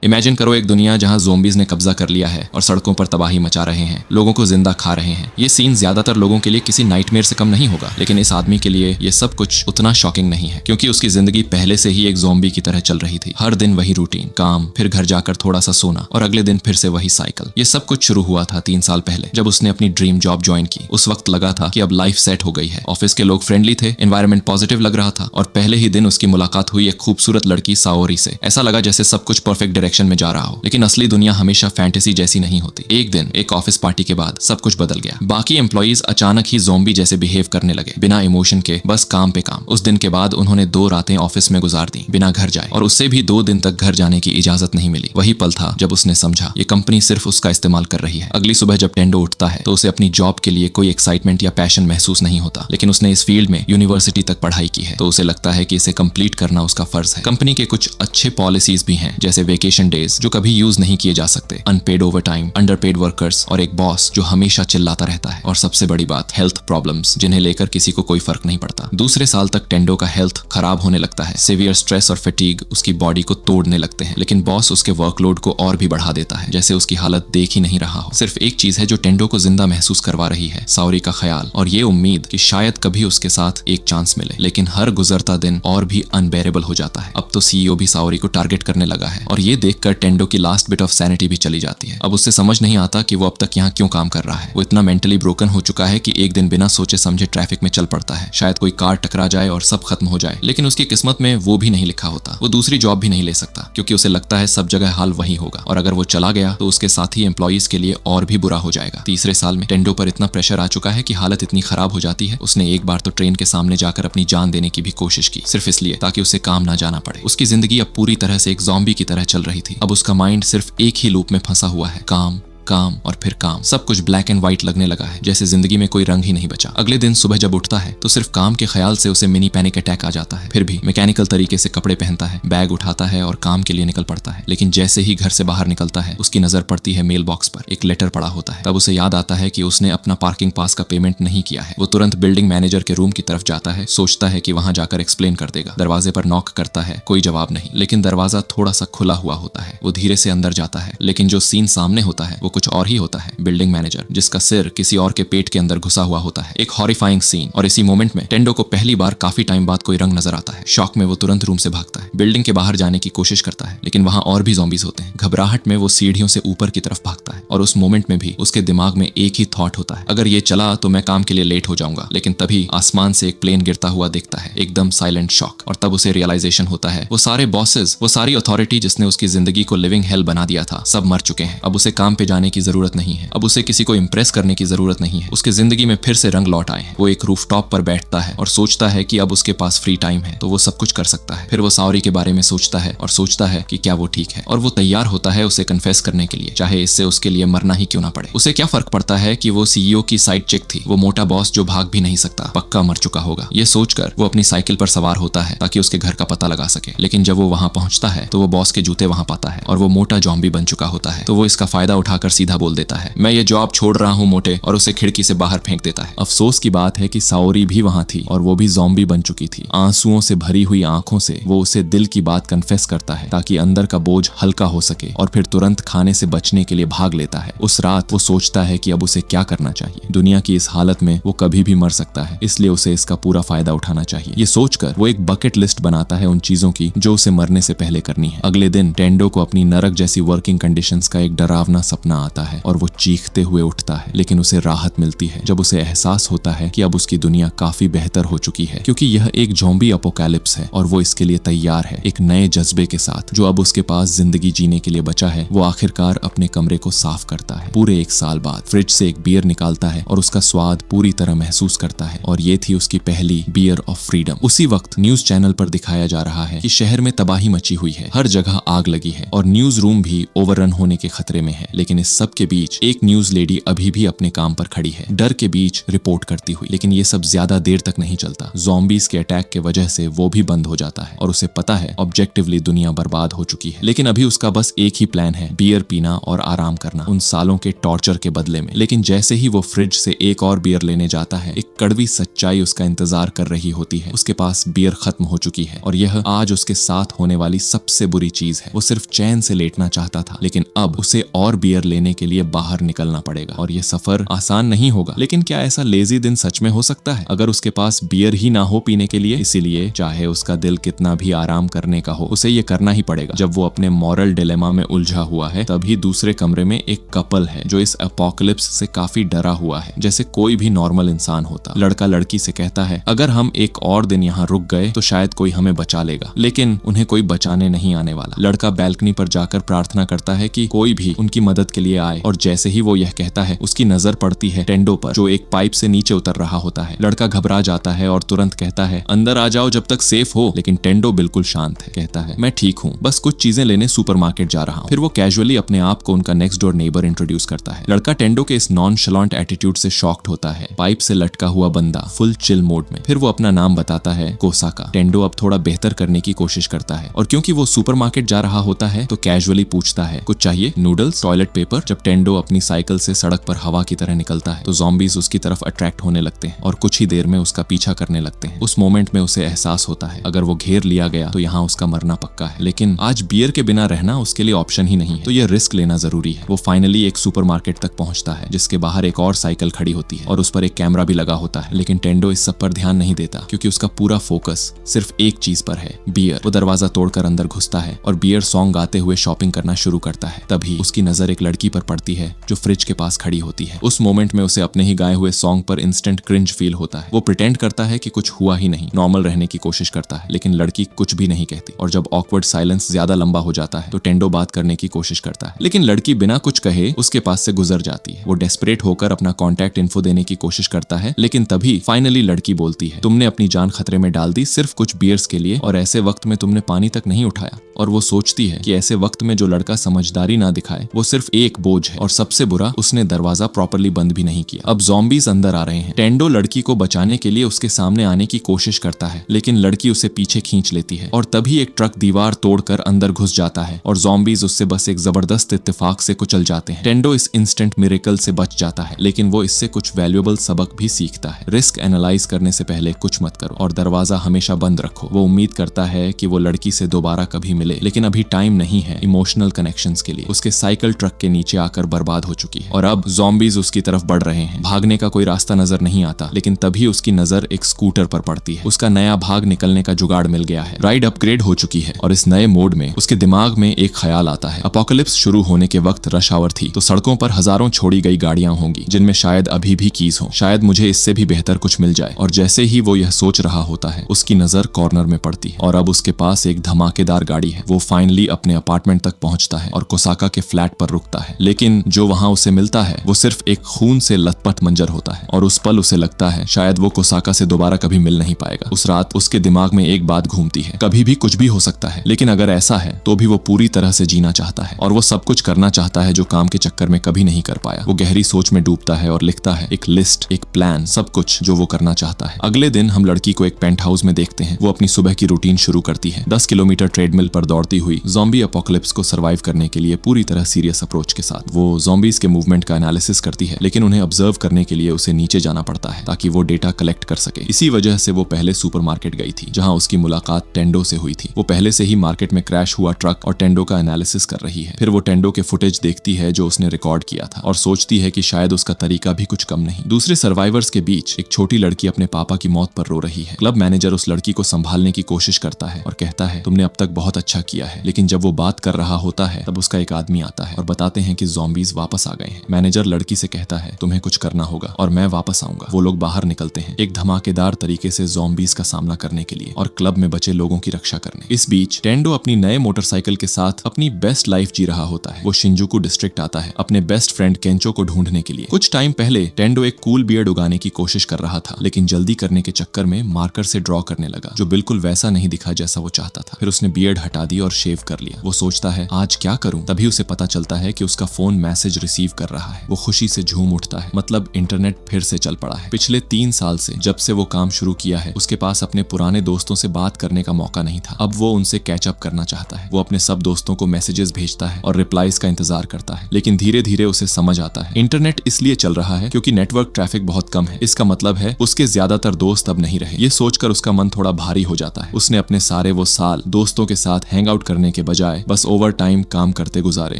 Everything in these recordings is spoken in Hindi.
इमेजिन करो एक दुनिया जहां ज़ोंबीज ने कब्जा कर लिया है और सड़कों पर तबाही मचा रहे हैं, लोगों को जिंदा खा रहे हैं। ये सीन ज्यादातर लोगों के लिए किसी नाइटमेयर से कम नहीं होगा, लेकिन इस आदमी के लिए ये सब कुछ उतना शॉकिंग नहीं है, क्योंकि उसकी जिंदगी पहले से ही एक ज़ोंबी की तरह चल रही थी। हर दिन वही रूटीन, काम, फिर घर जाकर थोड़ा सा सोना और अगले दिन फिर से वही साइकिल। ये सब कुछ शुरू हुआ था 3 साल पहले, जब उसने अपनी ड्रीम जॉब ज्वाइन की। उस वक्त लगा था कि अब लाइफ सेट हो गई है। ऑफिस के लोग फ्रेंडली थे, एनवायरनमेंट पॉजिटिव लग रहा था और पहले ही दिन उसकी मुलाकात हुई एक खूबसूरत लड़की साओरी से। ऐसा लगा जैसे सब कुछ परफेक्ट डायरेक्शन में जा रहा हो, लेकिन असली दुनिया हमेशा फैंटेसी जैसी नहीं होती। एक दिन एक ऑफिस पार्टी के बाद सब कुछ बदल गया। बाकी एम्प्लॉइज अचानक ही ज़ोंबी जैसे बिहेव करने लगे, बिना इमोशन के, बस काम पे काम। उस दिन के बाद उन्होंने 2 रातें ऑफिस में गुजार दी बिना घर जाए, और उससे भी 2 दिन तक घर जाने की इजाजत नहीं मिली। वही पल था जब उसने समझा ये कंपनी सिर्फ उसका इस्तेमाल कर रही है। अगली सुबह जब टेंडो उठता है तो उसे अपनी जॉब के लिए कोई एक्साइटमेंट या पैशन महसूस नहीं होता, लेकिन उसने इस फील्ड में यूनिवर्सिटी तक पढ़ाई की है, तो उसे लगता है कि इसे कंप्लीट करना उसका फर्ज है। कंपनी के कुछ अच्छे पॉलिसीज भी हैं, जैसे वेकेशन डेज जो कभी यूज नहीं किए जा सकते, अनपेड ओवरटाइम, अंडरपेड वर्कर्स और एक बॉस जो हमेशा चिल्लाता रहता है। और सबसे बड़ी बात, हेल्थ प्रॉब्लम्स जिन्हें लेकर किसी को कोई फर्क नहीं पड़ता। दूसरे साल तक टेंडो का हेल्थ खराब होने लगता है। सीवियर स्ट्रेस और फटीग उसकी बॉडी को तोड़ने लगते हैं, लेकिन बॉस उसके वर्कलोड को और भी बढ़ा देता है, जैसे उसकी हालत देख ही नहीं रहा हो। सिर्फ एक चीज है जो टेंडो को जिंदा महसूस करवा रही है, साओरी का ख्याल और ये उम्मीद कि शायद कभी उसके साथ एक चांस मिले। लेकिन हर गुजरता दिन और भी अनबेरेबल हो जाता है। अब तो सीईओ भी साओरी को टारगेट करने लगा है, और ये देखकर टेंडो की लास्ट बिट ऑफ सैनिटी भी चली जाती है। अब उससे समझ नहीं आता कि वो अब तक यहाँ क्यों काम कर रहा है। वो इतना मेंटली ब्रोकन हो चुका है कि एक दिन बिना सोचे समझे ट्रैफिक में चल पड़ता है। शायद कोई कार टकरा जाए और सब खत्म हो जाए, लेकिन उसकी किस्मत में वो भी नहीं लिखा होता। वो दूसरी जॉब भी नहीं ले सकता, क्योंकि उसे लगता है सब जगह हाल वही होगा, और अगर वो चला गया तो उसके साथी एम्प्लॉइज के लिए और भी बुरा हो जाएगा। तीसरे साल में टेंडो पर इतना प्रेशर आ चुका है कि हालत इतनी खराब हो जाती है, उसने एक बार तो ट्रेन के सामने जाकर अपनी जान देने की भी कोशिश की, सिर्फ इसलिए ताकि उसे काम ना जाना पड़े। उसकी जिंदगी अब पूरी तरह से एक ज़ॉम्बी की तरह चल रही थी। अब उसका माइंड सिर्फ एक ही लूप में फंसा हुआ है, काम काम और फिर काम। सब कुछ ब्लैक एंड व्हाइट लगने लगा है, जैसे जिंदगी में कोई रंग ही नहीं बचा। अगले दिन सुबह जब उठता है तो सिर्फ काम के ख्याल से उसे मिनी पैनिक अटैक आ जाता है। फिर भी मैकेनिकल तरीके से कपड़े पहनता है, बैग उठाता है और काम के लिए निकल पड़ता है। लेकिन जैसे ही घर से बाहर निकलता है, उसकी नजर पड़ती है मेल बॉक्स पर। एक लेटर पड़ा होता है। तब उसे याद आता है कि उसने अपना पार्किंग पास का पेमेंट नहीं किया है। वो तुरंत बिल्डिंग मैनेजर के रूम की तरफ जाता है, सोचता है कि वहां जाकर एक्सप्लेन कर देगा। दरवाजे पर नॉक करता है, कोई जवाब नहीं, लेकिन दरवाजा थोड़ा सा खुला हुआ होता है। वो धीरे से अंदर जाता है, लेकिन जो सीन सामने होता है वो कुछ और ही होता है। बिल्डिंग मैनेजर जिसका सिर किसी और के पेट के अंदर घुसा हुआ होता है। एक हॉरिफाइंग सीन। और इसी मोमेंट में टेंडो को पहली बार काफी टाइम बाद कोई रंग नजर आता है। शॉक में वो तुरंत रूम से भागता है, बिल्डिंग के बाहर जाने की कोशिश करता है, लेकिन वहां और भी ज़ॉम्बीज होते हैं। घबराहट में वो सीढ़ियों से ऊपर की तरफ भागता है, और उस मोमेंट में भी उसके दिमाग में एक ही थॉट होता है, अगर ये चला तो मैं काम के लिए लेट हो जाऊंगा। लेकिन तभी आसमान से एक प्लेन गिरता हुआ दिखता है, एकदम साइलेंट शॉक। और तब उसे रियलाइजेशन होता है वो सारे बॉसेस, वो सारी अथॉरिटी जिसने उसकी जिंदगी को लिविंग हेल बना दिया था, सब मर चुके हैं। अब उसे काम पे जाने की जरूरत नहीं है, अब उसे किसी को इम्प्रेस करने की जरूरत नहीं है। उसके जिंदगी में फिर से रंग लौट आए हैं। वो एक रूफटॉप पर बैठता है और सोचता है कि अब उसके पास फ्री टाइम है तो वो सब कुछ कर सकता है। फिर वो साओरी के बारे में सोचता है और सोचता है कि क्या वो ठीक है, और वो तैयार होता है उसे कन्फेस करने के लिए, चाहे इससे उसके लिए मरना ही क्यों ना पड़े। उसे क्या फर्क पड़ता है कि वो सीईओ की साइड चिक थी, वो मोटा बॉस जो भाग भी नहीं सकता पक्का मर चुका होगा। ये सोचकर वो अपनी साइकिल पर सवार होता है ताकि उसके घर का पता लगा सके। लेकिन जब वो वहां पहुंचता है तो वो बॉस के जूते वहां पाता है, और वो मोटा ज़ॉम्बी बन चुका होता है। तो वो इसका फायदा उठाकर सीधा बोल देता है, मैं ये जॉब छोड़ रहा हूं मोटे, और उसे खिड़की से बाहर फेंक देता है। अफसोस की बात है कि साओरी भी वहां थी, और वो भी ज़ॉम्बी बन चुकी थी। आंसुओं से भरी हुई आंखों से वो उसे दिल की बात कन्फेस करता है ताकि अंदर का बोझ हल्का हो सके, और फिर तुरंत खाने से बचने के लिए भाग लेता है। उस रात वो सोचता है कि अब उसे क्या करना चाहिए। दुनिया की इस हालत में वो कभी भी मर सकता है, इसलिए उसे इसका पूरा फायदा उठाना चाहिए। ये सोचकर वो एक बकेट लिस्ट बनाता है उन चीजों की जो उसे मरने से पहले करनी है। अगले दिन टेंडो को अपनी नरक जैसी वर्किंग कंडीशंस का एक डरावना सपना आता है, और वो चीखते हुए उठता है। लेकिन उसे राहत मिलती है जब उसे एहसास होता है कि अब उसकी दुनिया काफी बेहतर हो चुकी है, क्योंकि यह एक ज़ॉम्बी अपोकैलिप्स है और वो इसके लिए तैयार है। एक नए जज्बे के साथ जो अब उसके पास जिंदगी जीने के लिए बचा है, वो आखिरकार अपने कमरे को साफ करता है। पूरे 1 साल बाद फ्रिज से एक बियर निकालता है और उसका स्वाद पूरी तरह महसूस करता है, और ये थी उसकी पहली बियर ऑफ फ्रीडम। उसी वक्त न्यूज चैनल पर दिखाया जा रहा है कि शहर में तबाही मची हुई है, हर जगह आग लगी है और न्यूज रूम भी ओवररन होने के खतरे में है। लेकिन इस सब के बीच एक न्यूज लेडी अभी भी अपने काम पर खड़ी है, डर के बीच रिपोर्ट करती हुई। लेकिन ये सब ज्यादा देर तक नहीं चलता। ज़ॉम्बीज के अटैक के वजह से वो भी बंद हो जाता है और उसे पता है ऑब्जेक्टिवली दुनिया बर्बाद हो चुकी है। लेकिन अभी उसका बस एक ही प्लान है, बियर पीना और आराम करना उन सालों के टॉर्चर के बदले में। लेकिन जैसे ही वो फ्रिज से एक और बियर लेने जाता है, एक कड़वी सच्चाई उसका इंतजार कर रही होती है। उसके पास बियर खत्म हो चुकी है और यह आज उसके साथ होने वाली सबसे बुरी चीज है। वो सिर्फ चैन से लेटना चाहता था, लेकिन अब उसे और बियर लेने के लिए बाहर निकलना पड़ेगा और यह सफर आसान नहीं होगा। लेकिन क्या ऐसा लेजी दिन सच में हो सकता है अगर उसके पास बियर ही ना हो पीने के लिए? इसीलिए चाहे उसका दिल कितना भी आराम करने का हो, उसे ये करना ही पड़ेगा। जब वो अपने मॉरल डिलेमा में उलझा हुआ है, तभी दूसरे कमरे में एक कपल है जो इस एपोकलिप्स से काफी डरा हुआ है, जैसे कोई भी नॉर्मल इंसान होता। लड़का लड़की से कहता है, अगर हम एक और दिन यहाँ रुक गए तो शायद कोई हमें बचा लेगा। लेकिन उन्हें कोई बचाने नहीं आने वाला। लड़का बैल्कनी पर जाकर प्रार्थना करता है कि कोई भी उनकी मदद के लिए आए, और जैसे ही वो यह कहता है, उसकी नजर पड़ती है टेंडो पर, जो एक पाइप से नीचे उतर रहा होता है। लड़का घबरा जाता है और तुरंत कहता है, अंदर आ जाओ जब तक सेफ हो। लेकिन टेंडो बिल्कुल शांत है, कहता है, मैं ठीक हूँ, बस कुछ चीजें लेने सुपरमार्केट जा रहा हूँ। फिर वो कैजुअली अपने आप को उनका नेक्स्ट डोर नेबर इंट्रोड्यूस करता है। लड़का टेंडो के इस नॉनशलांट एटीट्यूड से शॉक्ड होता है। पाइप से लटका हुआ बंदा फुल चिल मोड में। फिर वो अपना नाम बताता है, कोसाका। टेंडो अब थोड़ा बेहतर करने की कोशिश करता है, और क्योंकि वो सुपरमार्केट जा रहा होता है तो कैजुअली पूछता है, कुछ चाहिए? Noodles, toilet paper? जब टेंडो अपनी साइकिल से सड़क पर हवा की तरह निकलता है तो ज़ॉम्बीज उसकी तरफ अट्रैक्ट होने लगते हैं और कुछ ही देर में उसका पीछा करने लगते हैं। उस मोमेंट में उसे एहसास होता है, अगर वो घेर लिया गया तो यहाँ उसका मरना पक्का है। लेकिन आज बियर के बिना रहना उसके लिए ऑप्शन ही नहीं है, तो यह रिस्क लेना जरूरी है। वो फाइनली एक सुपरमार्केट तक पहुंचता है, जिसके बाहर एक और साइकिल खड़ी होती है और उस पर एक कैमरा भी लगा होता है। लेकिन टेंडो इस सब पर ध्यान नहीं देता, क्योंकि उसका पूरा फोकस सिर्फ एक चीज पर है, बियर। वो दरवाजा तोड़कर अंदर घुसता है और बियर सॉन्ग गाते हुए शॉपिंग करना शुरू करता है। तभी उसकी नजर एक लड़की पर पड़ती है जो फ्रिज के पास खड़ी होती है। उस मोमेंट में उसे अपने ही गाए हुए सॉन्ग पर इंस्टेंट क्रिंज फील होता है। वो प्रिटेंड करता है कि कुछ हुआ ही नहीं, नॉर्मल रहने की कोशिश करता है, लेकिन लड़की कुछ भी नहीं कहती। और जब ऑकवर्ड साइलेंस ज्यादा लंबा हो जाता है तो टेंडो बात करने की कोशिश करता है, लेकिन लड़की बिना कुछ कहे उसके पास से गुजर जाती है। वो डेस्परेट होकर अपना कॉन्टैक्ट इन्फो देने की कोशिश करता है, लेकिन तभी फाइनली लड़की बोलती है, तुमने अपनी जान खतरे में डाल दी सिर्फ कुछ बियर्स के लिए, और ऐसे वक्त में तुमने पानी तक नहीं उठाया। और वो सोचती है कि ऐसे वक्त में जो लड़का समझदारी ना दिखाए वो सिर्फ एक बोझ है, और सबसे बुरा, उसने दरवाजा प्रॉपर्ली बंद भी नहीं किया। अब ज़ॉम्बीज अंदर आ रहे हैं। टेंडो लड़की को बचाने के लिए उसके सामने आने की कोशिश करता है, लेकिन लड़की उसे पीछे खींच लेती है और तभी एक ट्रक दीवार तोड़कर अंदर घुस जाता है और ज़ॉम्बीज उससे बस एक जबरदस्त इत्तेफाक से कुचल जाते हैं। टेंडो इस इंस्टेंट मिरेकल से बच जाता है, लेकिन वो इससे कुछ वैल्यूएबल सबक भी सीखता है। रिस्क एनालाइज करने से पहले कुछ मत करो और दरवाजा हमेशा बंद रखो। वो उम्मीद करता है कि वो लड़की से दोबारा कभी मिले, लेकिन अभी टाइम नहीं है इमोशनल कनेक्शंस के लिए। उसके साइकिल ट्रक के नीचे आकर बर्बाद हो चुकी है और अब ज़ॉम्बीज उसकी तरफ बढ़ रहे हैं। भागने का कोई रास्ता नजर नहीं आता, लेकिन तभी उसकी नजर एक स्कूटर पर पड़ती है। उसका नया भाग निकलने का जुगाड़ मिल गया है। राइड अपग्रेड हो चुकी है और इस नए मोड में उसके दिमाग में एक ख्याल आता है। अपोकलिप्स शुरू होने के वक्त रश आवर थी, तो सड़कों पर हजारों छोड़ी गई गाड़ियां होंगी जिनमें शायद अभी भी कीज हो। शायद मुझे इससे भी बेहतर कुछ मिल जाए। और जैसे ही वो यह सोच रहा होता है, उसकी नजर कॉर्नर में पड़ती है और अब उसके पास एक धमाकेदार गाड़ी है। वो फाइनली अपने अपार्टमेंट तक पहुंचता है और कोसाका के फ्लैट पर रुकता है, लेकिन जो वहां उसे मिलता है वो सिर्फ एक खून से लथपथ मंजर होता है। और उस पल उसे लगता है शायद वो कोसाका से दोबारा कभी मिल नहीं पाएगा। उस रात उसके दिमाग में एक बात घूमती है, कभी भी कुछ भी हो सकता है, लेकिन अगर ऐसा है तो भी वो पूरी तरह से जीना चाहता है और वो सब कुछ करना चाहता है जो काम के चक्कर में कभी नहीं कर पाया। वो गहरी सोच में डूबता है और लिखता है एक लिस्ट, एक प्लान, सब कुछ जो वो करना चाहता है। अगले दिन हम लड़की को एक पेंट हाउस में देखते हैं। वो अपनी सुबह की रूटीन शुरू करती है, 10 किलोमीटर ट्रेडमिल पर दौड़ती हुई ज़ॉम्बी अपोकलिप्स को सर्वाइव करने के लिए पूरी तरह सीरियस अप्रोच के साथ। वो ज़ॉम्बीज के मूवमेंट का एनालिसिस करती है, लेकिन उन्हें ऑब्जर्व करने के लिए उसे नीचे जाना पड़ता है ताकि वो डेटा कलेक्ट कर सके। इसी वजह से वो पहले सुपरमार्केट गई थी, जहां उसकी मुलाकात टेंडो से हुई थी। वो पहले से ही मार्केट में क्रैश हुआ ट्रक और टेंडो का एनालिसिस कर रही है। फिर वो टेंडो के फुटेज देखती है जो उसने रिकॉर्ड किया था और सोचती है कि शायद उसका तरीका भी कुछ कम नहीं। दूसरे सर्वाइवर्स के बीच एक छोटी लड़की अपने पापा की मौत पर रो रही है। क्लब मैनेजर उस लड़की को संभालने की कोशिश करता है और कहता है तुमने अब तक बहुत अच्छा किया है। लेकिन जब वो बात कर रहा होता है तब उसका एक आदमी आता है और बताते हैं कि ज़ॉम्बीज वापस आ गए हैं। मैनेजर लड़की से कहता है तुम्हें कुछ करना होगा और मैं वापस आऊंगा। वो लोग बाहर निकलते हैं एक धमाकेदार तरीके से ज़ॉम्बीज का सामना करने के लिए और क्लब में बचे लोगों की रक्षा करने। इस बीच टेंडो अपनी नए मोटरसाइकिल के साथ अपनी बेस्ट लाइफ जी रहा होता है। वो शिंजुकू डिस्ट्रिक्ट आता है अपने बेस्ट फ्रेंड केंचो को ढूंढने के लिए। कुछ टाइम पहले टेंडो एक कूल बियर्ड उगाने की कोशिश कर रहा था, लेकिन जल्दी करने के चक्कर में मार्कर से ड्रॉ करने लगा जो बिल्कुल वैसा नहीं दिखा जैसा वो चाहता था। फिर उसने बियर्ड हटा दी और शेव कर लिया। वो सोचता है आज क्या करूं, तभी उसे पता चलता है कि उसके उसका फोन मैसेज रिसीव कर रहा है। वो खुशी से झूम उठता है, मतलब इंटरनेट फिर से चल पड़ा है। पिछले 3 साल से जब से वो काम शुरू किया है उसके पास अपने पुराने दोस्तों से बात करने का मौका नहीं था। अब वो उनसे कैच अप करना चाहता है। वो अपने सब दोस्तों को मैसेजेस भेजता है और रिप्लाईज का इंतजार करता है, लेकिन धीरे धीरे उसे समझ आता है इंटरनेट इसलिए चल रहा है क्योंकि नेटवर्क ट्रैफिक बहुत कम है। इसका मतलब है उसके ज्यादातर दोस्त अब नहीं रहे। ये सोचकर उसका मन थोड़ा भारी हो जाता है। उसने अपने सारे वो साल दोस्तों के साथ हैंग आउट करने के बजाय बस ओवर टाइम काम करते गुजारे,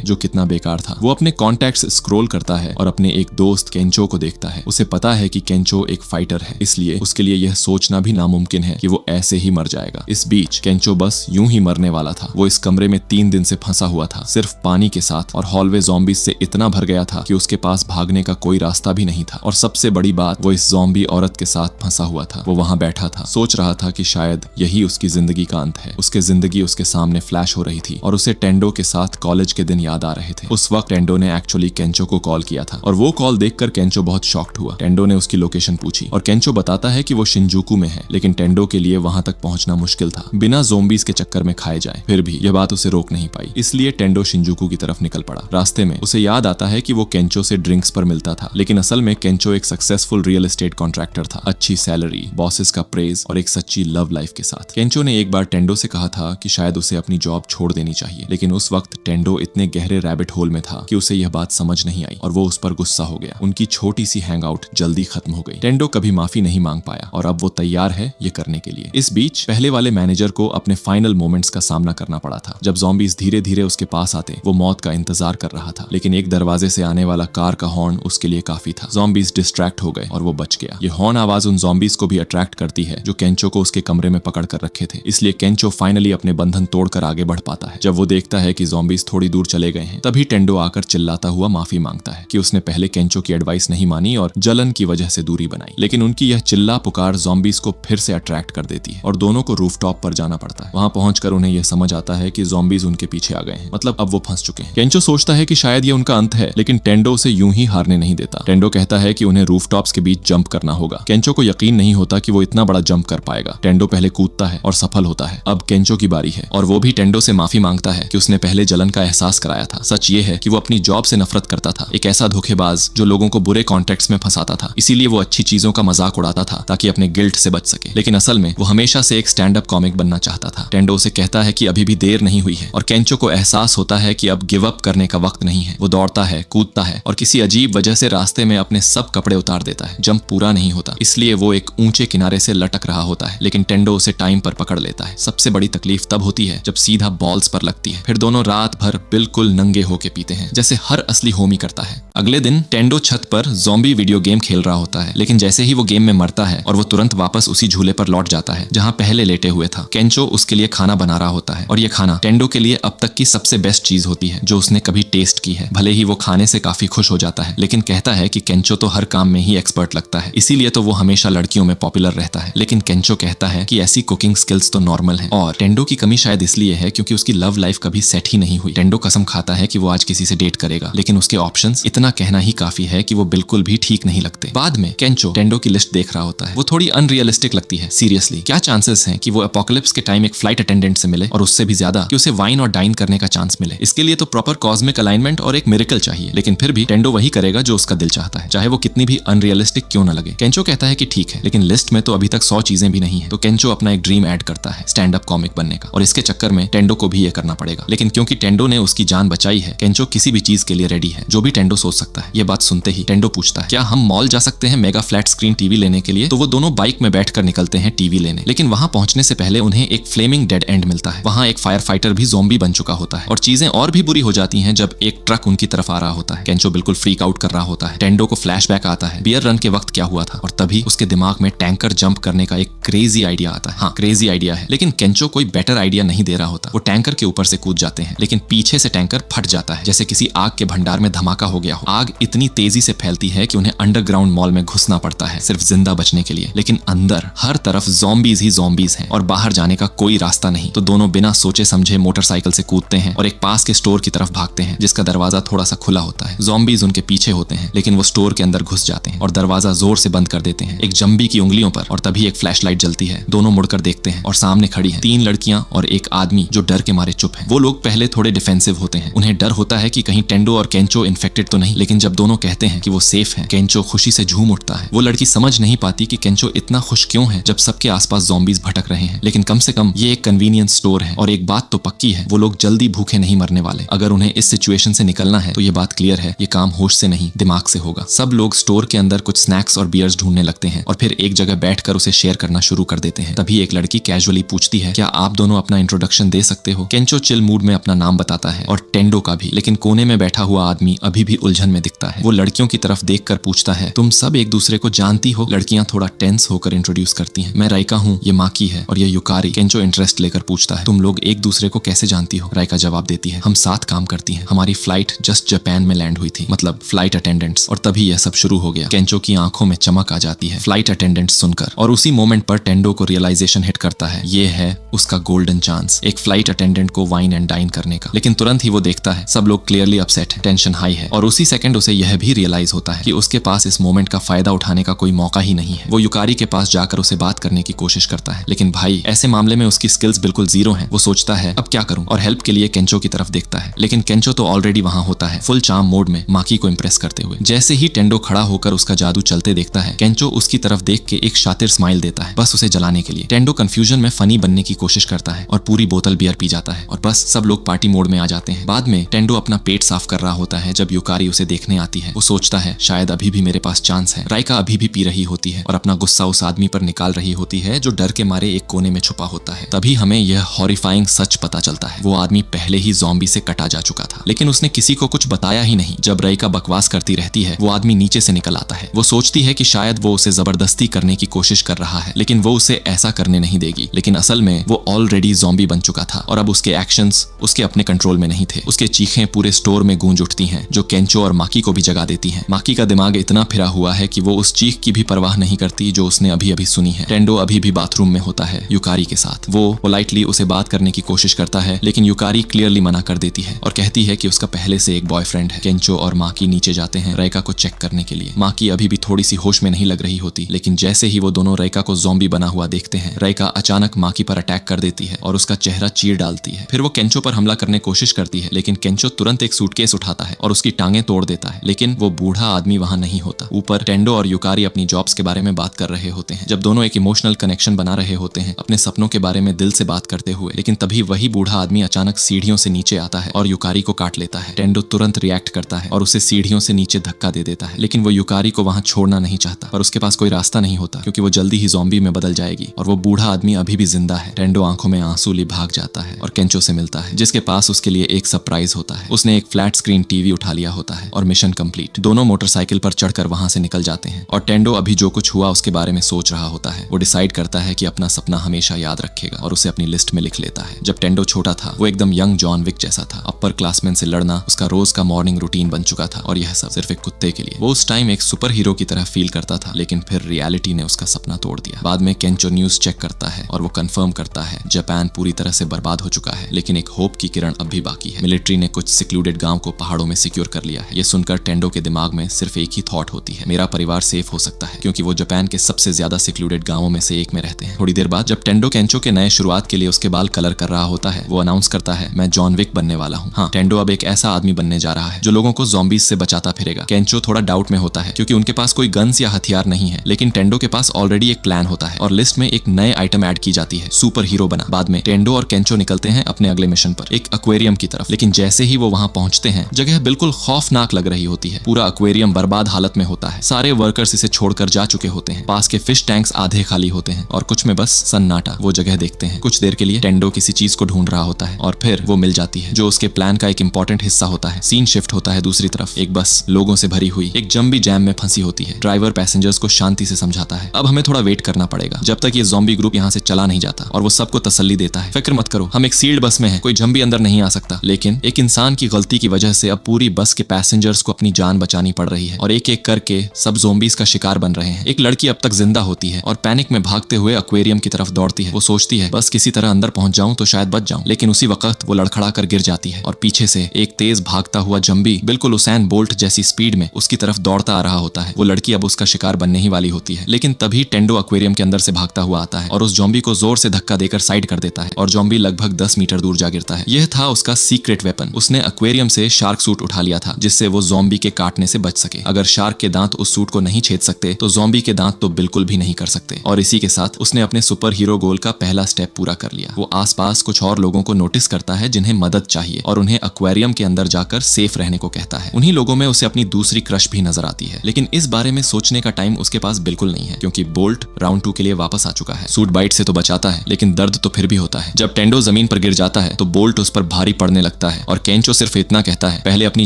जो कितना बेकार था। वो अपने कॉन्टैक्ट्स स्क्रॉल करता है और अपने एक दोस्त केंचो को देखता है। उसे पता है कि केंचो एक फाइटर है, इसलिए उसके लिए यह सोचना भी नामुमकिन है कि वो ऐसे ही मर जाएगा। इस बीच केंचो बस यूं ही मरने वाला था। वो इस कमरे में 3 दिन से फंसा हुआ था, सिर्फ पानी के साथ, और हॉलवे ज़ॉम्बीज से इतना भर गया था कि उसके पास भागने का कोई रास्ता भी नहीं था। और सबसे बड़ी बात, वो इस ज़ॉम्बी औरत के साथ फंसा हुआ था। वो वहां बैठा था, सोच रहा था कि शायद यही उसकी जिंदगी का अंत है। उसकी जिंदगी उसके सामने फ्लैश हो रही थी और उसे टेंडो के साथ कॉलेज के दिन याद आ रहे थे। उस वक्त टेंडो ने एक्चुअली केंचो को कॉल किया था और वो कॉल देखकर केंचो बहुत शॉक्ड हुआ। टेंडो ने उसकी लोकेशन पूछी और केंचो बताता है कि वो शिनजुकू में है, लेकिन टेंडो के लिए वहां तक पहुंचना मुश्किल था, बिना ज़ॉम्बीज के चक्कर में खाए जाए। फिर भी यह बात उसे रोक नहीं पाई, इसलिए टेंडो शिनजुकू की तरफ निकल पड़ा। रास्ते में उसे याद आता है कि वो केंचो से ड्रिंक्स पर मिलता था, लेकिन असल में केंचो एक सक्सेसफुल रियल एस्टेट कॉन्ट्रैक्टर था, अच्छी सैलरी, बॉसेस का प्रेज और एक सच्ची लव लाइफ के साथ। केंचो ने एक बार टेंडो से कहा था कि शायद उसे अपनी जॉब छोड़ देनी चाहिए, लेकिन उस वक्त टेंडो इतने गहरे रैबिट होल में था कि उसे यह बात समझ नहीं आई और वो उस पर गुस्सा हो गया। उनकी छोटी सी हैंग आउट जल्दी खत्म हो गई। टेंडो कभी माफी नहीं मांग पाया और अब वो तैयार है ये करने के लिए। इस बीच पहले वाले मैनेजर को अपने फाइनल मोमेंट्स का सामना करना पड़ा था। जब ज़ॉम्बीज धीरे धीरे उसके पास आते, वो मौत का इंतजार कर रहा था, लेकिन एक दरवाजे से आने वाला कार का हॉर्न उसके लिए काफी था। ज़ॉम्बीज डिस्ट्रैक्ट हो गए और वो बच गया। ये हॉर्न आवाज उन ज़ॉम्बीज को भी अट्रैक्ट करती है जो केंचो को उसके कमरे में पकड़ कर रखे थे, इसलिए केंचो फाइनली अपने बंधन तोड़कर आगे बढ़ पाता है। जब वो देखता है कि ज़ॉम्बीज थोड़ी दूर चले गए हैं, तभी टेंडो आकर चिल्लाता हुआ माफी मांगता है कि उसने पहले केंचो की एडवाइस नहीं मानी और जलन की वजह से दूरी बनाई। लेकिन उनकी यह चिल्ला पुकार ज़ॉम्बीज को फिर से अट्रैक्ट कर देती है और दोनों को रूफटॉप पर जाना पड़ता है। वहां पहुंचकर उन्हें यह समझ आता है कि ज़ॉम्बीज उनके पीछे आ गए हैं, मतलब अब वो फंस चुके हैं। केंचो सोचता है कि शायद ये उनका अंत है, लेकिन टेंडो उसे यूं ही हारने नहीं देता। टेंडो कहता है कि उन्हें रूफटॉप्स के बीच जंप करना होगा। केंचो को यकीन नहीं होता कि वो इतना बड़ा जंप कर पाएगा। टेंडो पहले कूदता है और सफल होता है। अब केंचो की बारी है और वो भी टेंडो से माफी मांगता है कि उसने पहले जलन का एहसास कराया था। सच ये है कि वो अपनी जॉब से नफरत करता था, एक ऐसा धोखेबाज जो लोगों को बुरे कॉन्टेक्ट्स में फंसाता था। इसीलिए वो अच्छी चीजों का मजाक उड़ाता था ताकि अपने गिल्ट से बच सके, लेकिन असल में वो हमेशा से एक स्टैंड अप कॉमिक बनना चाहता था। टेंडो उसे कहता है कि अभी भी देर नहीं हुई है और केंचो को एहसास होता है कि अब गिव अप करने का वक्त नहीं है। वो दौड़ता है, कूदता है और किसी अजीब वजह से रास्ते में अपने सब कपड़े उतार देता है। जंप पूरा नहीं होता, इसलिए वो एक ऊंचे किनारे से लटक रहा होता है, लेकिन टेंडो उसे टाइम पर पकड़ लेता है। सबसे बड़ी तकलीफ तब होती है जब सीधा बॉल्स पर लगती है। फिर दोनों रात भर बिल्कुल नंगे होके पीते हैं, जैसे हर असली होमी करता है। अगले दिन टेंडो छत पर ज़ॉम्बी वीडियो गेम खेल रहा होता है, लेकिन जैसे ही वो गेम में मरता है और वो तुरंत वापस उसी झूले पर लौट जाता है जहां पहले लेटे हुए था। केंचो उसके लिए खाना बना रहा होता है और ये खाना टेंडो के लिए अब तक की सबसे बेस्ट चीज होती है जो उसने कभी टेस्ट की है। भले ही वो खाने से काफी खुश हो जाता है, लेकिन कहता है कि केंचो तो हर काम में ही एक्सपर्ट लगता है, इसीलिए तो वो हमेशा लड़कियों में पॉपुलर रहता है। लेकिन केंचो कहता है कि ऐसी कुकिंग स्किल्स तो नॉर्मल है और टेंडो की कमी शायद इसलिए है क्योंकि उसकी लव लाइफ कभी सेट ही नहीं हुई। टेंडो कसम खाता है कि वो आज किसी से डेट करेगा, लेकिन उसके ऑप्शंस इतना कहना ही काफी है कि वो बिल्कुल भी ठीक नहीं लगते। बाद में केंचो टेंडो की लिस्ट देख रहा होता है। वो थोड़ी अनरियलिस्टिक लगती है। सीरियसली क्या चांसेस हैं कि वो एपोकलिप्स के टाइम एक फ्लाइट अटेंडेंट से मिले और उससे भी ज्यादा कि उसे वाइन और डाइन करने का चांस मिले। इसके लिए तो प्रॉपर कॉस्मिक अलाइनमेंट और एक मिरेकल चाहिए, लेकिन फिर भी टेंडो वही करेगा जो उसका दिल चाहता है, चाहे वो कितनी भी अनरियलिस्टिक क्यों न लगे। केंचो कहता है कि ठीक है, लेकिन लिस्ट में तो अभी तक 100 चीजें भी नहीं है। तो केंचो अपना एक ड्रीम ऐड करता है, स्टैंड अप कॉमिक बनने का, और इसके चक्कर में टेंडो को भी ये करना पड़ेगा। लेकिन क्योंकि टेंडो ने उसकी जान बचाई है, केंचो किसी भी चीज के लिए रेडी है, जो भी टेंडो सोच सकता है। ये बात सुनते ही टेंडो पूछता है, क्या हम मॉल जा सकते हैं मेगा फ्लैट स्क्रीन टीवी लेने के लिए? तो वो दोनों बाइक में बैठकर निकलते हैं टीवी लेने, लेकिन वहां पहुंचने से पहले उन्हें एक फ्लेमिंग डेड एंड मिलता है। वहां एक फायर फाइटर भी ज़ॉम्बी बन चुका होता है और चीजें और भी बुरी हो जाती हैं जब एक ट्रक उनकी तरफ आ रहा होता है। केंचो बिल्कुल फ्रीक आउट कर रहा होता है। टेंडो को फ्लैशबैक आता है बियर रन के वक्त क्या हुआ था, और तभी उसके दिमाग में टैंकर जंप करने का एक क्रेजी आइडिया आता है। हाँ, क्रेजी आइडिया है, लेकिन केंचो कोई बेटर आइडिया नहीं दे रहा होता। वो टैंकर के ऊपर से कूद जाते हैं, लेकिन पीछे से टैंकर फट जाता है, जैसे किसी आग के भंडार में धमाका हो गया हो। आग इतनी तेजी से फैलती है कि उन्हें अंडरग्राउंड मॉल में घुसना पड़ता है सिर्फ जिंदा बचने के लिए। लेकिन अंदर हर तरफ ज़ॉम्बीज ही ज़ॉम्बीज हैं और बाहर जाने का कोई रास्ता नहीं। तो दोनों बिना सोचे समझे मोटरसाइकिल से कूदते हैं और एक पास के स्टोर की तरफ भागते हैं जिसका दरवाजा थोड़ा सा खुला होता है। ज़ॉम्बीज उनके पीछे होते हैं, लेकिन वो स्टोर के अंदर घुस जाते हैं और दरवाजा जोर से बंद कर देते हैं एक जंबी की उंगलियों पर। और तभी एक फ्लैशलाइट जलती है। दोनों मुड़कर देखते हैं और सामने खड़ी हैं 3 लड़कियां और एक आदमी जो डर के मारे चुप है। वो लोग पहले थोड़े डिफेंसिव होते हैं। उन्हें डर होता है है कि कहीं टेंडो और केंचो इन्फेक्टेड तो नहीं, लेकिन जब दोनों कहते हैं कि वो सेफ हैं, केंचो खुशी से झूम उठता है। वो लड़की समझ नहीं पाती कि केंचो इतना खुश क्यों है जब सबके आसपास ज़ॉम्बीज भटक रहे हैं, लेकिन कम से कम ये एक कन्वीनियंस स्टोर है और एक बात तो पक्की है, वो लोग जल्दी भूखे नहीं मरने वाले। अगर उन्हें इस सिचुएशन से निकलना है तो ये बात क्लियर है, ये काम होश से नहीं दिमाग से होगा। सब लोग स्टोर के अंदर कुछ स्नैक्स और बियर्स ढूंढने लगते हैं और फिर एक जगह बैठकर उसे शेयर करना शुरू कर देते हैं। तभी एक लड़की कैजुअली पूछती है, क्या आप दोनों अपना इंट्रोडक्शन दे सकते हो? केंचो चिल मूड में अपना नाम बताता है और टेंडो का भी, लेकिन कोने में बैठा हुआ आदमी अभी भी उलझन में दिखता है। वो लड़कियों की तरफ देखकर पूछता है, तुम सब एक दूसरे को जानती हो? लड़कियां थोड़ा टेंस होकर इंट्रोड्यूस करती हैं। मैं राइका हूँ, ये माकी है और ये युकारी। केंचो इंटरेस्ट लेकर पूछता है, तुम लोग एक दूसरे को कैसे जानती हो? राइका जवाब देती है, हम साथ काम करती हैं, हमारी फ्लाइट जस्ट जापान में लैंड हुई थी, मतलब फ्लाइट अटेंडेंट्स। और तभी यह सब शुरू हो गया। केंचो की आंखों में चमक आ जाती है फ्लाइट अटेंडेंट्स सुनकर, और उसी मोमेंट पर टेंडो को रियलाइजेशन हिट करता है, ये है उसका गोल्डन चांस, एक फ्लाइट अटेंडेंट को वाइन एंड डाइन करने का। लेकिन तुरंत ही वो देखता है सब लोग क्लियरली अपसेट है, टेंशन हाई है, और उसी सेकंड उसे यह भी रियलाइज होता है कि उसके पास इस मोमेंट का फायदा उठाने का कोई मौका ही नहीं है। वो युकारी के पास जाकर उसे बात करने की कोशिश करता है, लेकिन भाई ऐसे मामले में उसकी स्किल्स बिल्कुल जीरो हैं। वो सोचता है अब क्या करूं, और हेल्प के लिए केंचो की तरफ देखता है, लेकिन केंचो तो ऑलरेडी वहां होता है फुल चार्म मोड में माकी को इंप्रेस करते हुए। जैसे ही टेंडो खड़ा होकर उसका जादू चलते देखता है, केंचो उसकी तरफ देख के एक शातिर स्माइल देता है, बस उसे जलाने के लिए। टेंडो कंफ्यूजन में फनी बनने की कोशिश करता है और पूरी बोतल बियर पी जाता है और बस सब लोग पार्टी मोड में आ जाते हैं। बाद में टेंडो अपना पेट साफ कर रहा होता है जब युकारी उसे देखने आती है। वो सोचता है शायद अभी भी मेरे पास चांस है। राइका अभी भी पी रही होती है और अपना गुस्सा उस आदमी पर निकाल रही होती है जो डर के मारे एक कोने में छुपा होता है। तभी हमें यह हॉरिफाइंग सच पता चलता है, वो आदमी पहले ही ज़ॉम्बी से कटा जा चुका था, लेकिन उसने किसी को कुछ बताया ही नहीं। जब राइका बकवास करती रहती है, वो आदमी नीचे से निकल आता है। वो सोचती है कि शायद वो उसे जबरदस्ती करने की कोशिश कर रहा है, लेकिन वो उसे ऐसा करने नहीं देगी। लेकिन असल में वो ऑलरेडी ज़ॉम्बी बन चुका था और अब उसके एक्शंस उसके अपने कंट्रोल में नहीं थे। उसके चीखें पूरे स्टोर में गूंज उठती हैं, जो केंचो और माकी को भी जगा देती हैं। माकी का दिमाग इतना फिरा हुआ है कि वो उस चीख की भी परवाह नहीं करती जो उसने अभी अभी सुनी है। टेंडो अभी भी बाथरूम में होता है युकारी के साथ। वो पोलाइटली उसे बात करने की कोशिश करता है, लेकिन युकारी क्लियरली मना कर देती है और कहती है कि उसका पहले से एक बॉयफ्रेंड है। केंचो और माकी नीचे जाते हैं राइका को चेक करने के लिए। माकी अभी भी थोड़ी सी होश में नहीं लग रही होती, लेकिन जैसे ही वो दोनों राइका को ज़ॉम्बी बना हुआ देखते हैं, राइका अचानक माकी पर अटैक कर देती है और उसका चेहरा चीर डालती है। फिर वो केंचो पर हमला करने की कोशिश करती है, लेकिन केंचो तुरंत एक सूटकेस उठाता है और उसकी टांगें तोड़ देता है। लेकिन वो बूढ़ा आदमी वहां नहीं होता। ऊपर टेंडो और युकारी अपनी जॉब्स के बारे में बात कर रहे होते हैं, जब दोनों एक इमोशनल कनेक्शन बना रहे होते हैं अपने सपनों के बारे में दिल से बात करते हुए। लेकिन तभी वही बूढ़ा आदमी अचानक सीढ़ियों से नीचे आता है और युकारी को काट लेता है। टेंडो तुरंत रिएक्ट करता है और उसे सीढ़ियों से नीचे धक्का दे देता है, लेकिन वो युकारी को वहां छोड़ना नहीं चाहता, पर उसके पास कोई रास्ता नहीं होता क्योंकि वो जल्दी ही ज़ॉम्बी में बदल जाएगी और वो बूढ़ा आदमी अभी भी जिंदा है। टेंडो आंखों में आंसू लिए भाग जाता है और केंचो से मिलता है, जिसके पास उसके लिए एक सरप्राइज होता है। उसने एक फ्लैट स्क्रीन टीवी उठा लिया होता है और मिशन कंप्लीट। दोनों मोटरसाइकिल पर चढ़कर वहां से निकल जाते हैं और टेंडो अभी जो कुछ हुआ उसके बारे में सोच रहा होता है। वो डिसाइड करता है कि अपना सपना हमेशा याद रखेगा और उसे अपनी लिस्ट में लिख लेता है। जब टेंडो छोटा था वो एकदम यंग जॉन विक जैसा था। अपर क्लासमैन से लड़ना उसका रोज का मॉर्निंग रूटीन बन चुका था और यह सब सिर्फ एक कुत्ते के लिए। वो उस टाइम एक सुपर हीरो की तरह फील करता था, लेकिन फिर रियलिटी ने उसका सपना तोड़ दिया। बाद में केंचो न्यूज चेक करता है और वो कंफर्म करता है जापान पूरी तरह से बर्बाद हो चुका है, लेकिन एक होप की किरण अब भी बाकी है। मिलिट्री ने कुछ सिक्लूडेड गांव को पहाड़ों में सिक्योर कर लिया है। ये सुनकर टेंडो के दिमाग में सिर्फ एक ही थॉट होती है, मेरा परिवार सेफ हो सकता है, क्योंकि वो जापान के सबसे ज्यादा सिक्लूडेड गांवों में से एक में रहते हैं। थोड़ी देर बाद जब टेंडो केंचो के नए शुरुआत के लिए उसके बाल कलर कर रहा होता है, वो अनाउंस करता है, मैं जॉन विक बनने वाला हूँ। हाँ, टेंडो अब एक ऐसा आदमी बनने जा रहा है जो लोगों को ज़ॉम्बीज से बचाता फिरेगा। केंचो थोड़ा डाउट में होता है क्योंकि उनके पास कोई गन्स या हथियार नहीं है, लेकिन टेंडो के पास ऑलरेडी एक प्लान होता है और लिस्ट में एक नए आइटम ऐड की जाती है, सुपर हीरो बना। बाद में टेंडो और केंचो निकलते हैं अपने अगले मिशन पर, एक एक्वेरियम की तरफ। लेकिन जैसे ही वो वहां पहुंचते हैं, जगह बिल्कुल खौफनाक लग रही होती है। पूरा एक्वेरियम बर्बाद हालत में होता है, सारे वर्कर्स इसे छोड़कर जा चुके होते हैं। पास के फिश टैंक्स आधे खाली होते हैं और कुछ में बस सन्नाटा। वो जगह देखते हैं। कुछ देर के लिए टेंडो किसी चीज को ढूंढ रहा होता है और फिर वो मिल जाती है, जो उसके प्लान का एक इंपॉर्टेंट हिस्सा होता है। सीन शिफ्ट होता है दूसरी तरफ। एक बस लोगों से भरी हुई एक जंबी जैम में फंसी होती है। ड्राइवर पैसेंजर्स को शांति से समझाता है, अब हमें थोड़ा वेट करना पड़ेगा जब तक ये ज़ॉम्बी ग्रुप यहाँ से चला नहीं जाता, और वो सबको तसल्ली देता है, फिक्र मत करो, हम एक सील्ड बस में हैं, कोई जंबी अंदर नहीं आ सकता। लेकिन एक इंसान की गलती की वजह से अब पूरी बस के पैसेंजर्स को अपनी जान बचानी पड़ रही है और एक एक करके सब ज़ॉम्बीज का शिकार बन रहे हैं। एक लड़की अब तक जिंदा होती है और पैनिक में भागते हुए एक्वेरियम की तरफ दौड़ती है। वो सोचती है बस किसी तरह अंदर पहुंच जाऊं तो शायद बच जाऊं, लेकिन उसी वक्त वो लड़खड़ा कर गिर जाती है और पीछे से एक तेज भागता हुआ जंबी बिल्कुल उसैन बोल्ट जैसी स्पीड में उसकी तरफ दौड़ता आ रहा होता है। वो लड़की अब उसका शिकार बनने ही वाली होती है, लेकिन तभी टेंडो एक्वेरियम के अंदर से भागता हुआ आता है और उस जॉम्बी को जोर से धक्का देकर साइड कर देता है और जॉम्बी लगभग 10 मीटर दूर जा गिरता है। यह था उसका सीक्रेट वेपन। उसने एक्वेरियम से शार्क सूट उठा लिया था जिससे वो ज़ॉम्बी के काटने से बच सके। अगर शार्क के दांत उस सूट को नहीं छेद सकते तो ज़ॉम्बी के दांत तो बिल्कुल भी नहीं कर सकते। और इसी के साथ उसने अपने सुपर हीरो गोल का पहला स्टेप पूरा कर लिया। वो आसपास कुछ और लोगों को नोटिस करता है जिन्हें मदद चाहिए और उन्हें एक्वेरियम के अंदर जाकर सेफ रहने को कहता है। उन्हीं लोगों में उसे अपनी दूसरी क्रश भी नजर आती है, लेकिन इस बारे में सोचने का टाइम उसके पास बिल्कुल नहीं है क्योंकि बोल्ट राउंड 2 के लिए वापस आ चुका है। सूट बाइट से तो बचाता है लेकिन दर्द तो फिर भी होता है। जब टेंडो जमीन पर गिर जाता है तो बोल्ट उस पर भारी पड़ने लगता है और केंचो सिर्फ इतना कहता है, पहले अपनी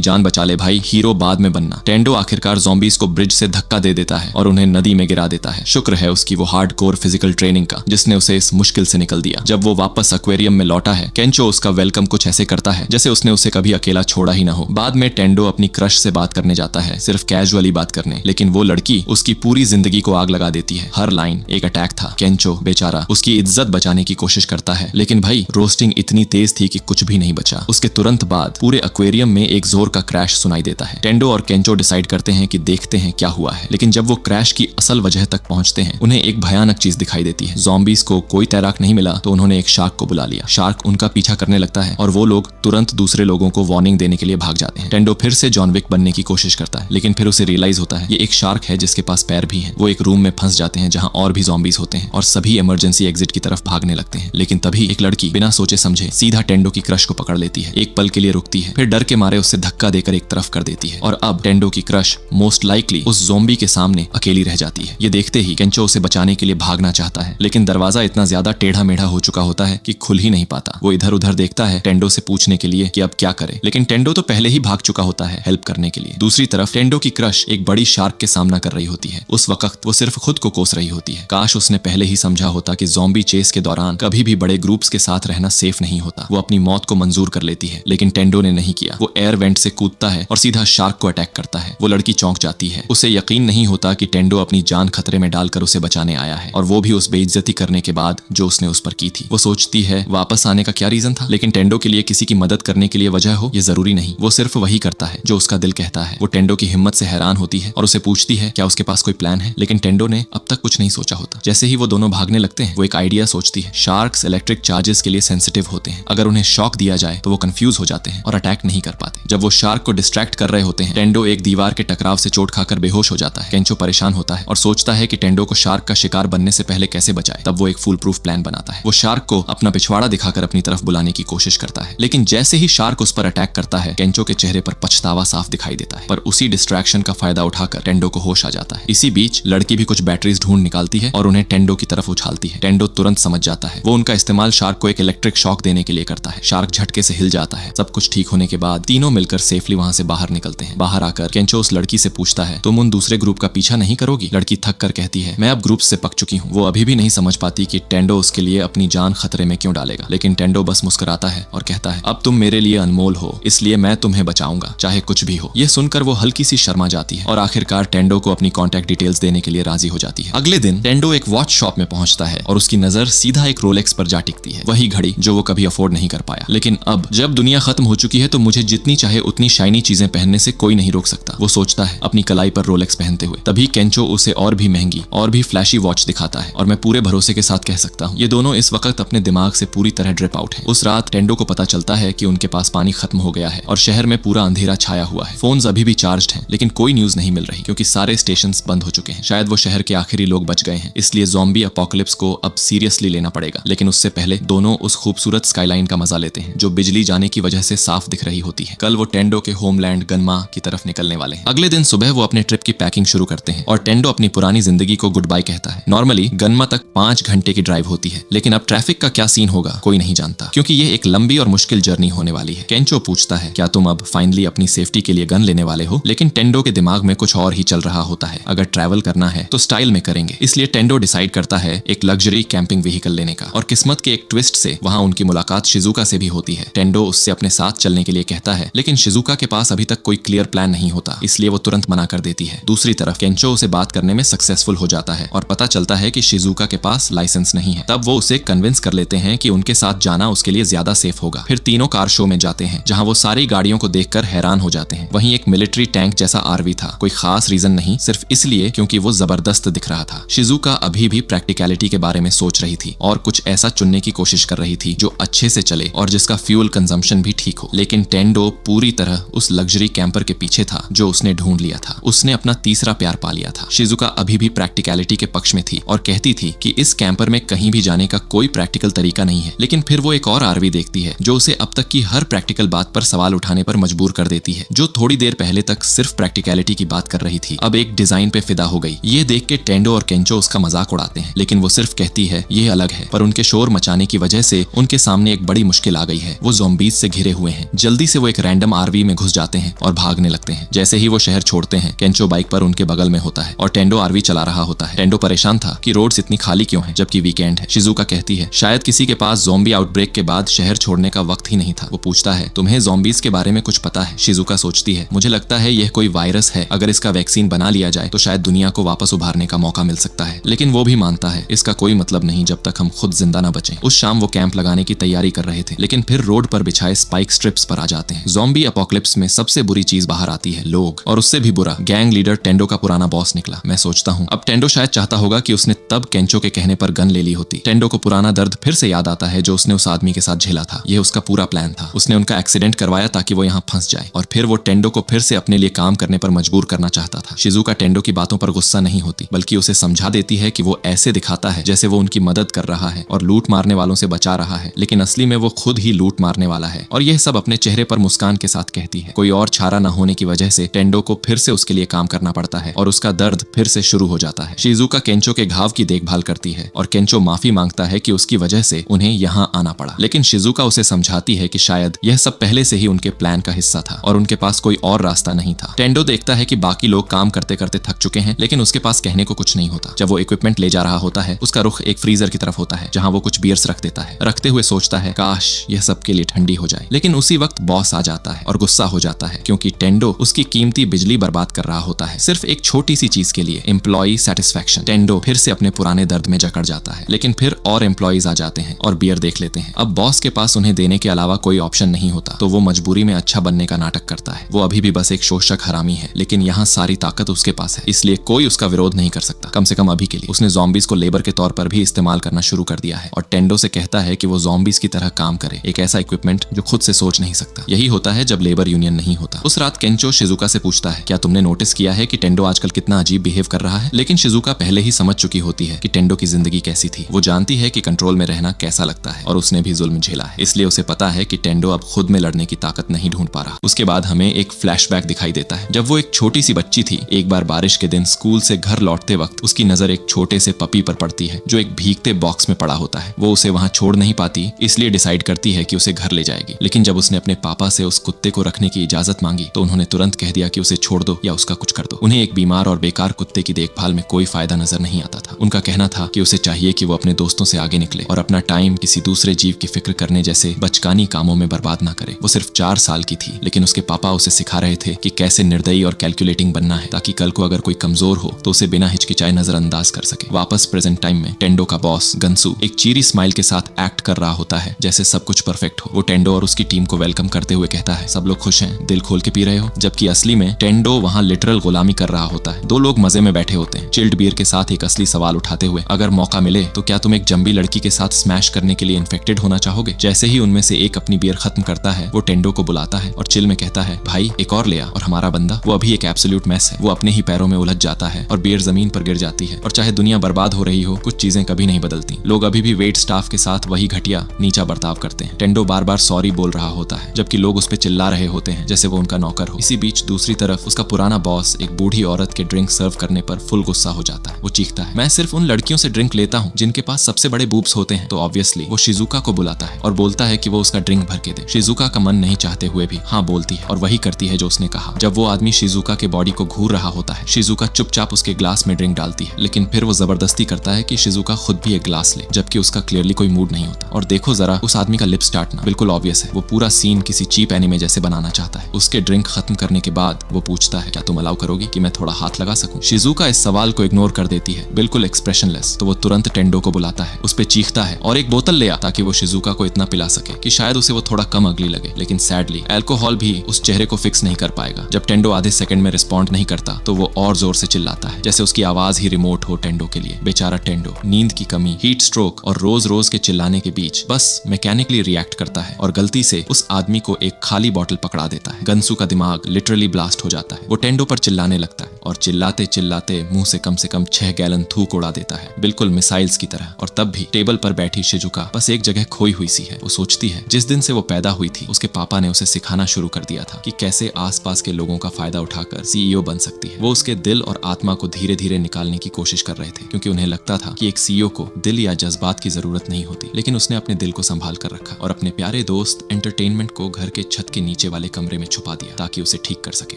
जान बचा ले भाई, हीरो बाद में बनना। टेंडो आखिरकार ज़ॉम्बीज को ब्रिज से धक्का दे देता है और उन्हें नदी में गिरा देता है। शुक्र है उसकी वो हार्डकोर फिजिकल ट्रेनिंग का जिसने उसे इस मुश्किल से निकल दिया। जब वो वापस एक्वेरियम में लौटा है, केंचो उसका वेलकम कुछ ऐसे करता है जैसे उसने उसे कभी अकेला छोड़ा ही ना हो। बाद में टेंडो अपनी क्रश से बात करने जाता है, सिर्फ कैजुअली बात करने, लेकिन वो लड़की उसकी पूरी जिंदगी को आग लगा देती है। हर लाइन एक अटैक था। केंचो बेचारा उसकी इज्जत बचाने की कोशिश करता है, लेकिन भाई रोस्टिंग इतनी तेज थी कि कुछ भी नहीं बचा। उसके तुरंत बाद पूरे एक्वेरियम में एक जोर का क्रैश सुनाई देता है। टेंडो और केंचो डिसाइड करते हैं कि देखते हैं क्या हुआ है, लेकिन जब वो क्रैश की असल वजह तक पहुंचते हैं उन्हें एक भयानक चीज दिखाई देती है। ज़ॉम्बीज को कोई तैराक नहीं मिला तो उन्होंने एक शार्क को बुला लिया। शार्क उनका पीछा करने लगता है और वो लोग तुरंत दूसरे लोगों को वार्निंग देने के लिए भाग जाते हैं। टेंडो फिर से जॉन विक बनने की कोशिश करता है, लेकिन फिर उसे रियलाइज होता है ये एक शार्क है जिसके पास पैर भी है। वो एक रूम में फंस जाते हैं जहां और भी ज़ॉम्बीज होते हैं और सभी इमरजेंसी एग्जिट की तरफ भागने लगते हैं। लेकिन तभी एक लड़की बिना सोचे समझे सीधा टेंडो की क्रश को पकड़ लेती है। एक पल के लिए रुकती है, फिर डर के मारे उससे धक्का देकर एक तरफ कर देती है और अब टेंडो की क्रश मोस्ट लाइकली उस ज़ॉम्बी के सामने अकेली रह जाती है। ये देखते ही केंचो उसे बचाने के लिए भागना चाहता है, लेकिन दरवाजा इतना ज्यादा टेढ़ा मेढ़ा हो चुका होता है कि खुल ही नहीं पाता। वो इधर उधर देखता है टेंडो से पूछने के लिए कि अब क्या करे, लेकिन टेंडो तो पहले ही भाग चुका होता है हेल्प करने के लिए। दूसरी तरफ टेंडो की क्रश एक बड़ी शार्क के सामना कर रही होती है। उस वक्त वो सिर्फ खुद को कोस रही होती है। काश उसने पहले ही समझा होता कि ज़ॉम्बी चेस के दौरान कभी भी बड़े ग्रुप्स के साथ रहना सेफ नहीं होता। वो अपनी मौत को मंजूर कर लेती है, लेकिन टेंडो ने नहीं किया। वो एयर वेंट से कूदता है और सीधा शार्क को अटैक करता है। वो लड़की चौंक जाती है। उसे यकीन नहीं होता कि टेंडो अपनी जान खतरे में डालकर उसे बचाने आया है, और वो भी उस बेइज्जती करने के बाद जो उसने उस पर की थी। वो सोचती है वापस आने का क्या रीजन था, लेकिन टेंडो के लिए किसी की मदद करने के लिए वजह हो ये जरूरी नहीं। वो सिर्फ वही करता है जो उसका दिल कहता है। वो टेंडो की हिम्मत से हैरान होती है और उसे पूछती है क्या उसके पास कोई प्लान है, लेकिन टेंडो ने अब तक कुछ नहीं सोचा होता। जैसे ही वो दोनों भागने लगते हैं वो एक आइडिया सोचती है। शार्क्स इलेक्ट्रिक चार्जेस के लिए सेंसिटिव होते हैं। अगर उन्हें शॉक दिया जाए तो वो कंफ्यूज हो जाते हैं और अटैक नहीं कर पाते। जब वो शार्क को डिस्ट्रैक्ट कर रहे होते हैं, टेंडो एक दीवार के टकराव से चोट खाकर बेहोश हो जाता है। केंचो परेशान होता है और सोचता है कि टेंडो को शार्क का शिकार बनने से पहले कैसे बचाए। तब वो एक फुल प्रूफ प्लान बनाता है। वो शार्क को अपना पिछवाड़ा दिखाकर अपनी तरफ बुलाने की कोशिश करता है, लेकिन जैसे ही शार्क उस पर अटैक करता है केंचो के चेहरे पर पछतावा साफ दिखाई देता है। पर उसी डिस्ट्रैक्शन का फायदा उठाकर टेंडो को होश आ जाता है। इसी बीच लड़की भी कुछ बैटरीज ढूंढ निकालती है और उन्हें टेंडो की तरफ उछालती है। टेंडो तुरंत समझ जाता है। वो उनका इस्तेमाल शार्क को एक इलेक्ट्रिक शॉक देने के लिए करता है। शार्क झटके से हिल जाता है। सब कुछ ठीक होने के बाद तीनों मिलकर सेफली वहां से बाहर निकलते हैं। बाहर आकर केंचो उस लड़की से पूछता है तुम उन दूसरे ग्रुप का पीछा नहीं करोगी। लड़की थक कर कहती है मैं अब ग्रुप से पक चुकी हूँ। वो अभी भी नहीं समझ पाती कि टेंडो उसके लिए अपनी जान खतरे में क्यों डालेगा, लेकिन टेंडो बस मुस्कुराता है और कहता है अब तुम मेरे लिए अनमोल हो, इसलिए मैं तुम्हें बचाऊंगा चाहे कुछ भी हो। यह सुनकर वो हल्की सी शर्मा जाती है और आखिरकार टेंडो को अपनी कॉन्टैक्ट डिटेल्स देने के लिए राजी हो जाती है। अगले दिन टेंडो एक वॉच शॉप में पहुंचता है और उसकी नजर सीधा एक रोलेक्स पर जा टिकती है। वही घड़ी जो वो कभी अफोर्ड नहीं कर पाया, लेकिन अब जब दुनिया खत्म हो चुकी है तो मुझे जितनी चाहे उतनी शाइनी चीजें पहनने से कोई नहीं रोक सकता, वो सोचता है अपनी कलाई पर रोलेक्स पहनते हुए। तभी केंचो उसे और भी महंगी और भी फ्लैशी वॉच दिखाता है और मैं पूरे भरोसे के साथ कह सकता हूँ ये दोनों इस वक्त अपने दिमाग से पूरी तरह ड्रिप आउट है। उस रात टेंडो को पता चलता है कि उनके पास पानी खत्म हो गया है और शहर में पूरा अंधेरा छाया हुआ है। फोन्स अभी भी चार्ज्ड हैं, लेकिन कोई न्यूज नहीं मिल रही क्योंकि सारे स्टेशंस बंद हो चुके हैं। शायद वो शहर के आखिरी लोग बच गए हैं, इसलिए ज़ॉम्बी अपोकलिप्स को अब सीरियसली लेना पड़ेगा। लेकिन उससे पहले दोनों उस खूबसूरत स्काईलाइन का मजा लेते हैं जो बिजली जाने की वजह से साफ दिख रही होती है। कल वो टेंडो के होमलैंड गनमा की तरफ निकलने वाले हैं। अगले दिन सुबह वो अपने ट्रिप की पैकिंग शुरू करते हैं और टेंडो अपनी पुरानी जिंदगी को गुड बाय कहता है। नॉर्मली गनमा तक 5 घंटे की ड्राइव होती है, लेकिन अब ट्रैफिक का क्या सीन होगा कोई नहीं जानता क्योंकि ये एक लंबी और मुश्किल जर्नी होने वाली है। केंचो पूछता है क्या तुम अब फाइनली अपनी सेफ्टी के लिए गन लेने वाले हो, लेकिन टेंडो के दिमाग में कुछ और ही चल रहा होता है। अगर ट्रैवल करना है तो स्टाइल में करेंगे, इसलिए टेंडो डिसाइड करता है एक लग्जरी कैंपिंग व्हीकल लेने का। और किस्मत के एक ट्विस्ट से वहां उनकी मुलाकात शिजुका से भी होती है। टेंडो उससे अपने साथ चलने के लिए कहता है, लेकिन शिजुका के पास अभी तक कोई क्लियर प्लान नहीं होता, इसलिए वो तुरंत मना कर देती है। दूसरी तरफ केंचो उसे बात करने में सक्सेसफुल हो जाता है और पता चलता है कि शिजुका के पास लाइसेंस नहीं है। तब वो उसे कन्विंस कर लेते हैं कि उनके साथ जाना उसके लिए ज्यादा सेफ होगा। फिर तीनों कार शो में जाते हैं जहां वो सारी गाड़ियों को देखकर हैरान हो जाते हैं। वहीं एक मिलिट्री टैंक जैसा आरवी था। कोई खास रीजन नहीं, सिर्फ इसलिए क्योंकि वो जबरदस्त दिख रहा था। शिजुका अभी भी प्रैक्टिकलिटी के बारे में सोच रही थी और कुछ ऐसा चुनने की कोशिश कर रही थी जो अच्छे से चले और जिसका फ्यूल कंजम्पशन भी ठीक हो। लेकिन टेंडो पूरी तरह उस लग्जरी कैंपर के पीछे था जो उसने ढूंढ लिया था। उसने अपना तीसरा प्यार पा लिया था। शिजुका अभी भी प्रैक्टिकलिटी के पक्ष में थी और कहती थी कि इस कैंपर में कहीं भी जाने का कोई प्रैक्टिकल तरीका नहीं है। लेकिन फिर वो एक और आरवी देखती है जो उसे अब तक की हर प्रैक्टिकल बात पर सवाल उठाने पर मजबूर कर देती है। जो थोड़ी देर पहले तक सिर्फ प्रैक्टिकलिटी की बात कर रही थी, अब एक डिजाइन पे फिदा हो गई। ये देख के टेंडो और केंचो उसका मजाक उड़ाते हैं, लेकिन वो सिर्फ कहती है ये अलग है। पर उनके शोर मचाने की वजह से उनके सामने एक बड़ी मुश्किल आ गई है। वो ज़ॉम्बीज से घिरे हुए हैं। जल्दी से वो एक रैंडम आरवी में घुस जाते हैं और भागने लगते हैं। जैसे ही वो शहर छोड़ते हैं, केंचो बाइक पर उनके बगल में होता है और टेंडो आरवी चला रहा होता है। टेंडो परेशान था कि रोड्स इतनी खाली क्यों हैं जबकि वीकेंड है। शिजुका कहती है शायद किसी के पास ज़ॉम्बी आउटब्रेक के बाद शहर छोड़ने का वक्त ही नहीं था। वो पूछता है तुम्हें ज़ॉम्बीज के बारे में कुछ पता है? शिजुका सोचती है मुझे लगता है यह कोई वायरस है। अगर इसका वैक्सीन बना लिया जाए तो शायद दुनिया को वापस उभारने का मौका मिल सकता है। लेकिन वो भी मानता है इसका कोई मतलब नहीं जब तक हम खुद जिंदा न बचें। उस शाम वो कैंप लगाने की तैयारी कर रहे थे, लेकिन फिर रोड पर बिछाए स्पाइक स्ट्रिप्स पर आ जाते हैं। ज़ॉम्बी अपोकलिप्स में सबसे बुरी चीज बाहर आती है लोग, और उससे भी बुरा गैंग लीडर टेंडो का पुराना बॉस निकला। मैं सोचता हूँ अब टेंडो शायद चाहता होगा कि उसने तब केंचो के कहने पर गन ले ली होती। टेंडो को पुराना दर्द फिर से याद आता है जो उसने उस आदमी के साथ झेला था। यह उसका पूरा प्लान था। उसने उनका एक्सीडेंट करवाया ताकि वो यहाँ फंस जाए और फिर वो टेंडो को फिर से अपने लिए काम करने पर मजबूर करना चाहता था। शिजुका टेंडो की बातों पर गुस्सा नहीं होती, बल्कि उसे समझा देती है कि वो ऐसे दिखाता है जैसे वो उनकी मदद कर रहा है और लूट मारने वालों से बचा रहा है, लेकिन असली में वो खुद ही लूट मारने वाला है। और यह सब अपने चेहरे पर मुस्कान के साथ कहती है। कोई और चारा न होने की वजह से टेंडो को फिर से उसके लिए काम करना पड़ता है और उसका दर्द फिर से शुरू हो जाता है। शिजुका केंचो के घाव की देखभाल करती है और केंचो माफी मांगता है कि उसकी वजह से उन्हें यहाँ आना पड़ा। लेकिन शिजुका उसे समझाती है कि शायद यह सब पहले से ही उनके प्लान का हिस्सा था और उनके पास कोई और रास्ता नहीं था। टेंडो देखता है कि बाकी लोग काम करते करते थक चुके हैं, लेकिन उसके पास कहने को कुछ नहीं होता। जब वो इक्विपमेंट ले जा रहा होता है, उसका रुख एक फ्रीजर की तरफ होता है जहां वो कुछ बियर्स रख देता है। रखते हुए सोचता है काश यह सबके लिए ठंडी हो जाए। लेकिन उसी वक्त बॉस आ जाता है और गुस्सा हो जाता है क्योंकि टेंडो उसकी कीमती बिजली बर्बाद कर रहा होता है सिर्फ एक छोटी सी चीज के लिए, एम्प्लॉय सेटिस्फैक्शन। टेंडो फिर से अपने पुराने दर्द में जकड़ जाता है, लेकिन फिर और एम्प्लॉयज आ जाते हैं और बियर देख लेते हैं। अब बॉस के पास उन्हें देने के अलावा कोई ऑप्शन नहीं होता, तो वो मजबूरी में अच्छा बनने का नाटक करता है। वो अभी भी बस एक शोषक हरामी है, लेकिन यहाँ सारी ताकत उसके पास है, इसलिए कोई उसका विरोध नहीं कर सकता। कम से कम अभी के लिए। उसने ज़ॉम्बीज को लेबर के तौर पर भी इस्तेमाल करना शुरू कर दिया है और टेंडो से कहता है कि वो ज़ॉम्बीज की तरह काम करे, एक ऐसा इक्विपमेंट जो खुद से सोच नहीं सकता। यही होता है जब लेबर यूनियन नहीं होता। उस रात केंचो शिजुका से पूछता है क्या तुमने नोटिस किया है कि टेंडो आजकल कितना अजीब बिहेव कर रहा है? लेकिन शिजुका पहले ही समझ चुकी होती है कि टेंडो की जिंदगी कैसी थी। वो जानती है कि कंट्रोल में रहना कैसा लगता है और उसने भी जुल्म झेला है, इसलिए उसे पता है कि टेंडो अब खुद में लड़ने की ताकत नहीं ढूंढ पा रहा। उसके बाद हमें एक फ्लैशबैक दिखाई देता है जब वो एक छोटी सी बच्ची थी। एक बार बारिश के दिन स्कूल से घर लौटते वक्त उसकी नजर एक छोटे से पपी पर पड़ती है जो एक भीगते बॉक्स में पड़ा होता है। वो उसे वहां छोड़ नहीं पाती, इसलिए डिसाइड करती है कि उसे घर ले जाएगी। लेकिन जब उसने अपने पापा से उस कुत्ते को रखने की इजाजत मांगी तो उन्होंने तुरंत कह दिया कि उसे छोड़ दो या उसका कुछ कर दो। उन्हें एक बीमार और बेकार कुत्ते की देखभाल में कोई फायदा नजर नहीं आता था। उनका कहना था कि उसे चाहिए कि वो अपने दोस्तों से आगे निकले और अपना टाइम किसी दूसरे जीव की फिक्र करने जैसे बचकानी कामों में बर्बाद ना करे। वो सिर्फ 4 साल की थी, लेकिन उसके पापा उसे सिखा रहे थे कि कैसे निर्दयी और कैलकुलेटिंग बनना है ताकि कल को अगर कोई कमजोर हो तो उसे बिना हिचकिचाए नजरअंदाज कर सके। वापस प्रेजेंट टाइम में टेंडो का बॉस गंसू एक चीरी स्माइल के साथ एक्ट कर रहा होता है जैसे सब कुछ परफेक्ट हो। वो टेंडो और उसकी टीम को वेलकम करते हुए कहता है सब लोग खुश हैं, दिल खोल के पी रहे हो? जबकि असली में टेंडो वहां लिटरल गुलामी कर रहा होता है। 2 लोग मजे में बैठे होते हैं, चिल्ड बियर के साथ एक असली सवाल उठाते हुए, अगर मौका मिले तो क्या तुम एक जंबी लड़की के साथ स्मैश करने के लिए इन्फेक्टेड होना चाहोगे? जैसे ही उनमें से एक अपनी बियर खत्म करता है, वो टेंडो को बुलाता है और चिल में कहता है भाई एक और ले आ। और हमारा बंदा वो अभी एक एब्सोल्यूट मैस है। वो अपने ही पैरों में उलझ जाता है और बियर जमीन पर गिर जाती है। और चाहे दुनिया बर्बाद हो रही हो, कुछ चीजें कभी नहीं बदलती। लोग अभी भी वेट स्टाफ के साथ वही घटिया नीचा बर्ताव करते हैं। टेंडो बार बार सॉरी बोल रहा होता है जबकि लोग उस पर चिल्ला रहे होते हैं जैसे वो उनका नौकर हो। इसी बीच दूसरी तरफ उसका पुराना बॉस एक बूढ़ी औरत के ड्रिंक सर्व करने पर फुल गुस्सा हो जाता है। वो चीखता है मैं सिर्फ उन लड़कियों से ड्रिंक लेता हूँ जिनके पास सबसे बड़े बूब्स होते हैं। तो ऑब्वियसली वो शिजुका को बुलाता है और बोलता है कि वो उसका ड्रिंक भर के दे। शिजुका का मन नहीं चाहते हुए भी हाँ बोलती है और वही करती है जो उसने कहा। जब वो आदमी शिजुका के बॉडी को घूर रहा होता है, शिजुका चुपचाप उसके ग्लास में ड्रिंक डालती है, लेकिन फिर वो जबरदस्ती करता है कि शिजुका खुद भी एक ग्लास ले, जबकि उसका क्लियरली कोई मूड नहीं होता। और देखो जरा उस आदमी का लिप स्टार्टना बिल्कुल ऑब्वियस है। वो पूरा सीन किसी चीप एनिमे जैसे बनाना चाहता है। उसके ड्रिंक खत्म करने के बाद वो पूछता है क्या तुम अलाउ करोगी कि मैं थोड़ा हाथ लगा सकूं? शिजुका इस सवाल को इग्नोर कर देती है, बिल्कुल एक्सप्रेशनलेस। तो वो तुरंत टेंडो को बुलाता है, उस पे चीखता है और एक बोतल ले आ ताकि वो शिजुका को इतना पिला सके कि शायद उसे वो थोड़ा कम अगली लगे। लेकिन सैडली अल्कोहल भी उस चेहरे को फिक्स नहीं कर पाएगा। जब टेंडो आधे सेकंड में रिस्पॉन्ड नहीं करता तो वो और जोर से चिल्लाता है जैसे उसकी आवाज ही रिमोट हो टेंडो के लिए। बेचारा टेंडो नींद की कमी, हीट स्ट्रोक और रोज रोज के चिल्लाने के बीच बस मैकेनिकली रिएक्ट करता है और गलती से उस उस आदमी को एक खाली बॉटल पकड़ा देता है। गंसू का दिमाग लिटरली ब्लास्ट हो जाता है। वो टेंडो पर चिल्लाने लगता है और चिल्लाते चिल्लाते मुंह से कम 6 गैलन थूक उड़ा देता है, बिल्कुल मिसाइल्स की तरह। और तब भी टेबल पर बैठी शिजुका बस एक जगह खोई हुई सी है। वो सोचती है जिस दिन से वो पैदा हुई थी उसके पापा ने उसे सिखाना शुरू कर दिया था कि कैसे आसपास के लोगों का फायदा उठाकर सीईओ बन सकती है। वो उसके दिल और आत्मा को धीरे धीरे निकालने की कोशिश कर रहे थे, क्योंकि उन्हें लगता था कि एक सीईओ को दिल या जज्बात की जरूरत नहीं होती। लेकिन उसने अपने दिल को संभाल कर रखा और अपने प्यारे दोस्त एंटरटेनमेंट को घर के छत के नीचे वाले कमरे में छुपा दिया ताकि उसे ठीक कर सके।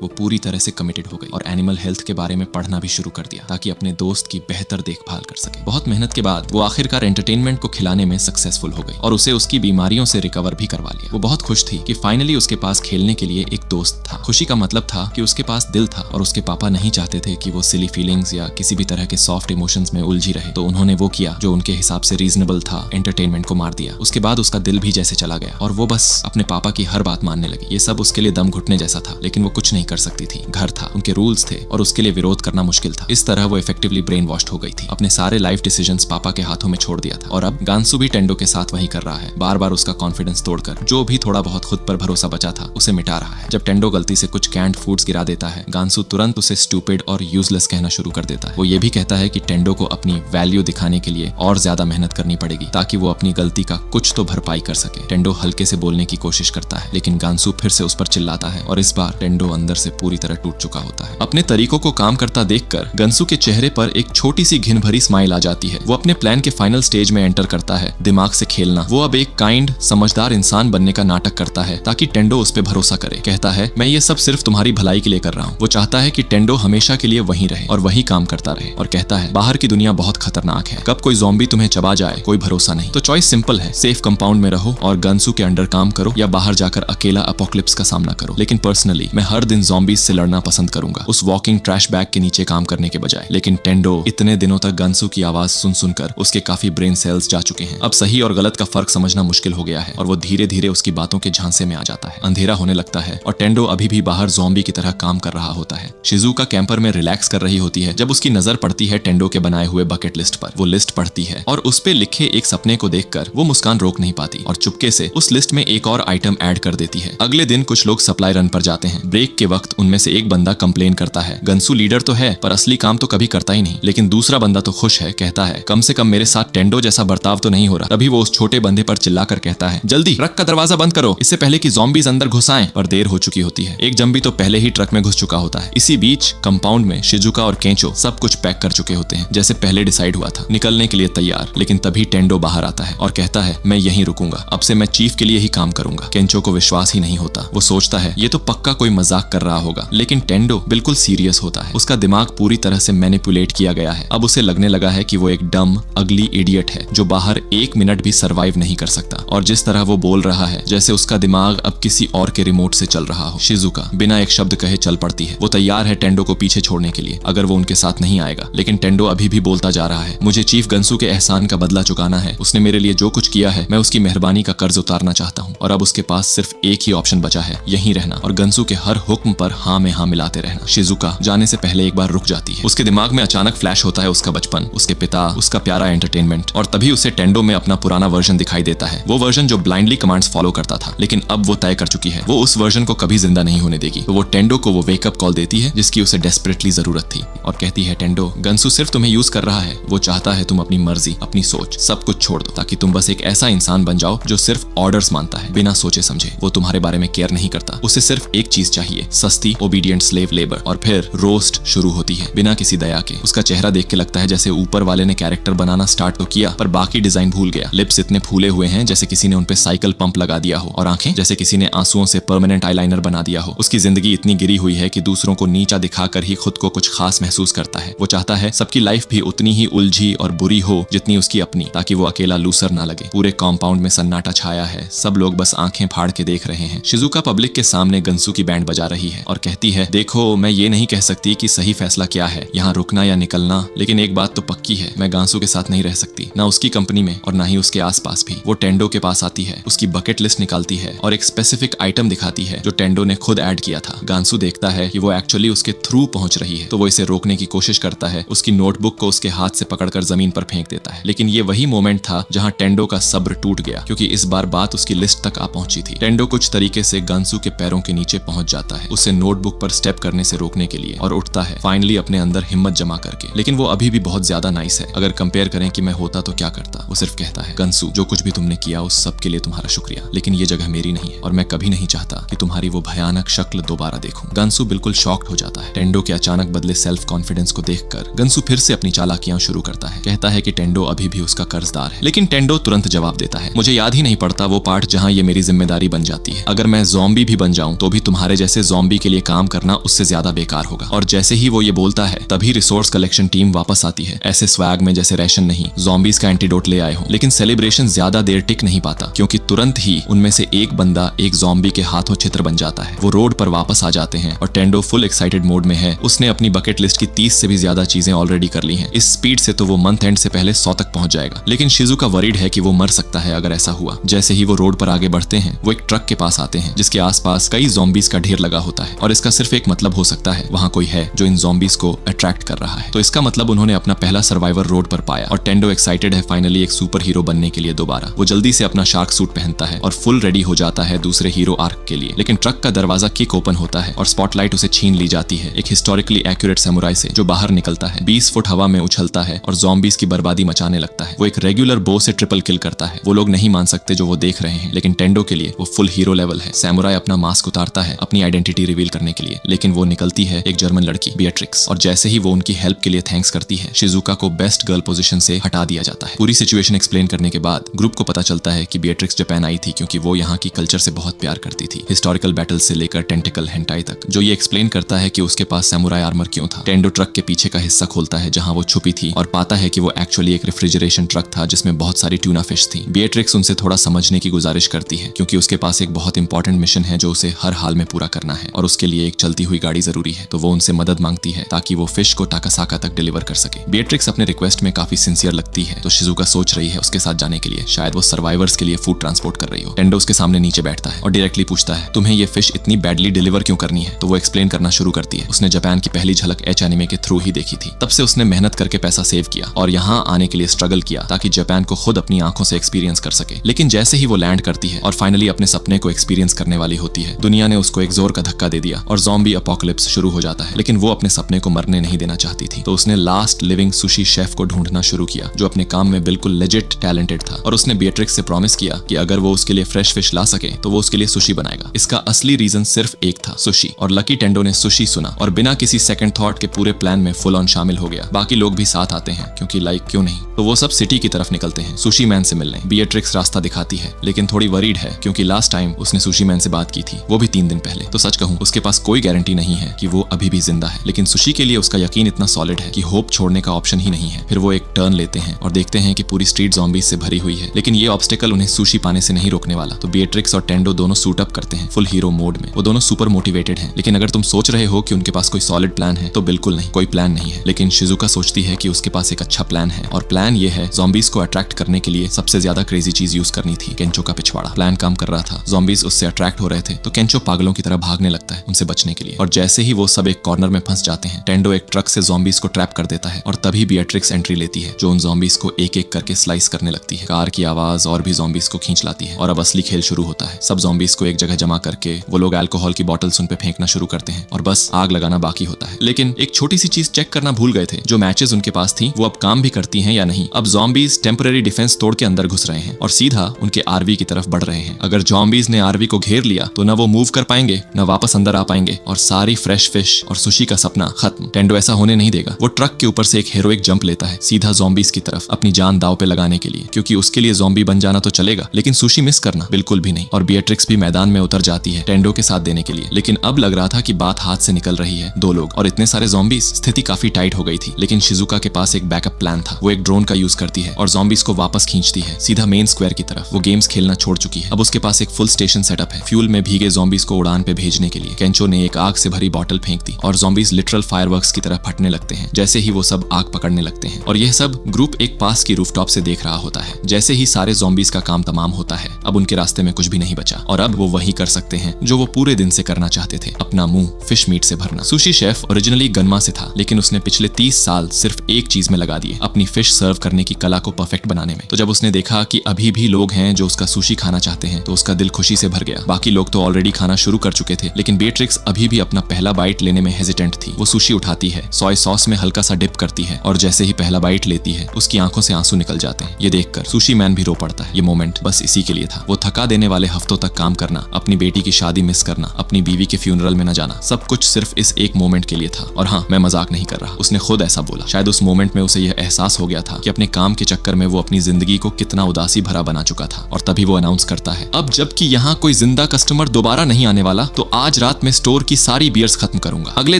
वो पूरी तरह से कमिटेड हो गई और एनिमल हेल्थ के बारे में पढ़ना भी शुरू कर दिया ताकि अपने दोस्त की बेहतर देखभाल कर सके। बहुत मेहनत के बाद वो आखिरकार एंटरटेनमेंट को खिलाने में सक्सेसफुल हो गई और उसे उसकी बीमारियों से रिकवर भी करवा लिया। वो बहुत खुश थी कि फाइनली उसके पास खेलने के लिए एक दोस्त था। खुशी का मतलब था कि उसके पास दिल था और उसके पापा नहीं चाहते थे कि वो सिली फीलिंग्स या किसी भी तरह के सॉफ्ट इमोशंस में उलझी रहे। तो उन्होंने वो किया जो उनके हिसाब से रीजनेबल था, एंटरटेनमेंट को मार दिया। उसके बाद उसका दिल भी जैसे चला गया और वो बस अपने पापा की हर बात मानने लगी। ये सब उसके लिए दम घुटने जैसा था, लेकिन वो कुछ नहीं कर सकती थी। घर था, उनके रूल्स थे और उसके लिए विरोध करना मुश्किल था। इस तरह वो इफेक्टिवली ब्रेन वॉश्ड हो गई थी। अपने सारे लाइफ डिसीजंस पापा के हाथों में छोड़ दिया था और अब गांसू भी टेंडो के साथ वही कर रहा है। बार बार उसका कॉन्फिडेंस तोड़कर जो भी थोड़ा बहुत खुद पर भरोसा बचा था उसे मिटा रहा है। जब टेंडो गलती से कुछ कैंड फूड्स गिरा देता है, गांसू तुरंत उसे स्टूपिड और यूजलेस कहना शुरू कर देता है। वो ये भी कहता है कि टेंडो को अपनी वैल्यू दिखाने के लिए और ज्यादा मेहनत करनी पड़ेगी ताकि वो अपनी गलती का कुछ तो भरपाई कर सके। टेंडो हल्के से बोलने की कोशिश करता है, लेकिन गांसू फिर से उस पर चिल्लाता है और इस बार टेंडो अंदर से पूरी तरह टूट चुका होता है। अपने तरीकों को काम करता देखकर गांसू के चेहरे पर एक छोटी सी घिन भरी स्माइल आ जाती है। वो अपने प्लान के फाइनल स्टेज में एंटर करता है, दिमाग से खेलना। वो अब एक काइंड समझदार इंसान बनने का नाटक करता है ताकि टेंडो उस पर भरोसा करे। कहता है, मैं ये सब सिर्फ तुम्हारी भलाई के लिए कर रहा हूँ। वो चाहता है कि टेंडो हमेशा के लिए वहीं रहे और वही काम करता रहे और कहता है, बाहर की दुनिया बहुत खतरनाक है, कब कोई ज़ॉम्बी तुम्हें चबा जाए कोई भरोसा नहीं। तो चॉइस सिंपल है, सेफ कंपाउंड में रहो और गंसू के अंडर काम करो या बाहर जाकर अकेला अपोक्लिप्स का सामना करो। लेकिन पर्सनली मैं हर दिन ज़ॉम्बीज से लड़ना पसंद करूंगा, उस वॉकिंग ट्रैश बैग के नीचे काम करने के बजाय। लेकिन टेंडो इतने दिनों तक गंसू की आवाज सुन सुनकर उसके काफी ब्रेन सेल्स जा चुके हैं। अब सही और गलत का फर्क समझना मुश्किल हो गया है और वो धीरे धीरे उसकी बातों के झांसे में आ जाता है। अंधेरा होने लगता है और टेंडो अभी भी बाहर ज़ॉम्बी की तरह काम कर रहा होता है। शिजुका कैंपर में रिलैक्स कर रही होती है जब उसकी नजर पड़ती है टेंडो के बनाए हुए बकेट लिस्ट पर। वो लिस्ट पढ़ती है और उस पे लिखे एक सपने को देखकर वो मुस्कान रोक नहीं पाती और चुपके से उस लिस्ट में एक और आइटम ऐड कर देती है। अगले दिन कुछ लोग सप्लाई रन पर जाते हैं। ब्रेक के वक्त उनमें से एक बंदा कंप्लेन करता है, गंसू लीडर तो है पर असली काम तो कभी करता ही नहीं। लेकिन दूसरा बंदा तो खुश है, कहता है, कम से कम मेरे साथ टेंडो जैसा बर्ताव तो नहीं हो रहा। तभी वो उस छोटे बंदे पर चिल्लाकर कहता है, जल्दी ट्रक का दरवाजा बंद करो, इससे पहले कि ज़ॉम्बीज अंदर घुस आएं। पर देर हो चुकी होती है, एक जंबी तो पहले ही ट्रक में घुस चुका होता है। इसी बीच कंपाउंड में शिजुका और केंचो सब कुछ पैक कर चुके होते हैं जैसे पहले डिसाइड हुआ था, निकलने के लिए तैयार। लेकिन तभी टेंडो बाहर आता है और कहता है, मैं यहीं रुकूंगा, अब से मैं चीफ के लिए ही काम करूंगा। केंचो को विश्वास ही नहीं होता। वो सोचता है ये तो पक्का कोई मजाक कर रहा होगा, लेकिन टेंडो बिल्कुल सीरियस होता है। उसका दिमाग पूरी तरह से मैनिपुलेट किया गया है। अब उसे लगने लगा है कि वो एक डम अगली इडियट है जो बाहर 1 मिनट भी सरवाइव नहीं कर सकता। और जिस तरह वो बोल रहा है जैसे उसका दिमाग अब किसी और के रिमोट से चल रहा हो। शिजुका बिना एक शब्द कहे चल पड़ती है। वो तैयार है टेंडो को पीछे छोड़ने के लिए अगर वो उनके साथ नहीं आएगा। लेकिन टेंडो अभी भी बोलता जा रहा है, मुझे चीफ गंसू के एहसान का बदला चुकाना है। उसने मेरे लिए जो कुछ किया है मैं उसकी मेहरबानी का कर्ज उतारना चाहता हूँ और अब उसके पास सिर्फ एक ही ऑप्शन बचा है, यहीं रहना और गंसू के हर हुक्म पर हाँ में हाँ मिलाते रहना। शिजुका जाने से पहले एक बार रुक जाती है। उसके दिमाग में अचानक फ्लैश होता है उसका बचपन, उसके पिता, उसका प्यारा एंटरटेनमेंट और तभी उसे टेंडो में अपना पुराना वर्जन दिखाई देता है। वो वर्जन जो ब्लाइंडली कमांड्स फॉलो करता था, लेकिन अब वो तय कर चुकी है वो उस वर्जन को कभी जिंदा नहीं होने देगी। तो वो टेंडो को वो वेकअप कॉल देती है जिसकी उसे डेस्परेटली जरूरत थी और कहती है, टेंडो गंसू सिर्फ तुम्हें यूज कर रहा है, वो चाहता है तुम अपनी मर्जी, अपनी सोच सब कुछ छोड़ दो ताकि तुम बस एक ऐसा इंसान बन जाओ जो सिर्फ ऑर्डर्स मानता है बिना सोचे समझे। वो तुम्हारे बारे में केयर नहीं करता, उसे सिर्फ एक चीज चाहिए, सस्ती ओबीडियंट स्लेव लेबर। और फिर रोस्ट शुरू होती है बिना किसी दया के। उसका चेहरा देख के लगता है जैसे ऊपर वाले ने कैरेक्टर बनाना स्टार्ट तो किया पर बाकी डिजाइन भूल गया। लिप्स इतने फूले हुए हैं जैसे किसी ने उनपे साइकिल पंप लगा दिया हो और आंखें जैसे किसी ने आंसुओं से परमानेंट आईलाइनर बना दिया हो। उसकी जिंदगी इतनी गिरी हुई है कि दूसरों को नीचा दिखाकर ही खुद को कुछ खास महसूस करता है। वो चाहता है सबकी लाइफ भी उतनी ही उलझी और बुरी हो जितनी उसकी अपनी, ताकि वो अकेला लूसर ना लगे। पूरे कॉम्पाउंड में सन्नाटा छाया है, सब लोग बस आंखें फाड़ के देख रहे हैं। शिजुका पब्लिक के सामने गंसू की बैंड बजा रही है और कहती है, देखो मैं ये नहीं कह सकती कि सही फैसला क्या है, यहाँ रुकना या निकलना। लेकिन एक बात तो पक्की है, मैं गांसू के साथ नहीं रह सकती, ना उसकी कंपनी में और ना ही उसके आसपास भी। वो टेंडो के पास आती है, उसकी बकेट लिस्ट निकालती है और एक स्पेसिफिक आइटम दिखाती है जो टेंडो ने खुद ऐड किया था। गांसू देखता है कि वो एक्चुअली उसके थ्रू पहुंच रही है, तो वो इसे रोकने की कोशिश करता है, उसकी नोटबुक को उसके हाथ से पकड़कर जमीन पर फेंक देता है। लेकिन ये वही मोमेंट था जहां टेंडो का सब्र टूट गया, क्योंकि इस बार बात उसकी लिस्ट तक आ पहुंची थी। टेंडो कुछ तरीके से गांसू के पैरों के नीचे पहुंच जाता है, उसे नोटबुक पर स्टेप करने से रोकने के लिए, और उठता है फाइनली अपने अंदर हिम्मत जमा करके। लेकिन वो अभी भी बहुत ज्यादा नाइस है। अगर कंपेयर करें कि मैं होता तो क्या करता, वो सिर्फ कहता है, गांसू जो कुछ भी तुमने किया उस सब के लिए तुम्हारा शुक्रिया, लेकिन ये जगह मेरी नहीं है और मैं कभी नहीं चाहता कि तुम्हारी वो भयानक शक्ल दोबारा देखूं। गांसू बिल्कुल शॉक्ड हो जाता है टेंडो के अचानक बदले सेल्फ कॉन्फिडेंस को देखकर। गांसू फिर से अपनी चालाकियां शुरू करता है, कहता है कि टेंडो अभी भी उसका कर्जदार है। लेकिन टेंडो तुरंत जवाब देता है, मुझे याद ही नहीं पड़ता वो पार्ट जहां ये मेरी जिम्मेदारी बन जाती है। अगर मैं ज़ॉम्बी भी बन जाऊं तो भी तुम्हारे जैसे ज़ॉम्बी के लिए काम करना उससे ज्यादा बेकार होगा। और जैसे ही वो ये बोलता है तभी रिसोर्स कलेक्शन टीम वापस आती है, ऐसे स्वैग में जैसे रेशन नहीं, ज़ॉम्बीज का एंटीडोट ले आए हो। लेकिन सेलिब्रेशन ज्यादा देर टिक नहीं पाता, क्योंकि तुरंत ही उनमें से एक बंदा एक ज़ॉम्बी के हाथों छित्र बन जाता है। वो रोड पर वापस आ जाते हैं और टेंडो फुल एक्साइटेड मोड में है। उसने अपनी बकेट लिस्ट की 30 से भी ज्यादा चीजें ऑलरेडी कर ली हैं। इस स्पीड से तो वो मंथ एंड से पहले 100 तक पहुंच जाएगा। लेकिन शिजुका वरीड है कि वो मर सकता है अगर ऐसा हुआ। जैसे ही वो रोड पर आगे बढ़ते हैं, वो एक ट्रक के पास आते हैं जिसके आसपास कई ज़ॉम्बीज का ढेर लगा होता है, और इसका सिर्फ एक मतलब हो सकता है, वहां कोई है जो इन ज़ॉम्बीज को अट्रैक्ट कर रहा है। तो इसका मतलब उन्होंने अपना पहला सर्वाइवर रोड पर पाया, और टेंडो एक्साइटेड है फाइनली एक सुपर हीरो बनने के लिए दोबारा। वो जल्दी से अपना शार्क सूट पहनता है और फुल रेडी हो जाता है दूसरे हीरो आर्क के लिए। लेकिन ट्रक का दरवाजा किक ओपन होता है और स्पॉटलाइट उसे छीन ली जाती है एक हिस्टोरिकली एक्यूरेट सैमुराई से, जो बाहर निकलता है, 20 फुट हवा में उछलता है और ज़ॉम्बीज की बर्बादी मचाने लगता है। वो एक रेगुलर बो से ट्रिपल किल करता है। वो लोग नहीं मान सकते जो वो देख रहे हैं, लेकिन टेंडो के लिए वो फुल हीरो लेवल है। सैमुराई अपना मास्क उतारता है अपनी आइडेंटिटी रिवील करने के लिए, लेकिन वो निकलती है एक जर्मन लड़की बिएट्रिक्स, और जैसे ही वो उनकी हेल्प के लिए थैंक्स करती है, शिजुका को बेस्ट गर्ल पोजीशन से हटा दिया जाता है। पूरी सिचुएशन एक्सप्लेन करने के बाद ग्रुप को पता चलता है कि बिएट्रिक्स जापान आई थी क्योंकि वो यहाँ की कल्चर से बहुत प्यार करती थी, हिस्टोरिकल बैटल से लेकर टेंटिकल हेंटाई तक, जो ये एक्सप्लेन करता है कि उसके पास सैमुराई आर्मर क्यों था। टेंडो ट्रक के पीछे का हिस्सा खोलता है जहां वो छुपी थी और पाता है कि वो एक्चुअली एक रेफ्रिजरेशन ट्रक था जिसमें बहुत सारी ट्यूना फिश थी। बिएट्रिक्स उनसे थोड़ा समझने की गुजारिश करती है, क्योंकि उसके पास एक बहुत इंपॉर्टेंट मिशन है जो उसे हर हाल में पूरा करना है, और उसके लिए एक चलती हुई गाड़ी जरूरी है। तो वो उनसे मदद मांगती है ताकि वो फिश को टाकासाका तक डिलीवर कर सके। बिएट्रिक्स अपने रिक्वेस्ट में काफी सिंसियर लगती है, तो शिजुका सोच रही है उसके साथ जाने के लिए, शायद वो सर्वाइवर्स के लिए फूड ट्रांसपोर्ट कर रही हो। टेंडो उसके सामने नीचे बैठता है और डायरेक्टली पूछता है, तुम्हें ये फिश इतनी बैडली डिलीवर क्यों करनी है? तो वो एक्सप्लेन करना शुरू करती है, उसने जापान की पहली झलक एच एनिमे के थ्रू ही देखी थी। तब से उसने मेहनत करके पैसा सेव किया और यहाँ आने के लिए स्ट्रगल किया ताकि जापान को खुद अपनी आंखों से एक्सपीरियंस कर सके। लेकिन जैसे ही वो लैंड करती है और फाइनली अपने सपने को एक्सपीरियंस करने वाली होती है, दुनिया ने उसको एक जोर का धक्का दे दिया और ज़ॉम्बी अपोकलिप्स शुरू हो जाता है। लेकिन वो अपने सपने को मरने नहीं देना चाहती थी, तो उसने लास्ट लिविंग सुशी शेफ को ढूंढना शुरू किया जो अपने काम में बिल्कुल लेजिट टैलेंटेड था, और उसने बिएट्रिक्स से प्रॉमिस किया कि अगर वो उसके लिए फ्रेश फिश ला सके तो वो उसके लिए सुशी बनाएगा। इसका असली रीजन सिर्फ एक था, सुशी। और लकी टेंडो ने सुशी सुना और बिना किसी सेकंड थॉट के पूरे प्लान में फुल ऑन शामिल हो गया। बाकी लोग भी साथ आते हैं क्योंकि लाइक क्यों नहीं। तो वो सब सिटी की तरफ निकलते हैं सुशी मैन से मिलने। बिएट्रिक्स रास्ता दिखाती है, लेकिन थोड़ी वरीड है क्योंकि लास्ट टाइम उसने सुशी मैन से बात की थी, वो भी 3 दिन पहले। तो सच कहूं उसके पास कोई गारंटी नहीं है कि वो अभी भी जिंदा है, लेकिन सुशी के लिए उसका यकीन इतना सॉलिड है कि होप छोड़ने का ऑप्शन ही नहीं है। फिर वो एक टर्न लेते हैं और देखते हैं कि पूरी स्ट्रीट ज़ॉम्बीज से भरी हुई है, लेकिन ये ऑब्स्टेकल उन्हें सुशी पाने से नहीं रोकने वाला। तो बिएट्रिक्स और टेंडो दोनों सूट अप करते हैं फुल हीरो मोड में। वो दोनों सुपर मोटिवेटेड हैं। लेकिन अगर तुम सोच रहे हो कि उनके पास कोई सॉलिड प्लान है, तो बिल्कुल नहीं, कोई प्लान नहीं है। लेकिन शिजुका सोचती है कि उसके पास एक अच्छा प्लान है, और प्लान ये है ज़ॉम्बीज को अट्रैक्ट करने के लिए सबसे ज्यादा क्रेजी चीज यूज करनी थी, केंचो का पिछवाड़ा। प्लान काम कर रहा था, ज़ॉम्बीज उससे अट्रैक्ट हो रहे थे, तो केंचो पागलों की तरह भागने लगता है उनसे बचने के लिए। और जैसे ही वो सब एक कॉर्नर में फंस जाते हैं, टेंडो एक ट्रक से ज़ॉम्बीज को ट्रैप कर देता है, और तभी बिएट्रिक्स एंट्री लेती है जो उन ज़ॉम्बीज को एक एक करके स्लाइस करने लगती है। कार की आवाज और भी ज़ॉम्बीज को खींच लाती है, और अब असली खेल शुरू होता है। सब ज़ॉम्बीज को एक जगह जमा करके वो लोग अल्कोहल की बॉटल्स उन पे फेंकना शुरू करते हैं, और बस आग लगाना बाकी होता है। लेकिन एक छोटी सी चीज चेक करना भूल गए थे, जो मैचेस उनके पास थी वो अब काम भी करती हैं या नहीं। अब ज़ॉम्बीज टेम्पररी डिफेंस तोड़ के अंदर घुस रहे हैं और सीधा उनके आरवी की तरफ बढ़ रहे हैं। अगर ज़ॉम्बीज ने आरवी को घेर लिया तो न वो मूव कर पाएंगे, न वापस अंदर आ पाएंगे, और सारी फ्रेश फिश और सुशी का सपना खत्म। टेंडो ऐसा होने नहीं देगा। वो ट्रक के ऊपर से एक हेरोइक जंप लेता है सीधा ज़ॉम्बीज की तरफ, अपनी जान दांव पे लगाने के लिए, क्योंकि उसके लिए ज़ॉम्बी बन जाना तो चलेगा, लेकिन सुशी मिस करना बिल्कुल भी नहीं। और बिएट्रिक्स भी मैदान में उतर जाती है टेंडो के साथ देने के लिए। लेकिन अब लग रहा था कि बात हाथ से निकल रही है। 2 लोग और इतने सारे ज़ॉम्बीज, स्थिति काफी टाइट हो गई थी। लेकिन शिजुका के पास एक बैकअप प्लान था। वो एक ड्रोन का यूज करती है और ज़ॉम्बीज को वापस खींचती है सीधा मेन स्क्वायर की तरफ। वो गेम्स खेलना छोड़ चुकी है। अब उसके पास एक फुल स्टेशन सेटअप है फ्यूल में भीगे ज़ॉम्बीज को उड़ान पे भेजने के लिए। केंचो ने एक आग से भरी बॉटल फेंक लगती और zombies लिटरल फायरवर्क्स की तरह फटने लगते हैं जैसे ही वो सब आग पकड़ने लगते हैं। और यह सब ग्रुप एक पास की रूफटॉप से देख रहा होता है। जैसे ही सारे zombies का काम तमाम होता है, अब उनके रास्ते में कुछ भी नहीं बचा और अब वो वही कर सकते हैं जो वो पूरे दिन से करना चाहते थे, अपना मुंह फिश मीट से भरना। सुशी शेफ ओरिजिनली गनमा से था, लेकिन उसने पिछले 30 साल सिर्फ एक चीज में लगा दिए, अपनी फिश सर्व करने की कला को परफेक्ट बनाने में। तो जब उसने देखा कि अभी भी लोग हैं जो उसका सुशी खाना चाहते हैं, तो उसका दिल खुशी से भर गया। बाकी लोग तो ऑलरेडी खाना शुरू कर चुके थे, लेकिन बेट्रिक्स अभी भी अपना पहला बाइट लेने में हेजिटेंट थी। वो सुशी उठाती है, सोया सॉस में हल्का सा डिप करती है और जैसे ही पहला बाइट लेती है, उसकी आंखों से आंसू निकल जाते हैं। ये देखकर सुशी मैन भी रो पड़ता है। ये मोमेंट बस इसी के लिए था। वो थका देने वाले हफ्तों तक काम करना, अपनी बेटी की शादी मिस करना, अपनी बीवी के फ्यूनरल में न जाना, सब कुछ सिर्फ इस एक मोमेंट के लिए था। और हाँ, मैं मजाक नहीं कर रहा, उसने खुद ऐसा बोला। शायद उस मोमेंट में उसे यह एहसास हो गया था कि अपने काम के चक्कर में वो अपनी जिंदगी को कितना उदासी भरा बना चुका था। और तभी वो अनाउंस करता है, अब जबकि यहाँ कोई जिंदा कस्टमर दोबारा नहीं आने वाला, तो आज रात में स्टोर की सारी बियर्स खत्म करूंगा। अगले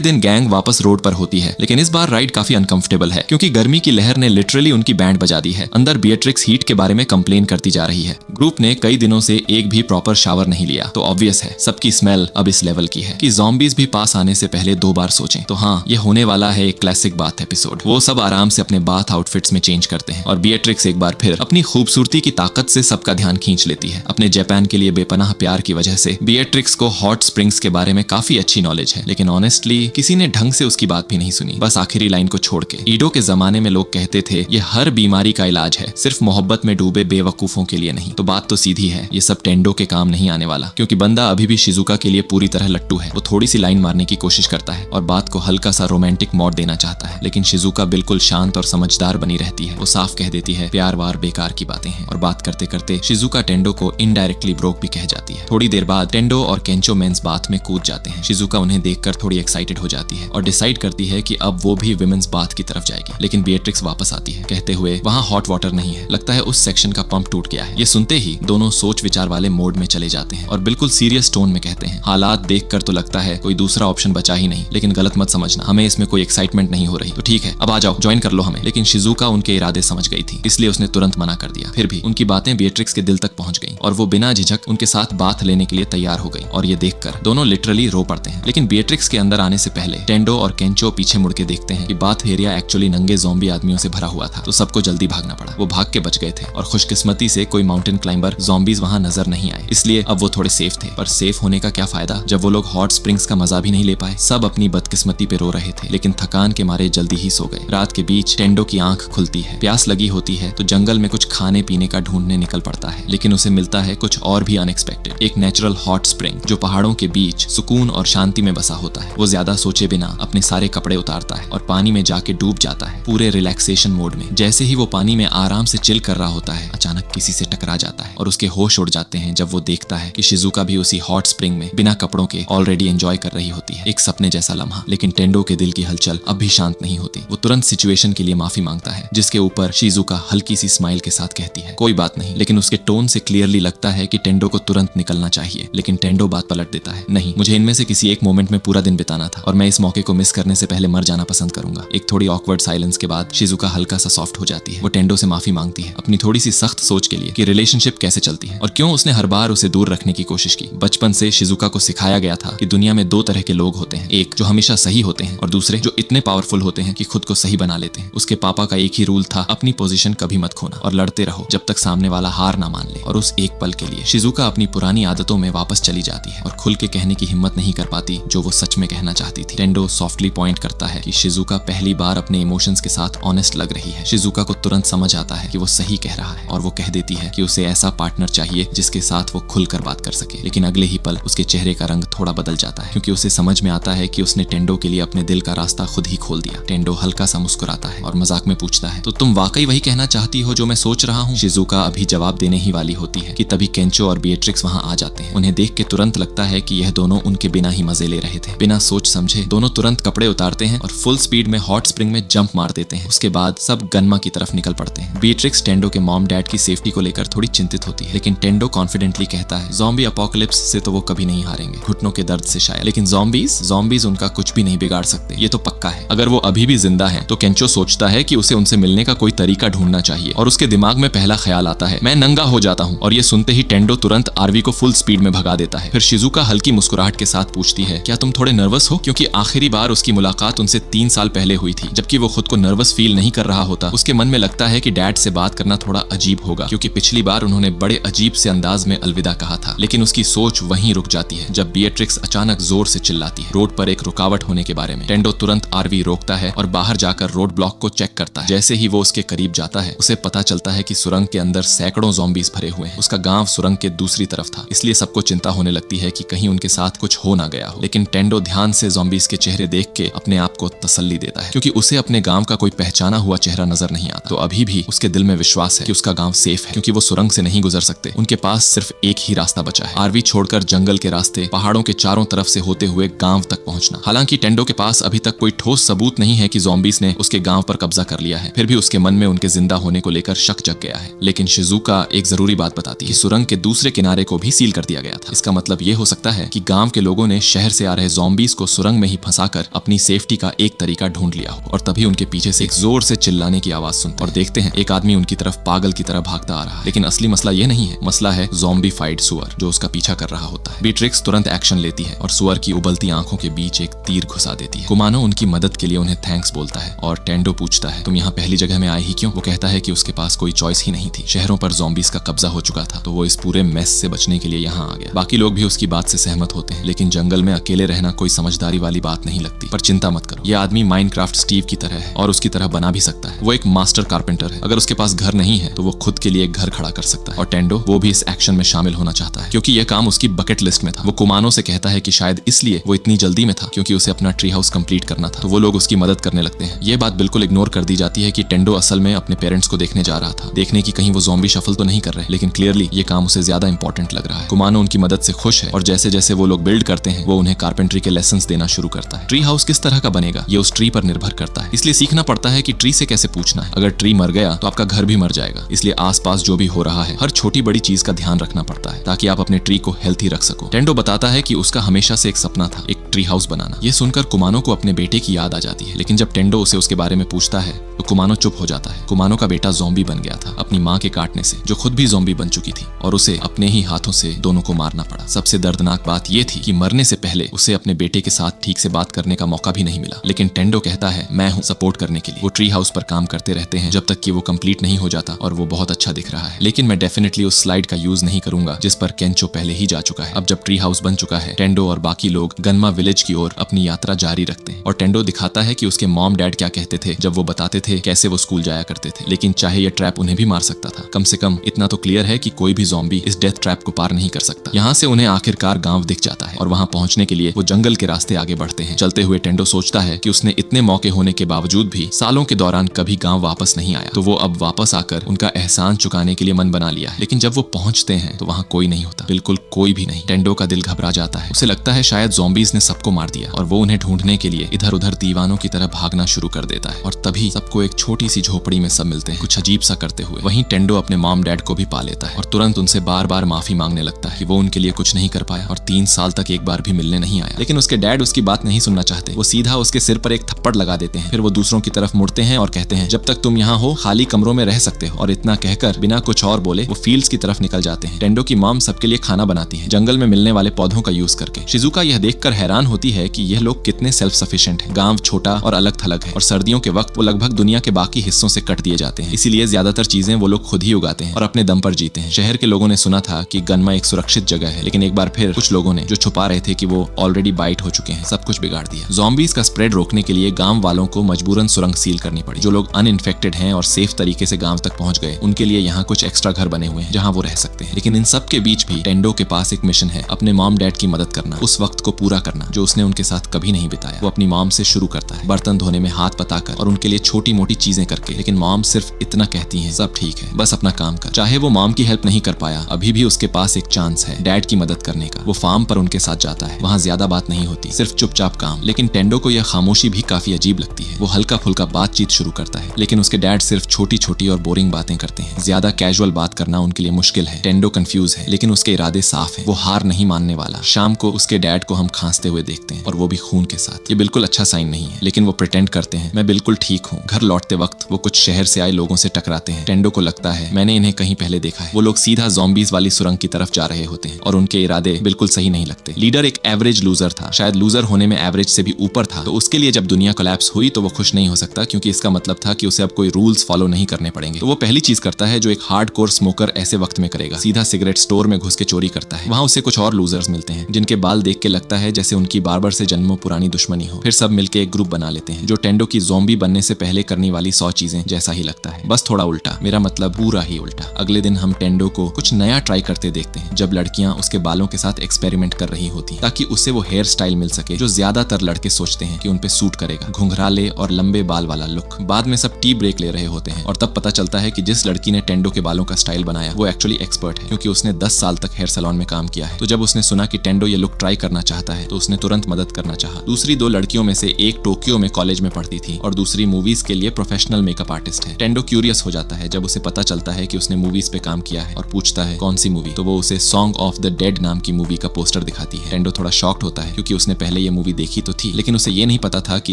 दिन गैंग वापस रोड पर होती है, लेकिन इस बार राइड काफी अनकंफर्टेबल है क्योंकि गर्मी की लहर ने लिटरली उनकी बैंड बजा दी है। अंदर बेट्रिक्स हीट के बारे में कंप्लेन करती जा रही है। ग्रुप ने कई दिनों से एक भी प्रॉपर शावर नहीं लिया, तो ऑब्वियस है सबकी स्मेल अब इस लेवल की है कि zombies भी पास आने से पहले 2 बार सोचें। तो हाँ, ये होने वाला है एक क्लासिक बाथ एपिसोड। वो सब आराम से अपने बाथ आउटफिट्स में चेंज करते हैं और बेट्रिक्स एक बार फिर अपनी खूबसूरती की ताकत से सबका ध्यान खींच लेती है। अपने जापान के लिए बेपनाह प्यार की वजह से बेट्रिक्स को हॉट स्प्रिंग्स के बारे में काफी अच्छी नॉलेज है, लेकिन ऑनेस्टली किसी ने ढंग से उसकी बात भी नहीं सुनी, बस आखिरी लाइन को छोड़ के। ईडो के जमाने में लोग कहते थे ये हर बीमारी का इलाज है, सिर्फ मोहब्बत में डूबे बेवकूफों के लिए नहीं। तो बात तो सीधी है, ये सब टेंडो के काम नहीं आने वाला, क्योंकि बंदा अभी भी शिजुका के लिए पूरी तरह लट्टू है। वो थोड़ी सी लाइन मारने की कोशिश करता है और बात को हल्का सा रोमांटिक मोड देना चाहता है, लेकिन शिजुका बिल्कुल शांत और समझदार बनी रहती है। वो साफ कह देती है प्यार वार बेकार की बातें हैं, और बात करते करते शिजुका टेंडो को इनडायरेक्टली ब्रोक भी कह जाती है। थोड़ी देर बाद टेंडो और केंचो मेंस बाथ में कूद जाते हैं। शिजुका उन्हें देखकर थोड़ी एक्साइटेड हो जाती है और डिसाइड करती है कि अब वो भी विमेंस बाथ की तरफ जाएगी, लेकिन बेट्रिक्स वापस आती है कहते हुए वहाँ हॉट वाटर नहीं है, लगता है उस सेक्शन का पंप टूट गया है। ये सुनते ही दोनों सोच विचार वाले मोड में चले जाते हैं और बिल्कुल सीरियस टोन में कहते हैं, हालात देखकर तो लगता है कोई दूसरा ऑप्शन बचा ही नहीं, लेकिन गलत मत समझना, हमें इसमें कोई एक्साइटमेंट नहीं हो रही, तो ठीक है अब आ जाओ, ज्वाइन कर लो हमें। लेकिन शिजुका उनके इरादे समझ गई थी, इसलिए उसने तुरंत मना कर दिया। फिर भी उनकी बातें बेट्रिक्स के दिल तक पहुंच गईं और वो बिना झिझक उनके साथ बात लेने के लिए तैयार हो गई। और ये देखकर दोनों लिटरली रो पड़ते हैं। लेकिन बेट्रिक्स के अंदर आने से पहले टेंडो और केंचो पीछे मुड़ के देखते हैं कि बाथ एरिया एक्चुअली नंगे ज़ॉम्बी आदमियों से भरा हुआ था, तो सबको जल्दी भागना पड़ा। वो भाग के बच गए थे और खुशकिस्मती से कोई माउंटेन क्लाइंबर ज़ॉम्बीज वहां नजर नहीं आए, इसलिए अब वो थोड़े सेफ थे। पर सेफ होने का क्या फायदा जब वो लोग हॉट स्प्रिंग्स का मजा भी नहीं ले पाए। सब अपनी बदकिस्मती पे रो रहे थे, लेकिन थकान के मारे जल्दी ही सो गए। रात के बीच टेंडो की आंख खुलती है, प्यास लगी होती है तो जंगल में कुछ खाने पीने का ढूंढने निकल पड़ता है, लेकिन उसे मिलता है कुछ और भी अनएक्सपेक्टेड, एक नेचुरल हॉट स्प्रिंग जो पहाड़ों के बीच सुकून और शांति में बसा होता है। वो ज्यादा सोचे बिना अपने सारे कपड़े उतारता है और पानी में जाके डूब जाता है पूरे रिलैक्सेशन मोड में। जैसे ही वो पानी में आराम से चिल कर रहा होता है, अचानक किसी से टकरा जाता है और उसके होश उड़ जाते हैं जब वो देखता है कि शिजुका भी उसी हॉट स्प्रिंग में बिना कपड़ों के ऑलरेडी एंजॉय कर रही होती है। एक सपने जैसा लम्हा, लेकिन टेंडो के दिल की हलचल अब भी शांत नहीं होती। वो तुरंत सिचुएशन के लिए माफी मांगता है, जिसके ऊपर शिजुका हल्की सी स्माइल के साथ कहती है कोई बात नहीं, लेकिन उसके टोन से क्लियरली लगता है कि टेंडो को तुरंत निकलना चाहिए। लेकिन टेंडो बात पलट देता है, नहीं, मुझे इनमें से किसी एक मोमेंट में पूरा दिन बिताना था और मैं इस मौके को मिस करने से पहले मर जाना पसंद करूंगा। एक थोड़ी ऑकवर्ड साइलेंस के बाद शिजुका हल्का सा सॉफ्ट हो जाती है। वो टेंडो से माफी मांगती है अपनी थोड़ी सी सख्त सोच के लिए कि रिलेशनशिप कैसे चलती है और क्यों उसने हर बार उसे दूर रखने की कोशिश की। बचपन से शिजुका को सिखाया गया था कि दुनिया में 2 तरह के लोग होते हैं, एक जो हमेशा सही होते हैं और दूसरे जो इतने पावरफुल होते हैं कि खुद को सही बना लेते हैं। उसके पापा का एक ही रूल था, अपनी पोजीशन कभी मत खोना और लड़ते रहो जब तक सामने वाला हार ना मान ले। और उस एक पल के लिए शिजुका अपनी पुरानी आदतों में वापस चली जाती है और खुल के कहने की हिम्मत नहीं कर पाती जो वो सच में कहना चाहती थी। टेंडो सॉफ्टली पॉइंट करता है कि शिजुका पहली बार अपने इमोशंस के साथ ऑनेस्ट लग रही है। शिजुका को तुरंत समझ आता है कि वो सही कह रहा है और वो कह देती है कि उसे ऐसा पार्टनर चाहिए जिसके साथ वो खुलकर बात कर सके। लेकिन अगले ही पल उसके चेहरे का रंग थोड़ा बदल जाता है, क्योंकि उसे समझ में आता है कि उसने टेंडो के लिए अपने दिल का रास्ता खुद ही खोल दिया। टेंडो हल्का सा मुस्कुराता है और मजाक में पूछता है, तो तुम वाकई वही कहना चाहती हो जो मैं सोच रहा हूँ? शिजुका अभी जवाब देने ही वाली होती है कि तभी केंचो और बेट्रिक्स वहाँ आ जाते हैं। उन्हें देख के तुरंत लगता है कि यह दोनों उनके बिना ही मजे ले रहे थे। बिना सोच समझे दोनों तुरंत कपड़े उतारते हैं और फुल स्पीड में हॉट स्प्रिंग में जंप मार देते हैं। उसके बाद सब गनमा की तरफ निकल पड़ते हैं। बेट्रिक्स टेंडो के मॉम डैड की सेफ्टी को लेकर थोड़ी चिंतित होती है, लेकिन टेंडो कॉन्फिडेंटली कहता है ज़ॉम्बी अपोकलिप्स से तो वो कभी नहीं हारेंगे, घुटनों के दर्द से शायद, लेकिन ज़ॉम्बीज उनका कुछ भी नहीं बिगाड़ सकते, ये तो पक्का है। अगर वो अभी भी जिंदा है तो केंचो सोचता है कि उसे उनसे मिलने का कोई तरीका ढूंढना चाहिए और उसके दिमाग में पहला ख्याल आता है, मैं नंगा हो जाता हूँ। और ये सुनते ही टेंडो तुरंत आरवी को फुल स्पीड में भगा देता है। फिर शिजुका हल्की मुस्कुराहट के साथ पूछती है, क्या तुम थोड़े नर्वस नर्वस हो क्योंकि आखिरी बार उसकी मुलाकात उनसे 3 साल पहले हुई थी। जबकि वो खुद को नर्वस फील नहीं कर रहा होता, उसके मन में लगता है कि डैड से बात करना थोड़ा अजीब होगा क्योंकि पिछली बार उन्होंने बड़े अजीब से अंदाज में अलविदा कहा था। लेकिन उसकी सोच वहीं रुक जाती है जब बीएट्रिक्स अचानक जोर से चिल्लाती है रोड पर एक रुकावट होने के बारे में। टेंडो तुरंत आरवी रोकता है और बाहर जाकर रोड ब्लॉक को चेक करता है। जैसे ही वो उसके करीब जाता है उसे पता चलता है कि सुरंग के अंदर सैकड़ों ज़ॉम्बीज भरे हुए हैं। उसका गांव सुरंग के दूसरी तरफ था, इसलिए सबको चिंता होने लगती है कि कहीं उनके साथ कुछ हो ना गया हो। लेकिन टेंडो ध्यान से ज़ॉम्बीज के चेहरे देख के अपने आप को तसल्ली देता है क्योंकि उसे अपने गांव का कोई पहचाना हुआ चेहरा नजर नहीं आता। तो अभी भी उसके दिल में विश्वास है कि उसका गांव सेफ है क्योंकि वो सुरंग से नहीं गुजर सकते। उनके पास सिर्फ एक ही रास्ता बचा है, आरवी छोड़कर जंगल के रास्ते पहाड़ों के चारों तरफ से होते हुए गांव तक पहुंचना। हालांकि टेंडो के पास अभी तक कोई ठोस सबूत नहीं है कि ज़ॉम्बीज ने उसके गांव पर कब्जा कर लिया है, फिर भी उसके मन में उनके जिंदा होने को लेकर शक जग गया है। लेकिन शिजुका एक जरूरी बात बताती है कि सुरंग के दूसरे किनारे को भी सील कर दिया गया था। इसका मतलब ये हो सकता है कि गांव के लोगों ने शहर से आ रहे ज़ॉम्बीज को सुरंग में ही फंसाकर अपनी सेफ्टी का एक तरीका ढूंढ लिया हो। और तभी उनके पीछे से एक जोर से चिल्लाने की आवाज सुनते और देखते हैं एक आदमी उनकी तरफ पागल की तरह भागता आ रहा है। लेकिन असली मसला ये नहीं है, मसला है ज़ॉम्बीफाइड सुअर जो उसका पीछा कर रहा होता है। बीट्रिक्स तुरंत एक्शन लेती है और सुअर की उबलती आंखों के बीच एक तीर घुसा देती है। कुमानो उनकी मदद के लिए उन्हें थैंक्स बोलता है और टेंडो पूछता है तुम यहाँ पहली जगह में आए ही क्यों? वो कहता है कि उसके पास कोई चॉइस ही नहीं थी, शहरों पर ज़ॉम्बीज का कब्जा हो चुका था तो वो इस पूरे मेस से बचने के लिए यहाँ आ गया। बाकी लोग भी उसकी बात से सहमत होते हैं, लेकिन जंगल में अकेले रहना कोई समझदारी वाली बात नहीं लगती। पर चिंता मत करो, ये आदमी माइनक्राफ्ट स्टीव की तरह है और उसकी तरह बना भी सकता है। वो एक मास्टर कारपेंटर है, अगर उसके पास घर नहीं है तो वो खुद के लिए एक घर खड़ा कर सकता है। और टेंडो वो भी इस एक्शन में शामिल होना चाहता है क्योंकि यह काम उसकी बकेट लिस्ट में था। वो कुमानो से कहता है कि शायद इसलिए वो इतनी जल्दी में था क्योंकि उसे अपना ट्री हाउस कंप्लीट करना था। तो वो लोग उसकी मदद करने लगते हैं। ये बात बिल्कुल इग्नोर कर दी जाती है कि टेंडो असल में अपने पेरेंट्स को देखने जा रहा था, देखने की कहीं वो ज़ॉम्बी शफल तो नहीं कर रहे। लेकिन क्लियरली ये काम उसे ज्यादा इंपॉर्टेंट लग रहा है। कुमानो उनकी मदद से खुश है और जैसे जैसे वो लोग बिल्ड करते हैं वो उन्हें कारपेंट्री के लेसन्स देना शुरू करता है। ट्री हाउस किस तरह का बनेगा ये उस ट्री पर निर्भर करता है, इसलिए सीखना पड़ता है कि ट्री से कैसे पूछना है। अगर ट्री मर गया तो आपका घर भी मर जाएगा, इसलिए आसपास जो भी हो रहा है हर छोटी बड़ी चीज का ध्यान रखना पड़ता है ताकि आप अपने ट्री को हेल्थी रख सको। टेंडो बताता है कि उसका हमेशा से एक सपना था, एक ट्री हाउस बनाना। ये सुनकर कुमानो को अपने बेटे की याद आ जाती है, लेकिन जब टेंडो उसे उसके बारे में पूछता है तो कुमानो चुप हो जाता है। कुमानो का बेटा ज़ॉम्बी बन गया था अपनी माँ के काटने से, जो खुद भी ज़ॉम्बी बन चुकी थी, और उसे अपने ही हाथों से दोनों को मारना पड़ा। सबसे दर्दनाक बात यह थी कि मरने से पहले उसे अपने बेटे के साथ ठीक से बात करने का मौका भी नहीं मिला। लेकिन टेंडो कहता है मैं हूँ सपोर्ट करने के लिए। वो ट्री हाउस पर काम करते रहते हैं जब तक कि वो कंप्लीट नहीं हो जाता और वो बहुत अच्छा दिख रहा है। लेकिन मैं डेफिनेटली उस स्लाइड का यूज नहीं करूंगा जिस पर केंचो पहले ही जा चुका है। अब जब ट्री हाउस बन चुका है, टेंडो और बाकी लोग गनमा विलेज की ओर अपनी यात्रा जारी रखते हैं और टेंडो दिखाता है कि उसके मॉम डैड क्या कहते थे जब वो बताते थे कैसे वो स्कूल जाया करते थे। लेकिन चाहे ये ट्रैप उन्हें भी मार सकता था, कम से कम इतना तो क्लियर है कि कोई भी ज़ॉम्बी इस डेथ ट्रैप को पार नहीं कर सकता। यहाँ से उन्हें आखिरकार गांव दिख जाता है और वहां पहुंचने के लिए वो जंगल के रास्ते आगे बढ़ते हैं। चलते हुए टेंडो सोचता है कि उसने इतने मौके होने के बावजूद भी सालों के दौरान कभी गांव वापस नहीं आया, तो वो अब वापस आकर उनका एहसान चुकाने के लिए मन बना लिया है। लेकिन जब वो पहुंचते हैं तो वहां कोई नहीं होता, बिल्कुल कोई भी नहीं। टेंडो का दिल घबरा जाता है, उसे लगता है शायद ज़ॉम्बीज ने सबको मार दिया और वो उन्हें ढूंढने के लिए इधर उधर दीवानों की तरह भागना शुरू कर देता है। और तभी सबको एक छोटी सी झोपड़ी में सब मिलते हैं, कुछ अजीब सा करते हुए। वहीं टेंडो अपने मॉम डैड को भी पा लेता है और तुरंत उनसे बार बार माफी मांगने लगता है कि वो उनके लिए कुछ नहीं कर पाया और 3 साल तक एक बार भी मिलने नहीं आया। लेकिन उसके डैड उसकी बात नहीं सुनना चाहते, वो सीधा उसके सिर पर एक थप्पड़ लगा देते हैं। फिर वो दूसरों की तरफ मुड़ते हैं और कहते हैं जब तक तुम यहाँ हो खाली कमरों में रह सकते हो। और इतना कहकर बिना कुछ और बोले वो फील्ड्स की तरफ निकल जाते हैं। टेंडो की मॉम सबके लिए खाना बनाती है जंगल में मिलने वाले पौधों का यूज करके। शिजुका यह देखकर हैरान होती है कि यह लोग कितने सेल्फ सफिशिएंट हैं। गांव छोटा और अलग थलग है और सर्दियों के वक्त वो लगभग दुनिया के बाकी हिस्सों से कट दिए जाते हैं, इसीलिए ज्यादातर चीजें वो लोग खुद ही उगाते हैं और अपने दम पर जीते हैं। शहर के लोगों ने सुना था कि गनमा एक सुरक्षित जगह है, लेकिन एक बार फिर कुछ लोगों ने जो छुपा रहे थे कि वो ऑलरेडी बाइट हो चुके हैं, सब कुछ बिगाड़ दिया। ज़ॉम्बीज का स्प्रेड रोकने के लिए गांव वालों को मजबूरन सुरंग सील करनी पड़ी। जो लोग अनइन्फेक्टेड हैं और सेफ तरीके से गांव तक पहुंच गए, उनके लिए यहाँ कुछ एक्स्ट्रा घर बने हुए हैं जहाँ वो रह सकते हैं। लेकिन इन सब के बीच भी टेंडो के पास एक मिशन है, अपने मॉम डैड की मदद करना, उस वक्त को पूरा करना जो उसने उनके साथ कभी नहीं बिताया। वो अपनी मॉम से शुरू करता है, बर्तन धोने में हाथ पताकर और उनके लिए छोटी मोटी चीजें करके। लेकिन मॉम सिर्फ इतना कहती हैं, सब ठीक है, बस अपना काम कर। चाहे वो मॉम की हेल्प नहीं कर पाया, अभी भी उसके पास एक चांस है डैड की मदद करने का। वो फार्म पर उनके साथ जाता है, वहाँ ज्यादा बात नहीं होती, सिर्फ चुपचाप काम। लेकिन टेंडो को यह खामोशी भी काफी अजीब लगती है। वो हल्का फुल्का बातचीत शुरू करता है, लेकिन उसके डैड सिर्फ छोटी छोटी और बोरिंग बातें करते हैं। ज्यादा कैजुअल बात करना उनके लिए मुश्किल है। टेंडो कंफ्यूज है, लेकिन उसके इरादे साफ है, वो हार नहीं मानने वाला। शाम को उसके डैड को हम खांसते हुए हुए देखते हैं, और वो भी खून के साथ। ये बिल्कुल अच्छा साइन नहीं है, लेकिन वो प्रिटेंड करते हैं मैं बिल्कुल ठीक हूँ। घर लौटते वक्त वो कुछ शहर से आए लोगों से टकराते हैं। टेंडो को लगता है मैंने इन्हें कहीं पहले देखा है। वो लोग सीधा ज़ॉम्बीज वाली सुरंग की तरफ जा रहे होते हैं और उनके इरादे बिल्कुल सही नहीं लगते। लीडर एक एवरेज लूजर था, शायद लूजर होने में एवरेज से भी ऊपर था, तो उसके लिए जब दुनिया कोलैप्स हुई तो वो खुश नहीं हो सकता, क्योंकि इसका मतलब था कि उसे अब कोई रूल्स फॉलो नहीं करने पड़ेंगे। तो वो पहली चीज करता है जो एक हार्डकोर स्मोकर ऐसे वक्त में करेगा, सीधा सिगरेट स्टोर में घुस के चोरी करता है। वहां उसे कुछ और लूजर्स मिलते हैं जिनके बाल देख के लगता है जैसे उनकी बार्बर से जन्मों पुरानी दुश्मनी हो। फिर सब मिलके एक ग्रुप बना लेते हैं जो टेंडो की ज़ॉम्बी बनने से पहले करने वाली 100 चीजें जैसा ही लगता है, बस थोड़ा उल्टा। मेरा मतलब पूरा ही उल्टा। अगले दिन हम टेंडो को कुछ नया ट्राई करते देखते हैं, जब लड़कियां उसके बालों के साथ एक्सपेरिमेंट कर रही होती हैं, ताकि उससे वो हेयर स्टाइल मिल सके जो ज्यादातर लड़के सोचते हैं कि उन पे सूट करेगा, घुंघराले और लंबे बाल वाला लुक। बाद में सब टी ब्रेक ले रहे होते हैं और तब पता चलता है कि जिस लड़की ने टेंडो के बालों का स्टाइल बनाया वो एक्चुअली एक्सपर्ट है, क्योंकि उसने 10 साल तक हेयर सैलून में काम किया है। तो जब उसने सुना कि टेंडो ये लुक ट्राई करना चाहता है तो उसने तुरंत मदद करना चाहा। दूसरी 2 लड़कियों में से एक टोक्यो में कॉलेज में पढ़ती थी और दूसरी मूवीज के लिए प्रोफेशनल मेकअप आर्टिस्ट है। टेंडो क्यूरियस हो जाता है जब उसे पता चलता है कि उसने मूवीज पे काम किया है और पूछता है कौन सी मूवी, तो वो उसे सॉन्ग ऑफ द डेड नाम की मूवी का पोस्टर दिखाती है। टेंडो थोड़ा शॉक्ड होता है क्योंकि उसने पहले ये मूवी देखी तो थी, लेकिन उसे ये नहीं पता था कि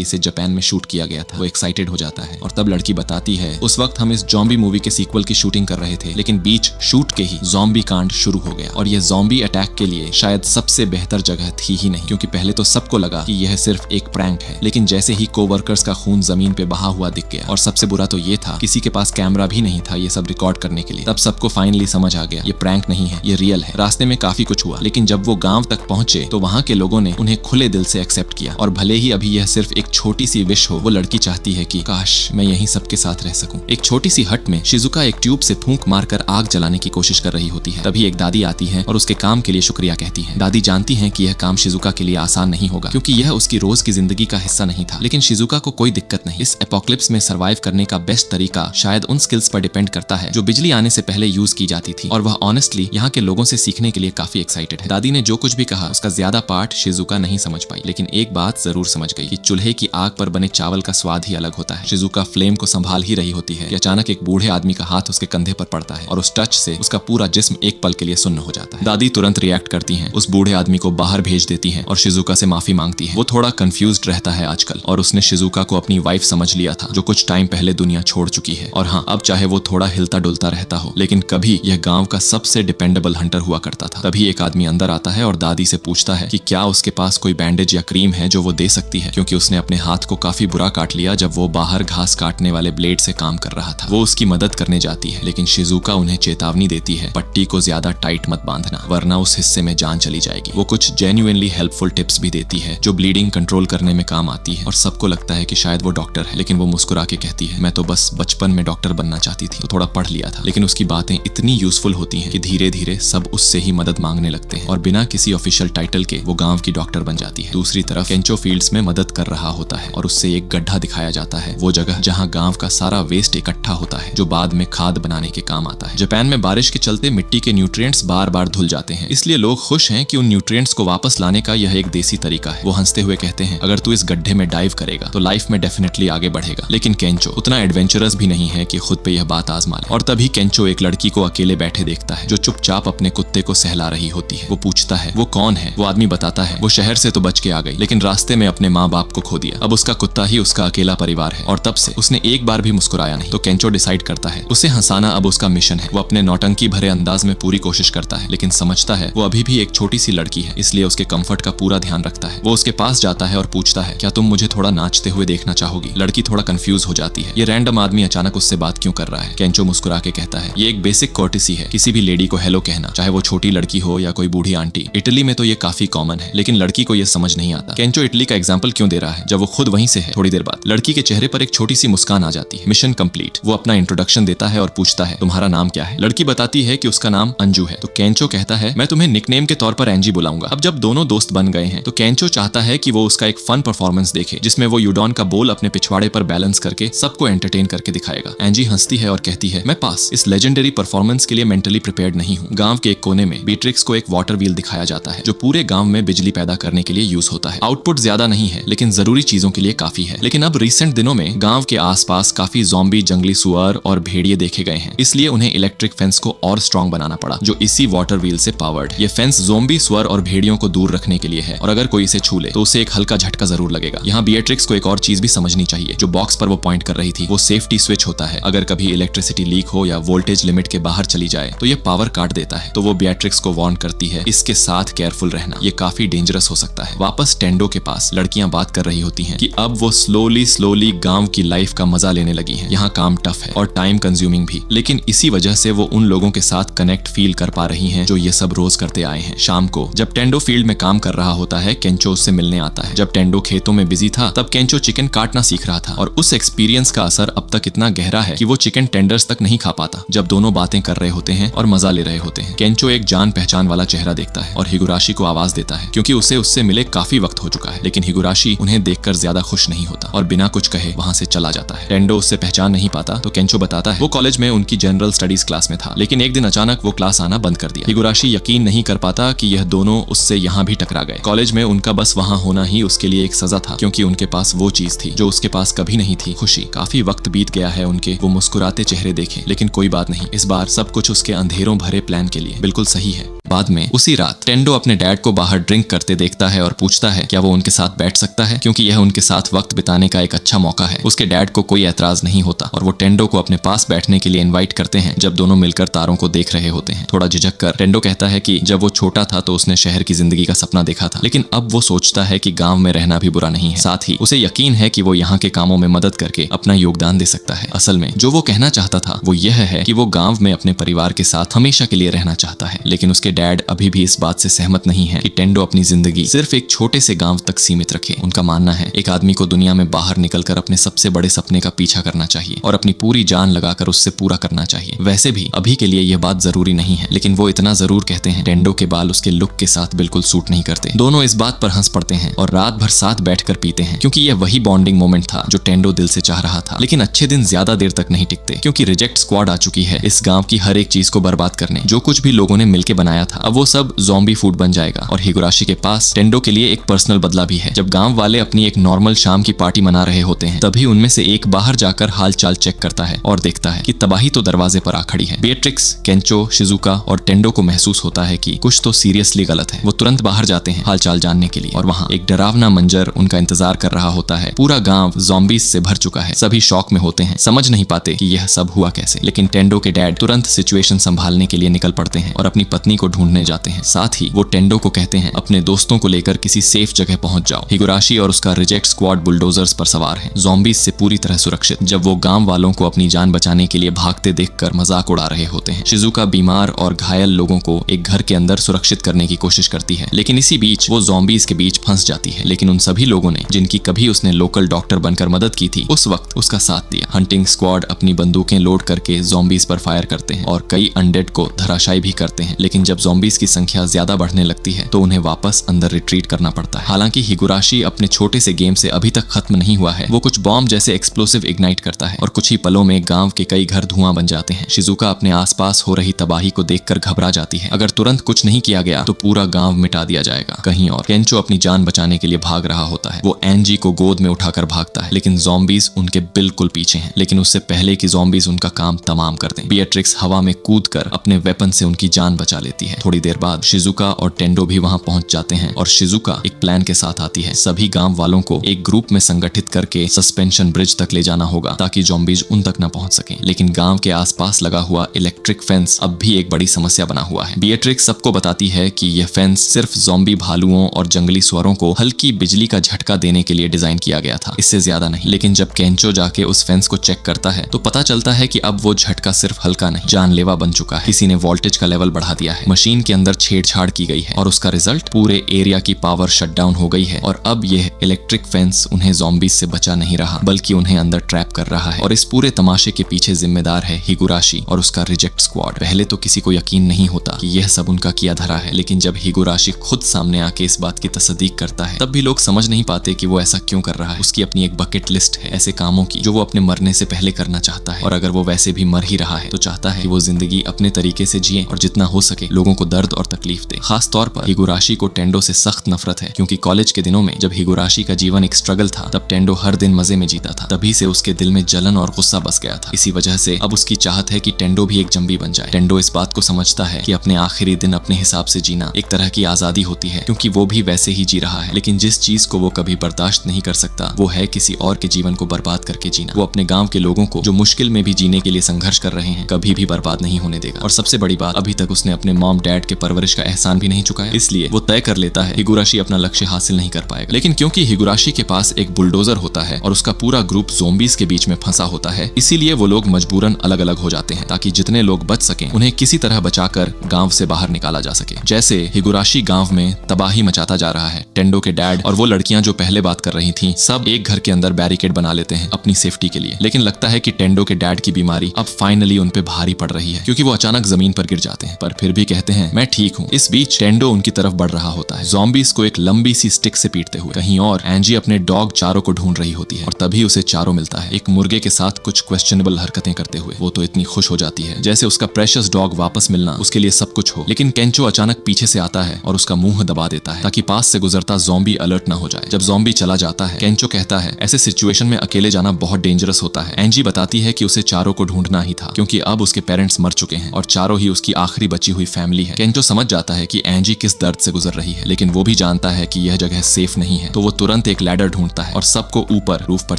इसे जापान में शूट किया गया था। वो एक्साइटेड हो जाता है और तब लड़की बताती है उस वक्त हम इस ज़ॉम्बी मूवी के सीक्वल की शूटिंग कर रहे थे, लेकिन बीच शूट के ही ज़ॉम्बी कांड शुरू हो गया। और ये ज़ॉम्बी अटैक के लिए शायद सबसे बेहतर जगह थी ही नहीं, क्योंकि पहले तो सबको लगा कि यह सिर्फ एक प्रैंक है, लेकिन जैसे ही कोवर्कर्स का खून जमीन पे बहा हुआ दिख गया, और सबसे बुरा तो ये था किसी के पास कैमरा भी नहीं था ये सब रिकॉर्ड करने के लिए, तब सबको फाइनली समझ आ गया ये प्रैंक नहीं है, ये रियल है। रास्ते में काफी कुछ हुआ, लेकिन जब वो गांव तक पहुंचे तो वहां के लोगों ने उन्हें खुले दिल से एक्सेप्ट किया। और भले ही अभी यह सिर्फ एक छोटी सी विश हो, वो लड़की चाहती है कि काश मैं यहीं सबके साथ रह सकूं। एक छोटी सी हट में शिजुका एक ट्यूब से फूंक मारकर आग जलाने की कोशिश कर रही होती है। तभी एक दादी आती है और उसके काम के लिए शुक्रिया कहती है। दादी जानती है कि यह काम शिजुका के लिए आसान नहीं होगा, क्योंकि यह उसकी रोज की जिंदगी का हिस्सा नहीं था, लेकिन शिजुका को कोई दिक्कत नहीं। इस एपोक्लिप्स में सर्वाइव करने का बेस्ट तरीका शायद उन स्किल्स पर डिपेंड करता है जो बिजली आने से पहले यूज की जाती थी, और वह ऑनेस्टली यहाँ के लोगों से सीखने के लिए काफी एक्साइटेड है। दादी ने जो कुछ भी कहा उसका ज्यादा पार्ट शिजुका नहीं समझ पाई, लेकिन एक बात जरूर समझ गई कि चूल्हे की आग पर बने चावल का स्वाद ही अलग होता है। शिजुका फ्लेम को संभाल ही रही होती है कि अचानक एक बूढ़े आदमी का हाथ उसके कंधे पर पड़ता है और उस टच से उसका पूरा जिस्म एक पल के लिए सुन्न हो जाता है। दादी तुरंत रिएक्ट करती हैं, उस बूढ़े आदमी को बाहर भेज देती हैं और शिजुका से माफी मांगती है। वो थोड़ा कंफ्यूज्ड रहता है आजकल, और उसने शिजुका को अपनी वाइफ समझ लिया था जो कुछ टाइम पहले दुनिया छोड़ चुकी है। और हाँ, अब चाहे वो थोड़ा हिलता डुलता रहता हो, लेकिन कभी यह गांव का सबसे डिपेंडेबल हंटर हुआ करता था। तभी एक आदमी अंदर आता है और दादी से पूछता है कि क्या उसके पास कोई बैंडेज या क्रीम है जो वो दे सकती है, क्योंकि उसने अपने हाथ को काफी बुरा काट लिया जब वो बाहर घास काटने वाले ब्लेड से काम कर रहा था। वो उसकी मदद करने जाती है, लेकिन शिजुका उन्हें चेतावनी देती है पट्टी को ज्यादा टाइट मत बांधना, वरना उस हिस्से में जान चली जाएगी। वो कुछ जेन्युइनली हेल्पफुल टिप्स भी देती है जो ब्लीडिंग कंट्रोल करने में काम आती है, और सबको लगता है कि शायद वो डॉक्टर है, लेकिन वो मुस्कुरा के कहती है मैं तो बस बचपन में डॉक्टर बनना चाहती थी, तो थोड़ा पढ़ लिया था। लेकिन उसकी बातें इतनी यूजफुल होती हैं कि धीरे धीरे सब उससे ही मदद मांगने लगते हैं, और बिना किसी ऑफिशियल टाइटल के वो गांव की डॉक्टर बन जाती है। दूसरी तरफ केंचो फील्ड्स में मदद कर रहा होता है और उससे एक गड्ढा दिखाया जाता है, वो जगह जहां गांव का सारा वेस्ट इकट्ठा होता है जो बाद में खाद बनाने के काम आता है। जापान में बारिश के चलते मिट्टी के न्यूट्रिएंट्स बार बार धुल जाते हैं, इसलिए लोग खुश हैं कि उन न्यूट्रिएंट्स को वापस लाने का यह एक देसी तरीका है। वो हंसते हुए कहते हैं अगर तू इस गड्ढे में डाइव करेगा तो लाइफ में डेफिनेटली आगे बढ़ेगा। लेकिन केंचो उतना एडवेंचरस भी नहीं है कि खुद पे यह बात आजमा ले। और तभी केंचो एक लड़की को अकेले बैठे देखता है जो चुपचाप अपने कुत्ते को सहला रही होती है। वो पूछता है वो कौन है। वो आदमी बताता है वो शहर से तो बच के आ गई, लेकिन रास्ते में अपने माँ बाप को खो दिया। अब उसका कुत्ता ही उसका अकेला परिवार है, और तब से उसने एक बार भी मुस्कुराया नहीं। तो केंचो डिसाइड करता है उसे हंसाना अब उसका मिशन है। वो अपने नौटंकी भरे अंदाज में पूरी कोशिश करता है, लेकिन समझता है वो अभी भी एक छोटी सी लड़की है, इसलिए उसके कंफर्ट का पूरा ध्यान रखता है। वो उसके पास जाता है और पूछता है क्या तुम मुझे थोड़ा नाचते हुए देखना चाहोगी। लड़की थोड़ा कंफ्यूज हो जाती है, ये रैंडम आदमी अचानक उससे बात क्यों कर रहा है। केंचो मुस्कुरा के कहता है ये एक बेसिक कोर्टेसी है, किसी भी लेडी को हेलो कहना, चाहे वो छोटी लड़की हो या कोई बूढ़ी आंटी। इटली में तो ये काफी कॉमन है, लेकिन लड़की को ये समझ नहीं आता। केंचो इटली का एग्जाम्पल क्यों दे रहा है जब वो खुद वहीं से है। थोड़ी देर बाद लड़की के चेहरे पर एक छोटी सी मुस्कान आ जाती है। Mission complete. वो अपना इंट्रोडक्शन देता है और पूछता है तुम्हारा नाम क्या है। लड़की बताती है कि उसका नाम अंजू है। तो केंचो कहता है मैं तुम्हें निकनेम के तौर पर एंजी बुलाऊंगा। अब जब दोनों दोस्त बन गए हैं तो केंचो चाहता है कि वो उसका एक फन परफॉर्मेंस देखे, जिसमें वो यूडॉन का बोल अपने पिछवाड़े पर बैलेंस करके सबको एंटरटेन करके दिखाएगा। एंजी हंसती है और कहती है मैं पास, इस लेजेंडरी परफॉर्मेंस के लिए मेंटली प्रिपेयर्ड नहीं हूँ। गांव के एक कोने में बीट्रिक्स को एक वाटर व्हील दिखाया जाता है जो पूरे गांव में बिजली पैदा करने के लिए यूज होता है। आउटपुट ज्यादा नहीं है, लेकिन जरूरी चीजों के लिए काफी है। लेकिन अब रिसेंट दिनों में गांव के आसपास काफी ज़ॉम्बी, जंगली सुअर और भेड़िए देखे गए हैं, इसलिए उन्हें इलेक्ट्रिक फेंस को और स्ट्रॉन्ग बनाना पड़ा जो इसी वाटर व्हील से पावर्ड। ये फेंस ज़ॉम्बी, सुअर और भेड़ियों को दूर रखने के लिए है, और अगर कोई इसे छू ले तो उसे एक हल्का झटका जरूर लगेगा। यहाँ बिएट्रिक्स को एक और चीज भी समझनी चाहिए। जो बॉक्स पर वो पॉइंट कर रही थी वो सेफ्टी स्विच होता है। अगर कभी इलेक्ट्रिसिटी लीक हो या वोल्टेज लिमिट के बाहर चली जाए तो ये पावर काट देता है। तो वो बिएट्रिक्स को वार्न करती है, इसके साथ केयरफुल रहना, ये काफी डेंजरस हो सकता है। वापस टेंडो के पास लड़कियां बात कर रही होती हैं कि अब वो स्लोली गांव की लाइफ का मजा लेने लगी हैं। यहाँ काम टफ है और टाइम कंज्यूमिंग भी, लेकिन इसी वजह से वो उन लोगों के साथ कनेक्ट फील कर पा रही हैं जो ये सब रोज करते आए हैं। शाम को जब टेंडो फील्ड में काम कर रहा होता है, केंचो उससे मिलने आता है। जब टेंडो खेतों में बिजी था तब केंचो चिकन काटना सीख रहा था और उस एक्सपीरियंस का असर अब तक इतना गहरा है कि वो चिकन टेंडर्स तक नहीं खा पाता। जब दोनों बातें कर रहे होते हैं और मजा ले रहे होते हैं, केंचो एक जान पहचान वाला चेहरा देखता है और हिगुराशी को आवाज देता है क्योंकि उसे उससे मिले काफी वक्त हो चुका है। लेकिन हिगुराशी उन्हें देखकर ज्यादा खुश नहीं होता और बिना कुछ कहे वहां से चला जाता है। टेंडो उससे पहचान नहीं पाता तो केंचो बताता है वो कॉलेज में उनकी जनरल स्टडीज क्लास में था, लेकिन एक दिन अचानक वो क्लास आना बंद कर दिया। हिगुराशी यकीन नहीं कर पाता कि यह दोनों उससे यहाँ भी टकरा गए। कॉलेज में उनका बस वहाँ होना ही उसके लिए एक सजा था क्योंकि उनके पास वो चीज थी जो उसके पास कभी नहीं थी, खुशी। काफी वक्त बीत गया है उनके, वो मुस्कुराते चेहरे देखे, लेकिन कोई बात नहीं, इस बार सब कुछ उसके अंधेरों भरे प्लान के लिए बिल्कुल सही है। बाद में उसी रात टेंडो अपने डैड को बाहर ड्रिंक करते देखता है और पूछता है क्या वो उनके साथ बैठ सकता है क्योंकि यह उनके साथ वक्त बिताने का एक अच्छा मौका है। उसके डैड को कोई ऐतराज नहीं होता और वो टेंडो को अपने पास बैठने के लिए इनवाइट करते हैं जब दोनों मिलकर तारों को देख रहे होते हैं। थोड़ा झिझक कर टेंडो कहता है कि जब वो छोटा था तो उसने शहर की जिंदगी का सपना देखा था, लेकिन अब वो सोचता है कि गांव में रहना भी बुरा नहीं है। साथ ही उसे यकीन है कि वो यहाँ के कामों में मदद करके अपना योगदान दे सकता है। असल में जो वो कहना चाहता था वो यह है कि वो गांव में अपने परिवार के साथ हमेशा के लिए रहना चाहता है, लेकिन उसके डैड अभी भी इस बात से सहमत नहीं है कि टेंडो अपनी जिंदगी सिर्फ एक छोटे से गांव तक सीमित रखे। उनका मानना है एक आदमी को दुनिया में बाहर निकलकर अपने सबसे बड़े सपने का पीछा करना चाहिए और अपनी पूरी जान लगाकर उससे पूरा करना चाहिए। वैसे भी अभी के लिए यह बात जरूरी नहीं है, लेकिन वो इतना जरूर कहते हैं। टेंडो के बाल उसके लुक के साथ बिल्कुल सूट नहीं करते। दोनों इस बात पर हंस पड़ते हैं और रात भर साथ बैठकर पीते हैं क्योंकि यह वही बॉन्डिंग मोमेंट था जो टेंडो दिल से चाह रहा था। लेकिन अच्छे दिन ज्यादा देर तक नहीं टिकते क्योंकि रिजेक्ट स्क्वाड आ चुकी है इस गांव की हर एक चीज को बर्बाद करने। जो कुछ भी लोगों ने मिलकर बनाया था अब वो सब ज़ॉम्बी फूड बन जाएगा और हिगुराशी के पास टेंडो के लिए एक पर्सनल बदला भी है। जब गांव वाले अपनी एक नॉर्मल शाम की पार्टी मना रहे होते हैं तभी उनमें से एक बाहर जाकर हाल चाल चेक करता है और देखता है कि तबाही तो दरवाजे पर आ खड़ी है। बिएट्रिक्स, केंचो, शिजुका और टेंडो को महसूस होता है कि कुछ तो सीरियसली गलत है। वो तुरंत बाहर जाते हैं हाल चाल जानने के लिए और वहाँ एक डरावना मंजर उनका इंतजार कर रहा होता है। पूरा गांव ज़ॉम्बीज से भर चुका है। सभी शॉक में होते हैं, समझ नहीं पाते कि यह सब हुआ कैसे। लेकिन टेंडो के डैड तुरंत सिचुएशन संभालने के लिए निकल पड़ते हैं और अपनी पत्नी को ढूंढने जाते हैं। साथ ही वो टेंडो को कहते हैं अपने दोस्तों को लेकर किसी सेफ जगह पहुंच जाओ। हिगुराशी और उसका रिजेक्ट स्क्वाड बुलडोजर्स पर सवार है, ज़ॉम्बीज से पूरी तरह सुरक्षित। जब वो गांव वालों को अपनी जान बचाने के लिए भागते देखकर मजाक उड़ा रहे होते हैं। शिजुका बीमार और घायल लोगों को एक घर के अंदर सुरक्षित करने की कोशिश करती है, लेकिन इसी बीच वो ज़ॉम्बीज के बीच फंस जाती है। लेकिन उन सभी लोगों ने जिनकी कभी उसने लोकल डॉक्टर बनकर मदद की थी उस वक्त उसका साथ दिया। हंटिंग स्क्वाड अपनी बंदूकें लोड करके ज़ॉम्बीज पर फायर करते हैं और कई अनडेड को धराशायी भी करते हैं। लेकिन जब ज़ॉम्बीज की संख्या ज्यादा बढ़ने लगती है तो उन्हें वापस अंदर रिट्रीट करना पड़ता है। हालांकि हिगुराशी अपने छोटे से गेम से अभी तक खत्म नहीं हुआ है। वो कुछ बॉम्ब जैसे एक्सप्लोसिव इग्नाइट करता है और कुछ ही पलों में गांव के कई घर धुआं बन जाते हैं। शिजुका अपने आसपास हो रही तबाही को देखकर घबरा जाती है। अगर तुरंत कुछ नहीं किया गया तो पूरा गांव मिटा दिया जाएगा। कहीं और केंचो अपनी जान बचाने के लिए भाग रहा होता है। वो एंजी को गोद में उठाकर भागता है, लेकिन ज़ॉम्बीज उनके बिल्कुल पीछे हैं। लेकिन उससे पहले कि ज़ॉम्बीज उनका काम तमाम कर दें, बिएट्रिक्स हवा में कूदकर अपने वेपन से उनकी जान बचा लेती है। थोड़ी देर बाद शिजुका और टेंडो भी वहां पहुंच जाते हैं और शिजुका एक प्लान के साथ आती है। सभी गांव वालों को एक ग्रुप में संगठित करके सस्पेंशन ब्रिज तक ले जाना होगा ताकि ज़ॉम्बीज उन तक न पहुंच सकें। लेकिन गांव के आसपास लगा हुआ इलेक्ट्रिक फेंस अब भी एक बड़ी समस्या बना हुआ है। बिएट्रिक्स सबको बताती है कि यह फेंस सिर्फ ज़ॉम्बी भालुओं और जंगली सुअरों को हल्की बिजली का झटका देने के लिए डिजाइन किया गया था, इससे ज्यादा नहीं। लेकिन जब केंचो जाके उस फेंस को चेक करता है तो पता चलता है कि अब वो झटका सिर्फ हल्का नहीं, जानलेवा बन चुका है। किसी ने वोल्टेज का लेवल बढ़ा दिया है, मशीन के अंदर छेड़छाड़ की गई है और उसका रिजल्ट पूरे एरिया की पावर शटडाउन हो गई है। और अब यह इलेक्ट्रिक फेंस उन्हें ज़ॉम्बीज से बचा नहीं रहा बल्कि उन्हें अंदर ट्रैप कर रहा है। और इस पूरे तमाशे के पीछे जिम्मेदार है हिगुराशी और उसका रिजेक्ट स्क्वाड। पहले तो किसी को यकीन नहीं होता कि यह सब उनका किया धरा है, लेकिन जब हिगुराशी खुद सामने आके इस बात की तस्दीक करता है तब भी लोग समझ नहीं पाते कि वो ऐसा क्यों कर रहा है। उसकी अपनी एक बकेट लिस्ट है ऐसे कामों की जो वो अपने मरने से पहले करना चाहता है, और अगर वो वैसे भी मर ही रहा है तो चाहता है कि वो जिंदगी अपने तरीके से जिए और जितना हो सके लोगों लोगों को दर्द और तकलीफ दे। खास तौर पर हिगुराशी को टेंडो से सख्त नफरत है, क्योंकि कॉलेज के दिनों में जब हिगुराशी का जीवन एक स्ट्रगल था तब टेंडो हर दिन मजे में जीता था। तभी से उसके दिल में जलन और गुस्सा बस गया था। इसी वजह से अब उसकी चाहत है कि टेंडो भी एक जंबी बन जाए। टेंडो इस बात को समझता है कि अपने आखिरी दिन अपने हिसाब से जीना एक तरह की आजादी होती है, क्योंकि वो भी वैसे ही जी रहा है। लेकिन जिस चीज को वो कभी बर्दाश्त नहीं कर सकता वो है किसी और के जीवन को बर्बाद करके जीना। वो अपने गांव के लोगों को जो मुश्किल में भी जीने के लिए संघर्ष कर रहे हैं कभी भी बर्बाद नहीं होने देगा। और सबसे बड़ी बात, अभी तक उसने अपने मॉम डैड के परवरिश का एहसान भी नहीं चुकाया, इसलिए वो तय कर लेता है हिगुराशी अपना लक्ष्य हासिल नहीं कर पाएगा। लेकिन क्योंकि हिगुराशी के पास एक बुलडोजर होता है और उसका पूरा ग्रुप ज़ोंबीज के बीच में फंसा होता है, इसीलिए वो लोग मजबूरन अलग अलग हो जाते हैं ताकि जितने लोग बच सकें उन्हें किसी तरह बचाकर गांव से बाहर निकाला जा सके। जैसे हिगुराशी गांव में तबाही मचाता जा रहा है। टेंडो के डैड और वो लड़कियां जो पहले बात कर रही थीं सब एक घर के अंदर बैरिकेड बना लेते हैं अपनी सेफ्टी के लिए। लेकिन लगता है कि टेंडो के डैड की बीमारी अब फाइनली उन पे भारी पड़ रही है, क्योंकि वो अचानक जमीन पर गिर जाते हैं, पर फिर भी कहते हैं मैं ठीक हूँ। इस बीच टेंडो उनकी तरफ बढ़ रहा होता है, ज़ॉम्बीज़ को एक लंबी सी स्टिक से पीटते हुए। कहीं और एंजी अपने डॉग चारो को ढूंढ रही होती है और तभी उसे चारो मिलता है, एक मुर्गे के साथ कुछ क्वेश्चनेबल हरकतें करते हुए। वो तो इतनी खुश हो जाती है जैसे उसका प्रेशियस डॉग वापस मिलना उसके लिए सब कुछ हो। लेकिन केंचो अचानक पीछे से आता है और उसका मुंह दबा देता है ताकि पास से गुजरता ज़ॉम्बी अलर्ट ना हो जाए। जब ज़ॉम्बी चला जाता है केंचो कहता है ऐसे सिचुएशन में अकेले जाना बहुत डेंजरस होता है। एंजी बताती है कि उसे चारो को ढूंढना ही था, क्योंकि अब उसके पेरेंट्स मर चुके हैं और चारो ही उसकी आखिरी बची हुई फैमिली है। केंचो समझ जाता है कि एंजी किस दर्द से गुजर रही है, लेकिन वो भी जानता है कि यह जगह सेफ नहीं है, तो वो तुरंत एक लैडर ढूंढता है और सबको ऊपर रूफ पर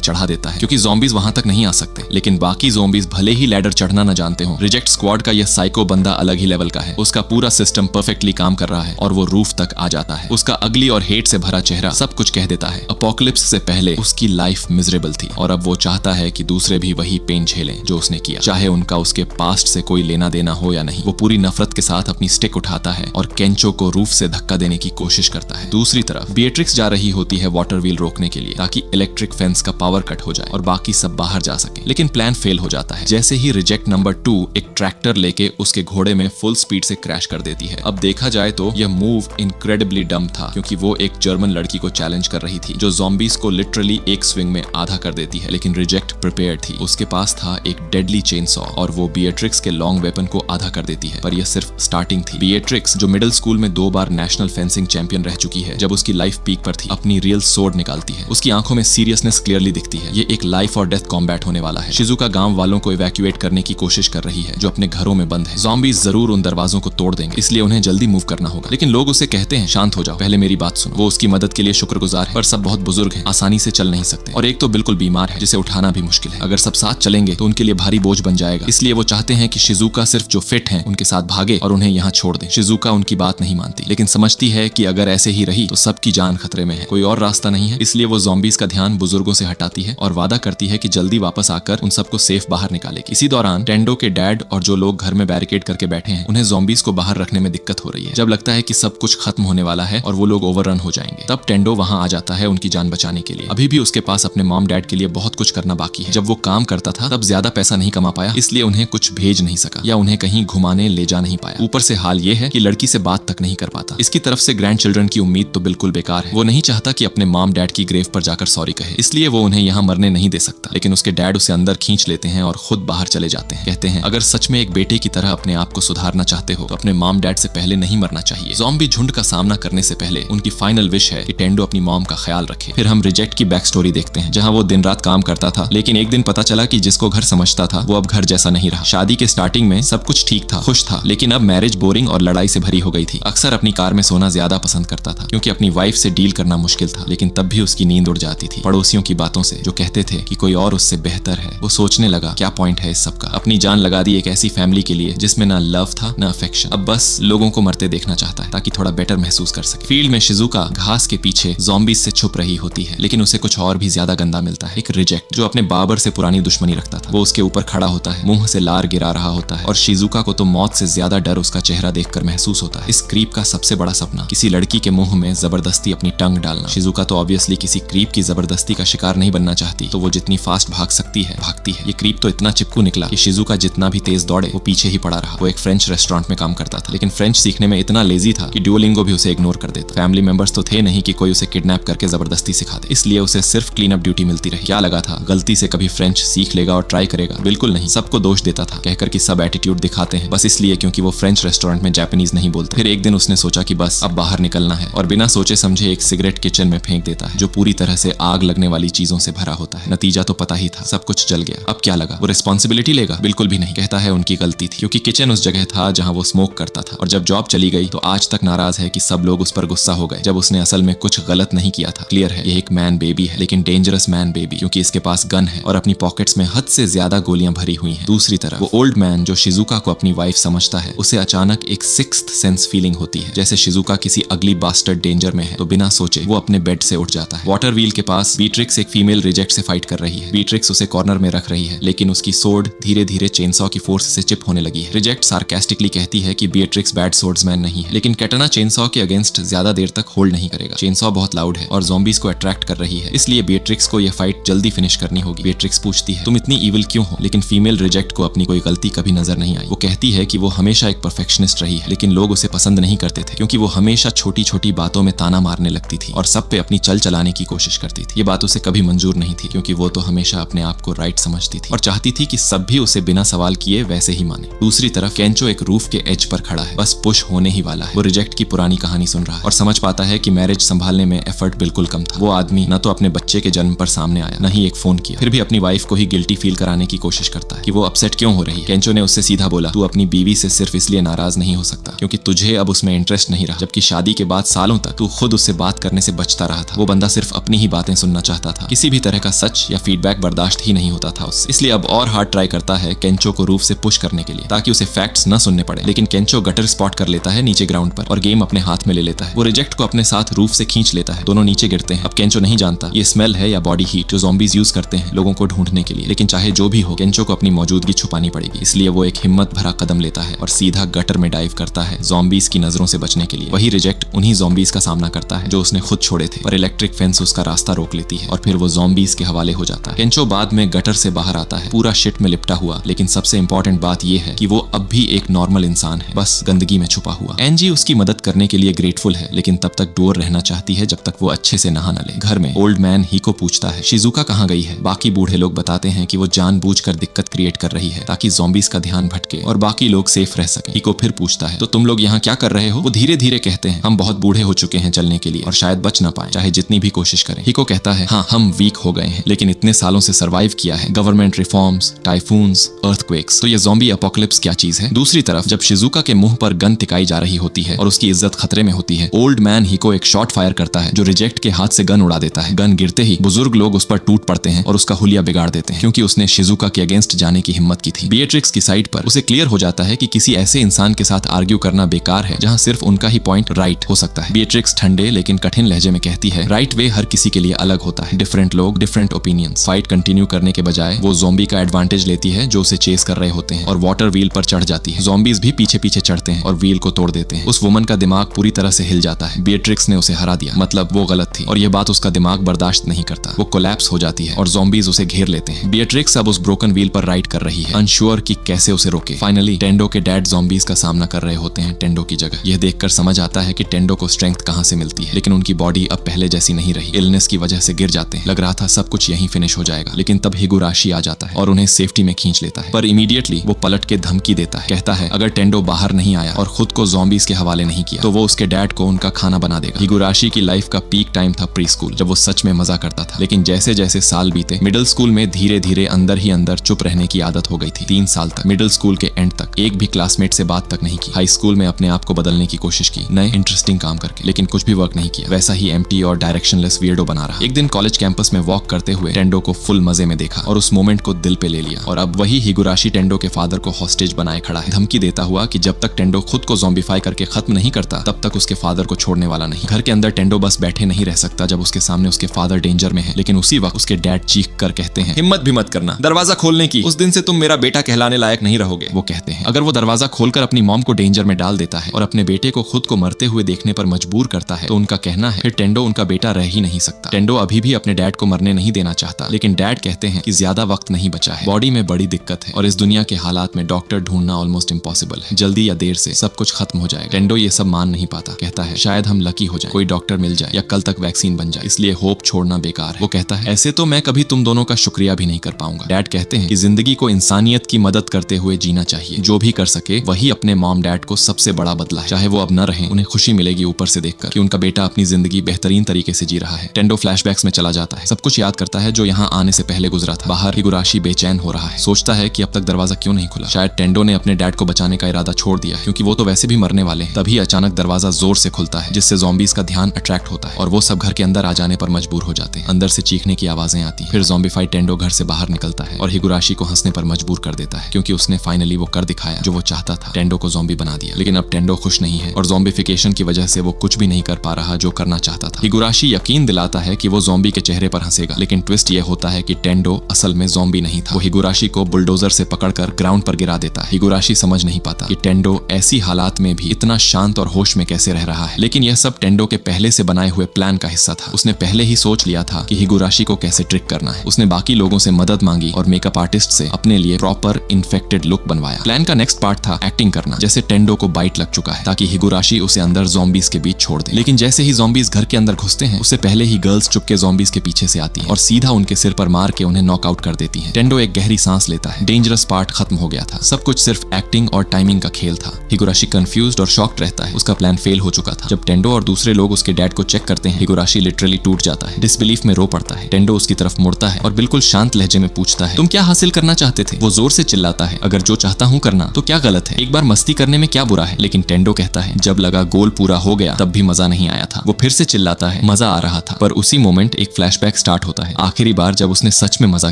चढ़ा देता है, क्योंकि ज़ॉम्बीज़ वहां तक नहीं आ सकते। लेकिन बाकी ज़ॉम्बीज़ भले ही लैडर चढ़ना न जानते हो, रिजेक्ट स्क्वाड का यह साइको बंदा अलग ही लेवल का है। उसका पूरा सिस्टम परफेक्टली काम कर रहा है और वो रूफ तक आ जाता है। उसका अगली और हेट से भरा चेहरा सब कुछ कह देता है। अपोकलिप्स से पहले उसकी लाइफ मिजरेबल थी और अब वो चाहता है कि दूसरे भी वही पेन झेलें जो उसने किया, चाहे उनका उसके पास्ट से कोई लेना देना हो या नहीं। वो पूरी नफरत के साथ अपनी स्टिक उठाता है और केंचो को रूफ से धक्का देने की कोशिश करता है। दूसरी तरफ बिएट्रिक्स जा रही होती है वाटर व्हील रोकने के लिए ताकि इलेक्ट्रिक फेंस का पावर कट हो जाए और बाकी सब बाहर जा सके, लेकिन प्लान फेल हो जाता है। जैसे ही रिजेक्ट नंबर 2 एक ट्रैक्टर लेके उसके घोड़े में फुल स्पीड से क्रैश कर देती है। अब देखा जाए तो यह मूव इनक्रेडिबली डम था, क्योंकि वो एक जर्मन लड़की को चैलेंज कर रही थी जो ज़ॉम्बीज़ को लिटरली एक स्विंग में आधा कर देती है। लेकिन रिजेक्ट प्रिपेयर्ड थी, उसके पास था एक डेडली चेन सॉ और वो बिएट्रिक्स के लॉन्ग वेपन को आधा कर देती है। पर यह सिर्फ स्टार्टिंग थी। बिएट्रिक्स जो मिडिल स्कूल में 2 बार नेशनल फेंसिंग चैंपियन रह चुकी है, जब उसकी लाइफ पीक पर थी अपनी रियल सोर्ड निकालती है। उसकी आंखों में सीरियसनेस क्लियरली दिखती है। ये एक लाइफ और डेथ कॉम्बैट होने वाला है। शिजुका गांव वालों को इवैक्यूएट करने की कोशिश कर रही है जो अपने घरों में बंद है। ज़ॉम्बीज़ जरूर उन दरवाजों को तोड़ देंगे, इसलिए उन्हें जल्दी मूव करना होगा। लेकिन लोग उसे कहते हैं शांत हो जाओ, पहले मेरी बात सुनो। वो उसकी मदद के लिए शुक्रगुजार है, पर सब बहुत बुजुर्ग हैं, आसानी से चल नहीं सकते और एक तो बिल्कुल बीमार है जिसे उठाना भी मुश्किल है। अगर सब साथ चलेंगे तो उनके लिए भारी बोझ बन जाएगा, इसलिए वो चाहते हैं कि शिजुका सिर्फ जो फिट हैं उनके साथ भागे और उन्हें यहाँ छोड़ दे। शिजुका उनकी बात नहीं मानती, लेकिन समझती है कि अगर ऐसे ही रही तो सबकी जान खतरे में है, कोई और रास्ता नहीं है। इसलिए वो ज़ॉम्बीज़ का ध्यान बुजुर्गों से हटाती है और वादा करती है कि जल्दी वापस आकर उन सबको सेफ बाहर निकालेगी। इसी दौरान टेंडो के डैड और जो लोग घर में बैरिकेड करके बैठे हैं उन्हें ज़ॉम्बीज़ को बाहर रखने में दिक्कत हो रही है। जब लगता है कि सब कुछ खत्म होने वाला है और वो लोग ओवररन हो जाएंगे, तब टेंडो वहां आ जाता है उनकी जान बचाने के लिए। अभी भी उसके पास अपने मॉम डैड के लिए बहुत कुछ करना बाकी है। जब वो काम करता था तब ज्यादा पैसा नहीं कमा पाया, इसलिए उन्हें कुछ भेज नहीं सका या उन्हें कहीं घुमाने ले जा नहीं पाया। ऊपर से हाल ये है कि लड़की से बात तक नहीं कर पाता। इसकी तरफ से ग्रैंड चिल्ड्रन की उम्मीद तो बिल्कुल बेकार है। वो नहीं चाहता कि अपने मॉम डैड की ग्रेव पर जाकर सॉरी कहे, इसलिए वो उन्हें यहाँ मरने नहीं दे सकता। लेकिन उसके डैड उसे अंदर खींच लेते हैं और खुद बाहर चले जाते हैं। कहते हैं अगर सच में एक बेटे की तरह अपने आप को सुधारना चाहते हो तो अपने मॉम डैड से पहले नहीं मरना चाहिए। ज़ॉम्बी झुंड का सामना करने से पहले उनकी फाइनल विश है कि टेंडो अपनी मॉम का ख्याल रखे। फिर हम रिजेक्ट की बैक स्टोरी देखते हैं, जहां वो दिन रात काम करता था, लेकिन एक दिन पता चला कि जिसको घर समझता था वो अब घर जैसा नहीं रहा। शादी के स्टार्टिंग में सब कुछ ठीक था, खुश था, लेकिन अब मैरिज बोरिंग और लड़ाई से भरी हो गई थी। अक्सर अपनी कार में सोना ज्यादा पसंद करता था क्योंकि अपनी वाइफ से डील करना मुश्किल था, लेकिन तब भी उसकी नींद उड़ जाती थी पड़ोसियों की बातों से जो कहते थे कि कोई और उससे बेहतर है। वो सोचने लगा क्या पॉइंट है इस सब का, अपनी जान लगा दी एक ऐसी फैमिली के लिए जिसमें ना लव था ना अफेक्शन। अब बस लोगों को मरते देखना चाहता है ताकि थोड़ा बेटर महसूस कर सके। फील्ड में शिजुका घास के पीछे ज़ॉम्बीज़ से छुप रही होती है, लेकिन उसे कुछ और भी ज्यादा गंदा मिलता है। एक रिजेक्ट जो अपने बाबर से पुरानी दुश्मनी रखता था, वो उसके ऊपर खड़ा होता है, मुंह से लार गिरा रहा होता है और शिजुका को तो मौत से ज्यादा डर उसका चेहरा देखकर महसूस होता है। इस क्रीप का सबसे बड़ा सपना किसी लड़की के मुंह में जबरदस्ती अपनी टंग डालना। शिजुका तो ऑब्वियसली किसी क्रीप की जबरदस्ती का शिकार नहीं बनना चाहती, तो वो जितनी फास्ट भाग सकती है भागती है। ये क्रीप तो इतना चिपकू निकला कि शिजुका जितना भी तेज दौड़े वो पीछे ही पड़ा रहा। वो एक फ्रेंच रेस्टोरेंट में काम करता था, लेकिन फ्रेंच सीखने में इतना लेजी था कि ड्यूओलिंगो भी उसे इग्नोर कर देता। फैमिली मेंबर्स तो थे नहीं कि कोई उसे किडनैप करके जबरदस्ती सिखा दे, इसलिए उसे सिर्फ क्लीन अप ड्यूटी मिलती रही। क्या लगा था गलती से कभी फ्रेंच सीख लेगा और ट्राई करेगा? बिल्कुल नहीं। सबको दोष देता था कहकर कि सब एटीट्यूड दिखाते हैं बस इसलिए क्योंकि वो फ्रेंच रेस्टोरेंट में जापानीज नहीं बोलते। फिर एक दिन उसने सोचा कि बस अब बाहर निकलना है और बिना सोचे समझे एक सिगरेट किचन में फेंक देता है जो पूरी तरह से आग लगने वाली चीजों से भरा होता है। नतीजा तो पता ही था, सब कुछ जल गया। अब क्या लगा, वो रिस्पॉन्सिबिलिटी लेगा? बिल्कुल भी नहीं। कहता है उनकी गलती थी क्योंकि किचन उस जगह था जहां वो स्मोक करता था और जब जॉब चली गई तो आज तक नाराज है कि सब लोग उस पर गुस्सा हो गए जब उसने असल में कुछ गलत नहीं किया था। क्लियर है, ये एक मैन बेबी है, लेकिन डेंजरस मैन बेबी, क्योंकि इसके पास गन है और अपनी पॉकेट्स में हद से ज्यादा गोलियां भरी हुई हैं। दूसरी तरफ वो ओल्ड मैन जो शिजुका को अपनी वाइफ समझता है, उसे अचानक एक सिक्स्थ सेंस फीलिंग होती है जैसे शिजुका किसी अगली बास्टर्ड डेंजर में है। तो बिना सोचे वो अपने बेड से उठ जाता है। वाटर व्हील के पास बीट्रिक्स एक फीमेल रिजेक्ट से फाइट कर रही है। बीट्रिक्स उसे कॉर्नर में रख रही है लेकिन उसकी सोर्ड धीरे धीरे चेनसॉ की फोर्स से चिप होने लगी है। रिजेक्ट सार्कास्टिकली कहती है कि बीट्रिक्स बैड सोर्ड्समैन नहीं है, लेकिन कैटना चेनसॉ के अगेंस्ट ज्यादा देर तक होल्ड नहीं करेगा। चेनसॉ बहुत लाउड है और ज़ॉम्बीज को अट्रैक्ट कर रही है, इसलिए बीट्रिक्स को यह फाइट जल्दी फिनिश करनी होगी। बीट्रिक्स पूछती है तुम इतनी इविल क्यों हो, लेकिन फीमेल रिजेक्ट को अपनी कोई गलती कभी नजर नहीं आई। वो कहती है कि वो हमेशा एक परफेक्शनिस्ट रही है लेकिन लोग उसे पसंद नहीं करते थे क्योंकि वो हमेशा छोटी छोटी बातों में ताना मारने लगती थी और सब पे अपनी चल चलाने की कोशिश करती थी। ये बात उसे कभी मंजूर नहीं थी क्योंकि वो तो हमेशा अपने आप को राइट समझती थी और चाहती थी कि सब भी उसे बिना सवाल किए वैसे ही माने। दूसरी तरफ केंचो एक रूफ के एज पर खड़ा है, बस पुश होने ही वाला है। वो रिजेक्ट की पुरानी कहानी सुन रहा है और समझ पाता है कि मैरिज संभालने में एफर्ट बिल्कुल कम था। वो आदमी न तो अपने बच्चे के जन्म पर सामने आया, न ही एक फोन किया, फिर भी अपनी वाइफ को ही गिल्टी फील कराने की कोशिश करता है कि वो अपसेट क्यों हो रही है। केंचो ने उससे सीधा बोला तू अपनी बीवी से सिर्फ इसलिए नाराज नहीं हो सकता क्योंकि तुझे अब उसमें इंटरेस्ट नहीं रहा, जबकि शादी के बाद सालों तक तू खुद उससे बात करने से बचता रहा था। वो बंदा सिर्फ अपनी ही बातें सुनना चाहता था, किसी भी तरह का सच या फीडबैक बर्दाश्त ही नहीं होता था उससे। इसलिए अब और हार्ड ट्राई करता है केंचो को रूफ से पुश करने के लिए ताकि उसे फैक्ट्स न सुनने पड़े। लेकिन केंचो गटर स्पॉट कर लेता है नीचे ग्राउंड पर और गेम अपने हाथ में ले लेता है। वो रिजेक्ट को अपने साथ रूफ से खींच लेता है, दोनों नीचे गिरते हैं। अब केंचो नहीं जानता ये स्मेल है या बॉडी हीट जो ज़ॉम्बीज यूज करते हैं लोगों को ढूंढने के लिए, लेकिन चाहे जो भी हो केंचो को अपनी मौजूदगी छुपानी पड़ेगी। इसलिए वो एक हिम्मत भरा कदम लेता है और सीधा गटर में डाइव करता है ज़ॉम्बीज की नजरों से बचने के लिए। वही रिजेक्ट उन्हीं ज़ॉम्बीज का सामना करता है जो उसने खुद छोड़े थे, पर इलेक्ट्रिक फेंस उसका रास्ता रोक लेती है और फिर वो ज़ॉम्बीज के हवाले हो जाता है। केंचो बाद में गटर से बाहर आता है पूरा शिट में लिपटा हुआ, लेकिन सबसे इंपॉर्टेंट बात यह है कि वो अब भी एक नॉर्मल इंसान है, बस गंदगी में छुपा हुआ। एनजी उसकी मदद करने के लिए ग्रेटफुल है लेकिन तब तक दूर रहना चाहती है जब तक वो अच्छे से नहा न ले। घर में ओल्ड मैन हिको पूछता है शिजुका कहाँ गई है। बाकी बूढ़े लोग बताते हैं कि वो जानबूझकर दिक्कत क्रिएट कर रही है ताकि ज़ॉम्बीज का ध्यान भटके और बाकी लोग सेफ रह सके। हिको फिर पूछता है तो तुम लोग यहाँ क्या कर रहे हो। वो धीरे धीरे कहते हैं हम बहुत बूढ़े हो चुके हैं चलने के लिए और शायद बच ना पाए चाहे जितनी भी कोशिश करें। हिको कहता है हाँ हम वीक हो गए हैं लेकिन इतने सालों से सर्वाइव किया है, गवर्नमेंट रिफॉर्म्स, टाइफून्स, अर्थक्वेक्स, तो ये ज़ॉम्बी एपोकलिप्स क्या चीज है। दूसरी तरफ जब शिजुका के मुंह पर गन टिकाई जा रही होती है और उसकी इज्जत खतरे में होती है, ओल्ड मैन हिको एक शॉट फायर करता है जो रिजेक्ट के हाथ से गन उड़ा देता है। गन गिरते ही बुजुर्ग लोग उस पर टूट पड़ते हैं और उसका हुलिया बिगाड़ देते हैं क्योंकि उसने शिजुका के अगेंस्ट जाने की हिम्मत की थी। बीएट्रिक्स की साइड पर उसे क्लियर हो जाता है कि किसी ऐसे इंसान के साथ आर्ग्यू करना बेकार है जहां सिर्फ उनका ही पॉइंट राइट हो सकता है। बीएट्रिक्स ठंडे लेकिन कठिन लहजे में कहती है राइट वे हर किसी के लिए अलग होता है, डिफरेंट लोग, डिफरेंट ओपिनियंस। फाइट कंटिन्यू करने के बजाय वो ज़ॉम्बी का एडवांटेज लेती है जो उसे चेस कर रहे होते हैं और वाटर व्हील पर चढ़ जाती है। ज़ॉम्बीज भी पीछे पीछे चढ़ते हैं और व्हील को तोड़ देते हैं। उस वुमन का दिमाग पूरी तरह से हिल जाता है। बीएट्रिक्स ने उसे हरा दिया, मतलब वो गलत थी और ये बात उसका दिमाग बर्दाश्त नहीं करता। वो कोलैप्स हो जाती है और ज़ॉम्बीज उसे घेर लेते हैं। बीएट्रिक्स अब उस ब्रोकन व्हील पर राइड कर रही है, अनश्योर कि कैसे उसे रोके। फाइनली टेंडो के डैड ज़ॉम्बीज का सामना कर रहे होते हैं टेंडो की जगह। यह देखकर समझ आता है कि टेंडो को स्ट्रेंथ कहां से मिलती है, लेकिन उनकी बॉडी अब पहले जैसी नहीं रही। इलनेस की वजह से गिर जाते हैं। लग रहा था सब कुछ यहीं फिनिश हो जाएगा, लेकिन तब हिगुराशी आ जाता है और उन्हें सेफ्टी में खींच लेता है। पर इमीडिएटली वो पलट के धमकी देता है, कहता है अगर टेंडो बाहर नहीं आया और खुद को ज़ॉम्बीज के हवाले नहीं किया तो वो उसके डैड को उनका खाना बना देगा। हिगुराशी की लाइफ का पीक टाइम था प्री स्कूल, जब वो सच में मजा करता था। लेकिन जैसे जैसे साल बीते मिडिल स्कूल में धीरे धीरे अंदर ही अंदर चुप रहने की आदत हो गई थी। 3 साल तक, मिडिल स्कूल के एंड तक एक भी क्लासमेट से बात तक नहीं की। हाई स्कूल में अपने आप को बदलने की कोशिश की, नए इंटरेस्टिंग काम करके, लेकिन कुछ भी वर्क नहीं किया। वैसा ही एम्प्टी और डायरेक्शनलेस वियर्डो बना रहा। एक दिन कॉलेज कैंपस में वॉक करते हुए टेंडो को फुल मजे में देखा और उस मोमेंट को दिल पे ले लिया। और अब वही हिगुराशी टेंडो के फादर को हॉस्टेज बनाए खड़ा है, धमकी देता हुआ कि जब तक टेंडो खुद को ज़ॉम्बीफाई करके खत्म नहीं करता तब तक उसके फादर को छोड़ने वाला नहीं। घर के अंदर टेंडो बस बैठे नहीं रह सकता जब उसके सामने उसके फादर डेंजर में है, लेकिन उसी वक्त उसके डैड चीख कर कहते हैं हिम्मत भी मत करना दरवाजा खोलने की, उस दिन से तुम मेरा बेटा कहलाने लायक नहीं रहोगे। वो कहते हैं अगर वो दरवाजा खोलकर अपनी मॉम को डेंजर में डाल देता है और अपने बेटे को खुद को मरते हुए देखने पर मजबूर करता है तो उनका कहना है फिर टेंडो उनका बेटा रह ही नहीं सकता। टेंडो अभी भी अपने डैड को मरने नहीं देना चाहता, लेकिन डैड कहते हैं कि ज्यादा वक्त नहीं बचा है, बॉडी में बड़ी दिक्कत है और इस दुनिया के हालात में डॉक्टर ढूंढना ऑलमोस्ट इम्पॉसिबल है, जल्दी या देर से सब कुछ खत्म हो जाएगा। टेंडो ये सब मान नहीं पाता, कहता है शायद हम लकी हो जाए, कोई डॉक्टर मिल जाए या कल तक वैक्सीन बन जाए, इसलिए होप छोड़ना बेकार है। वो कहता है ऐसे तो मैं कभी तुम दोनों का शुक्रिया भी नहीं कर पाऊंगा। डैड कहते हैं कि जिंदगी को इंसानियत की मदद करते हुए जीना चाहिए, जो भी कर सके वही अपने अपने मॉम डैड को सबसे बड़ा बदला है। चाहे वो अब न रहे, उन्हें खुशी मिलेगी ऊपर से देखकर कि उनका बेटा अपनी जिंदगी बेहतरीन तरीके से जी रहा है। टेंडो फ्लैशबैक्स में चला जाता है, सब कुछ याद करता है जो यहाँ आने से पहले गुजरा था। बाहर हिगुराशी बेचैन हो रहा है, सोचता है कि अब तक दरवाजा क्यों नहीं खुला। शायद टेंडो ने अपने डैड को बचाने का इरादा छोड़ दिया क्योंकि वो तो वैसे भी मरने वाले हैं। तभी अचानक दरवाजा जोर से खुलता है जिससे ज़ॉम्बीज का ध्यान अट्रैक्ट होता है और वो सब घर के अंदर आ जाने पर मजबूर हो जाते हैं। अंदर से चीखने की आवाजें आती हैं। फिर ज़ॉम्बीफाइड टेंडो घर से बाहर निकलता है और हिगुराशी को हंसने पर मजबूर कर देता है क्योंकि उसने फाइनली वो कर दिखाया जो वो चाहता था। टेंडो को ज़ॉम्बी बना दिया, लेकिन अब टेंडो खुश नहीं है और ज़ॉम्बीफिकेशन की वजह से वो कुछ भी नहीं कर पा रहा जो करना चाहता था। हिगुराशी यकीन दिलाता है कि वो ज़ॉम्बी के चेहरे पर हंसेगा, लेकिन ट्विस्ट ये होता है कि टेंडो असल में ज़ॉम्बी नहीं था। वो हिगुराशी को बुलडोजर से पकड़कर ग्राउंड पर गिरा देता है। हिगुराशी समझ नहीं पाता कि टेंडो ऐसी हालात में भी इतना शांत और होश में कैसे रह रहा है, लेकिन यह सब टेंडो के पहले से बनाए हुए प्लान का हिस्सा था। उसने पहले ही सोच लिया था कि हिगुराशी को कैसे ट्रिक करना है। उसने बाकी लोगों से मदद मांगी और मेकअप आर्टिस्ट से अपने लिए प्रॉपर इन्फेक्टेड लुक बनवाया। प्लान का नेक्स्ट पार्ट था एक्टिंग करना, जैसे टेंडो को बाइट लग चुका है, ताकि हिगुराशी उसे अंदर ज़ॉम्बीज के बीच छोड़ दे। लेकिन जैसे ही ज़ॉम्बीज घर के अंदर घुसते हैं, उससे पहले ही गर्ल्स चुपके ज़ॉम्बीज के पीछे से आती हैं और सीधा उनके सिर पर मार के उन्हें नॉकआउट कर देती हैं। टेंडो एक गहरी सांस लेता है। डेंजरस पार्ट खत्म हो गया था, सब कुछ सिर्फ एक्टिंग और टाइमिंग का खेल था। हिगुराशी कंफ्यूज्ड और शॉक्ड रहता है, उसका प्लान फेल हो चुका था। जब टेंडो और दूसरे लोग उसके डैड को चेक करते हैं, हिगुराशी लिटरली टूट जाता है, डिसबिलीफ में रो पड़ता है। टेंडो उसकी तरफ मुड़ता है और बिल्कुल शांत लहजे में पूछता है, तुम क्या हासिल करना चाहते थे? वो जोर से चिल्लाता है, अगर जो चाहता हूँ करना तो क्या गलत है? एक बार मस्ती करने में क्या बुरा है? लेकिन टेंडो कहता है, जब लगा गोल पूरा हो गया तब भी मजा नहीं आया था। वो फिर से चिल्लाता है, मजा आ रहा था। पर उसी मोमेंट एक फ्लैशबैक स्टार्ट होता है। आखिरी बार जब उसने सच में मजा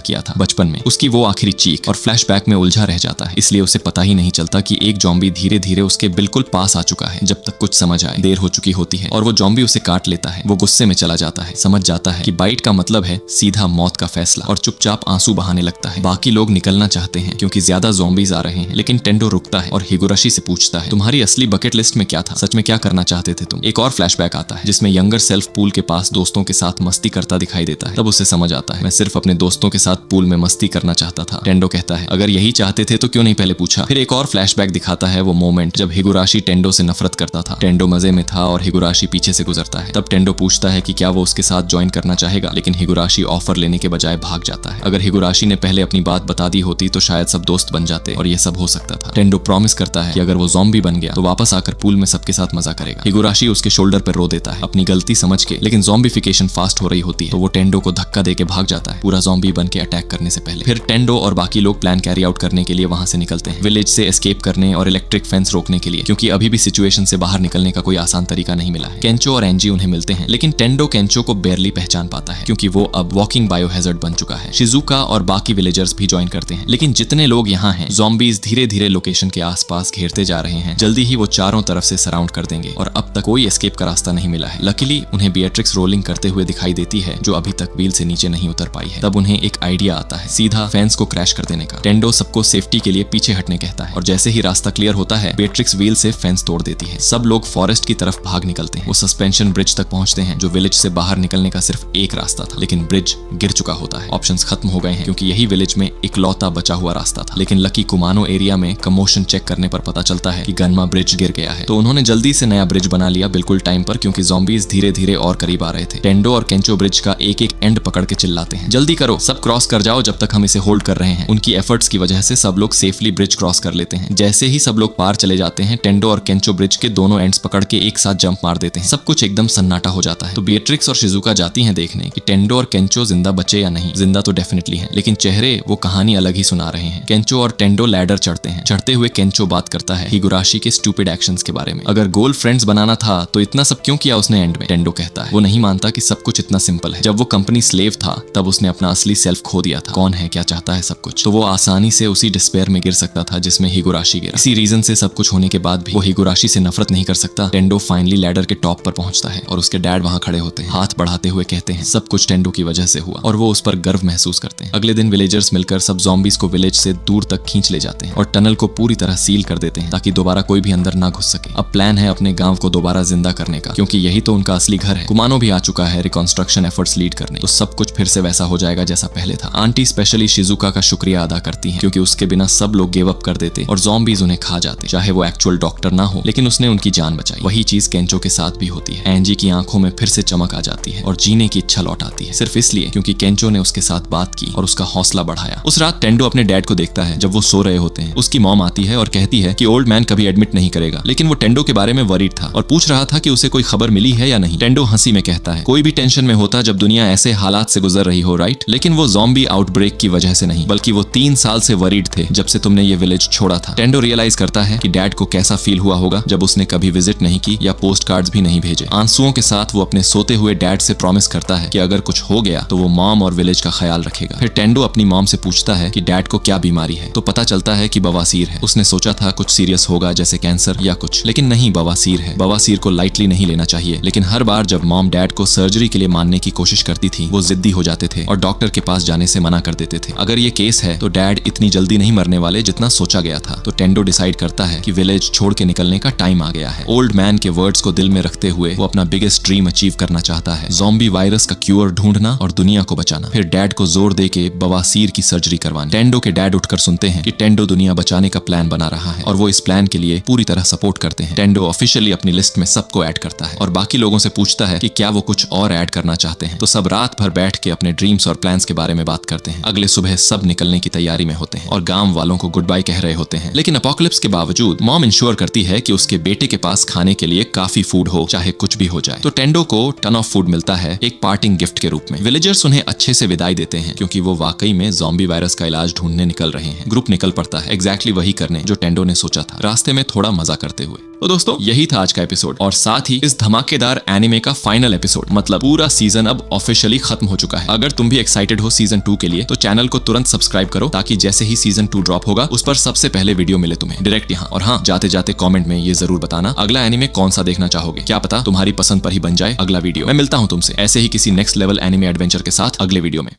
किया था बचपन में, उसकी वो आखिरी चीख, और फ्लैशबैक में उलझा रह जाता है। इसलिए उसे पता ही नहीं चलता कि एक ज़ॉम्बी धीरे धीरे उसके बिल्कुल पास आ चुका है। जब तक कुछ समझ आए देर हो चुकी होती है और वो ज़ॉम्बी उसे काट लेता है। वो गुस्से में चला जाता है, समझ जाता है कि बाइट का मतलब है सीधा मौत का फैसला, और चुपचाप आंसू बहाने लगता है। बाकी लोग निकलना चाहते हैं क्योंकि ज्यादा ज़ॉम्बीज आ रहे हैं, लेकिन टेंडो रुकता है और हिगुराशी से पूछता है, तुम्हारी असली बकेट लिस्ट में क्या था? सच में क्या करना चाहते थे तुम? एक और फ्लैशबैक आता है जिसमें यंगर सेल्फ पूल के पास दोस्तों के साथ मस्ती करता दिखाई देता है। तब उसे समझ आता है, मैं सिर्फ अपने दोस्तों के साथ पूल में मस्ती करना चाहता था। टेंडो कहता है, अगर यही चाहते थे तो क्यों नहीं पहले पूछा? फिर एक और फ्लैशबैक दिखाता है वो मोमेंट जब हिगुराशी टेंडो से नफरत करता था। टेंडो मजे में था और हिगुराशी पीछे से गुजरता है। तब टेंडो पूछता है कि क्या वो उसके साथ ज्वाइन करना चाहेगा, लेकिन हिगुराशी ऑफर लेने के बजाय भाग जाता है। अगर हिगुराशी ने पहले अपनी बात बता दी होती तो शायद सब दोस्त बन जाते और ये सब हो सकता था। टेंडो प्रॉमिस करता है कि अगर वो ज़ॉम्बी बन गया तो वापस आकर पूल में सबके साथ मजा करेगा। हिगुराशी उसके शोल्डर पर रो देता है अपनी गलती समझ के, लेकिन ज़ॉम्बीफिकेशन फास्ट हो रही होती है तो वो टेंडो को धक्का देके भाग जाता है, पूरा ज़ॉम्बी बन के अटैक करने से पहले। फिर टेंडो और बाकी लोग प्लान कैरी आउट करने के लिए वहां से निकलते हैं, विलेज से एस्केप करने और इलेक्ट्रिक फेंस रोकने के लिए, क्योंकि अभी भी सिचुएशन से बाहर निकलने का कोई आसान तरीका नहीं मिला है। केंचो और एंजी उन्हें मिलते हैं, लेकिन टेंडो केंचो को बेयरली पहचान पाता है क्योंकि वो अब वॉकिंग बायोहैजर्ड बन चुका है। शिजुका और बाकी विलेजर्स भी ज्वाइन करते हैं, लेकिन जितने लोग यहाँ हैं, ज़ॉम्बीज धीरे धीरे लोकेशन के आसपास घेरते जा रहे हैं। जल्दी ही वो चारों तरफ से सराउंड कर देंगे और अब तक कोई एस्केप का रास्ता नहीं मिला है। लकीली उन्हें बिएट्रिक्स रोलिंग करते हुए दिखाई देती है, जो अभी तक व्हील से नीचे नहीं उतर पाई है। तब उन्हें एक आइडिया आता है, सीधा फेंस को क्रैश कर देने का। टेंडो सबको सेफ्टी के लिए पीछे हटने कहता है और जैसे ही रास्ता क्लियर होता है, बिएट्रिक्स व्हील से फेंस तोड़ देती है। सब लोग फॉरेस्ट की तरफ भाग निकलते हैं। वो सस्पेंशन ब्रिज तक पहुंचते हैं, जो विलेज से बाहर निकलने का सिर्फ एक रास्ता था, लेकिन ब्रिज गिर चुका होता है। ऑप्शंस खत्म हो गए हैं क्योंकि यही विलेज में इकलौता बचा हुआ रास्ता था। लेकिन लकी कुमानो एरिया में कमोशन चेक करने पर पता चलता है कि गनमा ब्रिज गिर गया है, तो उन्होंने जल्दी से नया ब्रिज बना लिया बिल्कुल टाइम पर, क्योंकि ज़ॉम्बीज धीरे धीरे और करीब आ रहे थे। टेंडो और केंचो ब्रिज का एक एक एंड पकड़ के चिल्लाते हैं, जल्दी करो, सब क्रॉस कर जाओ जब तक हम इसे होल्ड कर रहे हैं। उनकी एफर्ट्स की वजह से सब लोग सेफली ब्रिज क्रॉस कर लेते हैं। जैसे ही सब लोग पार चले जाते हैं, टेंडो और केंचो ब्रिज के दोनों एंड्स पकड़ के एक साथ जंप मार देते हैं। सब कुछ एकदम सन्नाटा हो जाता है। तो बिएट्रिक्स और शिजुका जाती हैं देखने कि टेंडो और केंचो जिंदा बचे या नहीं। जिंदा तो डेफिनेटली हैं, लेकिन चेहरे वो कहानी अलग ही सुना रहे हैं। केंचो और टेंडो लैडर चढ़ते हैं। चढ़ते हुए केंचो बात करता है हिगुराशी के स्टूपिड एक्शंस के बारे में। अगर गोल फ्रेंड्स बनाना था तो इतना सब क्यों किया उसने एंड में? टेंडो कहता है वो नहीं मानता कि सब कुछ इतना सिंपल है। जब वो कंपनी स्लेव था तब उसने अपना असली सेल्फ खो दिया था। कौन है, क्या चाहता है, सब कुछ। तो वो आसानी से उसी डिस्पेयर में गिर सकता था जिसमें हिगुराशी गिरा। इसी रीजन से सब कुछ होने के बाद भी वो हिगुराशी से नफरत नहीं कर सकता। टेंडो फाइनली लैडर के टॉप पर पहुंचता है और उसके डैड वहां खड़े होते हैं, हाथ बढ़ाते हुए कहते हैं सब कुछ टेंडो की वजह से हुआ, और वो उस पर गर्व महसूस करते हैं। अगले दिन विलेजर्स मिलकर सब ज़ॉम्बीज को विलेज से दूर तक खींच ले जाते हैं और टनल को पूरी तरह सील कर देते हैं ताकि दोबारा कोई भी अंदर ना घुस सके। अब प्लान है अपने गांव को दोबारा जिंदा करने का, क्योंकि यही तो उनका असली घर है। कुमानो भी आ चुका है रिकंस्ट्रक्शन एफर्ट्स लीड करने, तो सब कुछ फिर से वैसा हो जाएगा जैसा पहले था। आंटी स्पेशली शिजुका का शुक्रिया अदा करती हैं, क्योंकि उसके बिना सब लोग गिव अप कर देते और ज़ॉम्बीज उन्हें खा जाते। चाहे वो एक्चुअल डॉक्टर ना हो, लेकिन उसने उनकी जान बचाई। वही चीज केंचो के साथ भी होती है। एंजी की आंखों में फिर से चमक आ जाती है और जीने की इच्छा लौट आती है, सिर्फ इसलिए क्योंकि केंचो ने उसके साथ बात की और उसका हौसला बढ़ाया। उस रात टेंडो अपने डैड को देखता है जब वो सो रहे होते हैं। उसकी मॉम आती है और कहती है है कि ओल्ड मैन कभी एडमिट नहीं करेगा, लेकिन वो टेंडो के बारे में वरीड था और पूछ रहा था कि उसे कोई खबर मिली है या नहीं। टेंडो हंसी में कहता है, कोई भी टेंशन में होता जब दुनिया ऐसे हालात से गुजर रही हो, राइट? लेकिन वो ज़ॉम्बी आउटब्रेक की वजह से नहीं, बल्कि वो 3 साल से वरीड थे जब से तुमने ये विलेज छोड़ा था। टेंडो रियलाइज करता है कि डैड को कैसा फील हुआ होगा जब उसने कभी विजिट नहीं की या पोस्ट कार्ड्स भी नहीं भेजे। आंसुओं के साथ वो अपने सोते हुए डैड से प्रॉमिस करता है कि अगर कुछ हो गया तो वो मॉम और विलेज का ख्याल रखेगा। फिर टेंडो अपनी मॉम से पूछता है कि डैड को क्या बीमारी है, तो पता चलता है कि बवासीर है। उसने सोचा था कुछ सीरियस होगा जैसे कैंसर या कुछ, लेकिन नहीं, बवासीर है। बवासीर को लाइटली नहीं लेना चाहिए, लेकिन हर बार जब मॉम डैड को सर्जरी के लिए मानने की कोशिश करती थी वो जिद्दी हो जाते थे और डॉक्टर के पास जाने से मना कर देते थे। अगर ये केस है तो डैड इतनी जल्दी नहीं मरने वाले जितना सोचा गया था। तो टेंडो डिसाइड करता है कि विलेज छोड़ के निकलने का टाइम आ गया है। ओल्ड मैन के वर्ड्स को दिल में रखते हुए वो अपना बिगेस्ट ड्रीम अचीव करना चाहता है, ज़ॉम्बी वायरस का क्यूर ढूंढना और दुनिया को बचाना। फिर डैड को जोर दे के बवासीर की सर्जरी करवानी। टेंडो के डैड उठकर सुनते हैं कि टेंडो दुनिया बचाने का प्लान बना रहा है और वो इस प्लान के लिए पूरी तरह सपोर्ट करते हैं। टेंडो ऑफिशियली अपनी लिस्ट में सबको ऐड करता है और बाकी लोगों से पूछता है कि क्या वो कुछ और ऐड करना चाहते हैं। तो सब रात भर बैठ के अपने ड्रीम्स और प्लान्स के बारे में बात करते हैं। अगले सुबह सब निकलने की तैयारी में होते हैं और गांव वालों को गुड बाय कह रहे होते हैं। लेकिन अपोकलिप्स के बावजूद मॉम इंश्योर करती है कि उसके बेटे के पास खाने के लिए काफी फूड हो, चाहे कुछ भी हो जाए। तो टेंडो को टन ऑफ फूड मिलता है एक पार्टिंग गिफ्ट के रूप में। विलेजर्स उन्हें अच्छे से विदाई देते हैं क्योंकि वो वाकई में ज़ॉम्बी वायरस का इलाज ढूंढने निकल रहे हैं। ग्रुप निकल पड़ता है एग्जैक्टली वही करने जो टेंडो ने सोचा था, रास्ते में थोड़ा मजा करते हुए। तो दोस्तों यही था आज का एपिसोड और साथ ही इस धमाकेदार एनिमे का फाइनल एपिसोड, मतलब पूरा सीजन अब ऑफिशियली खत्म हो चुका है। अगर तुम भी एक्साइटेड हो सीजन 2 के लिए तो चैनल को तुरंत सब्सक्राइब करो ताकि जैसे ही सीजन 2 ड्रॉप होगा उस पर सबसे पहले वीडियो मिले तुम्हें डायरेक्ट यहाँ। और हाँ, जाते जाते कमेंट में ये जरूर बताना अगला एनिमे कौन सा देखना चाहोगे। क्या पता तुम्हारी पसंद पर ही बन जाए अगला वीडियो। मैं मिलता हूँ तुमसे ऐसे ही किसी नेक्स्ट लेवल एनिमे एडवेंचर के साथ अगले वीडियो में।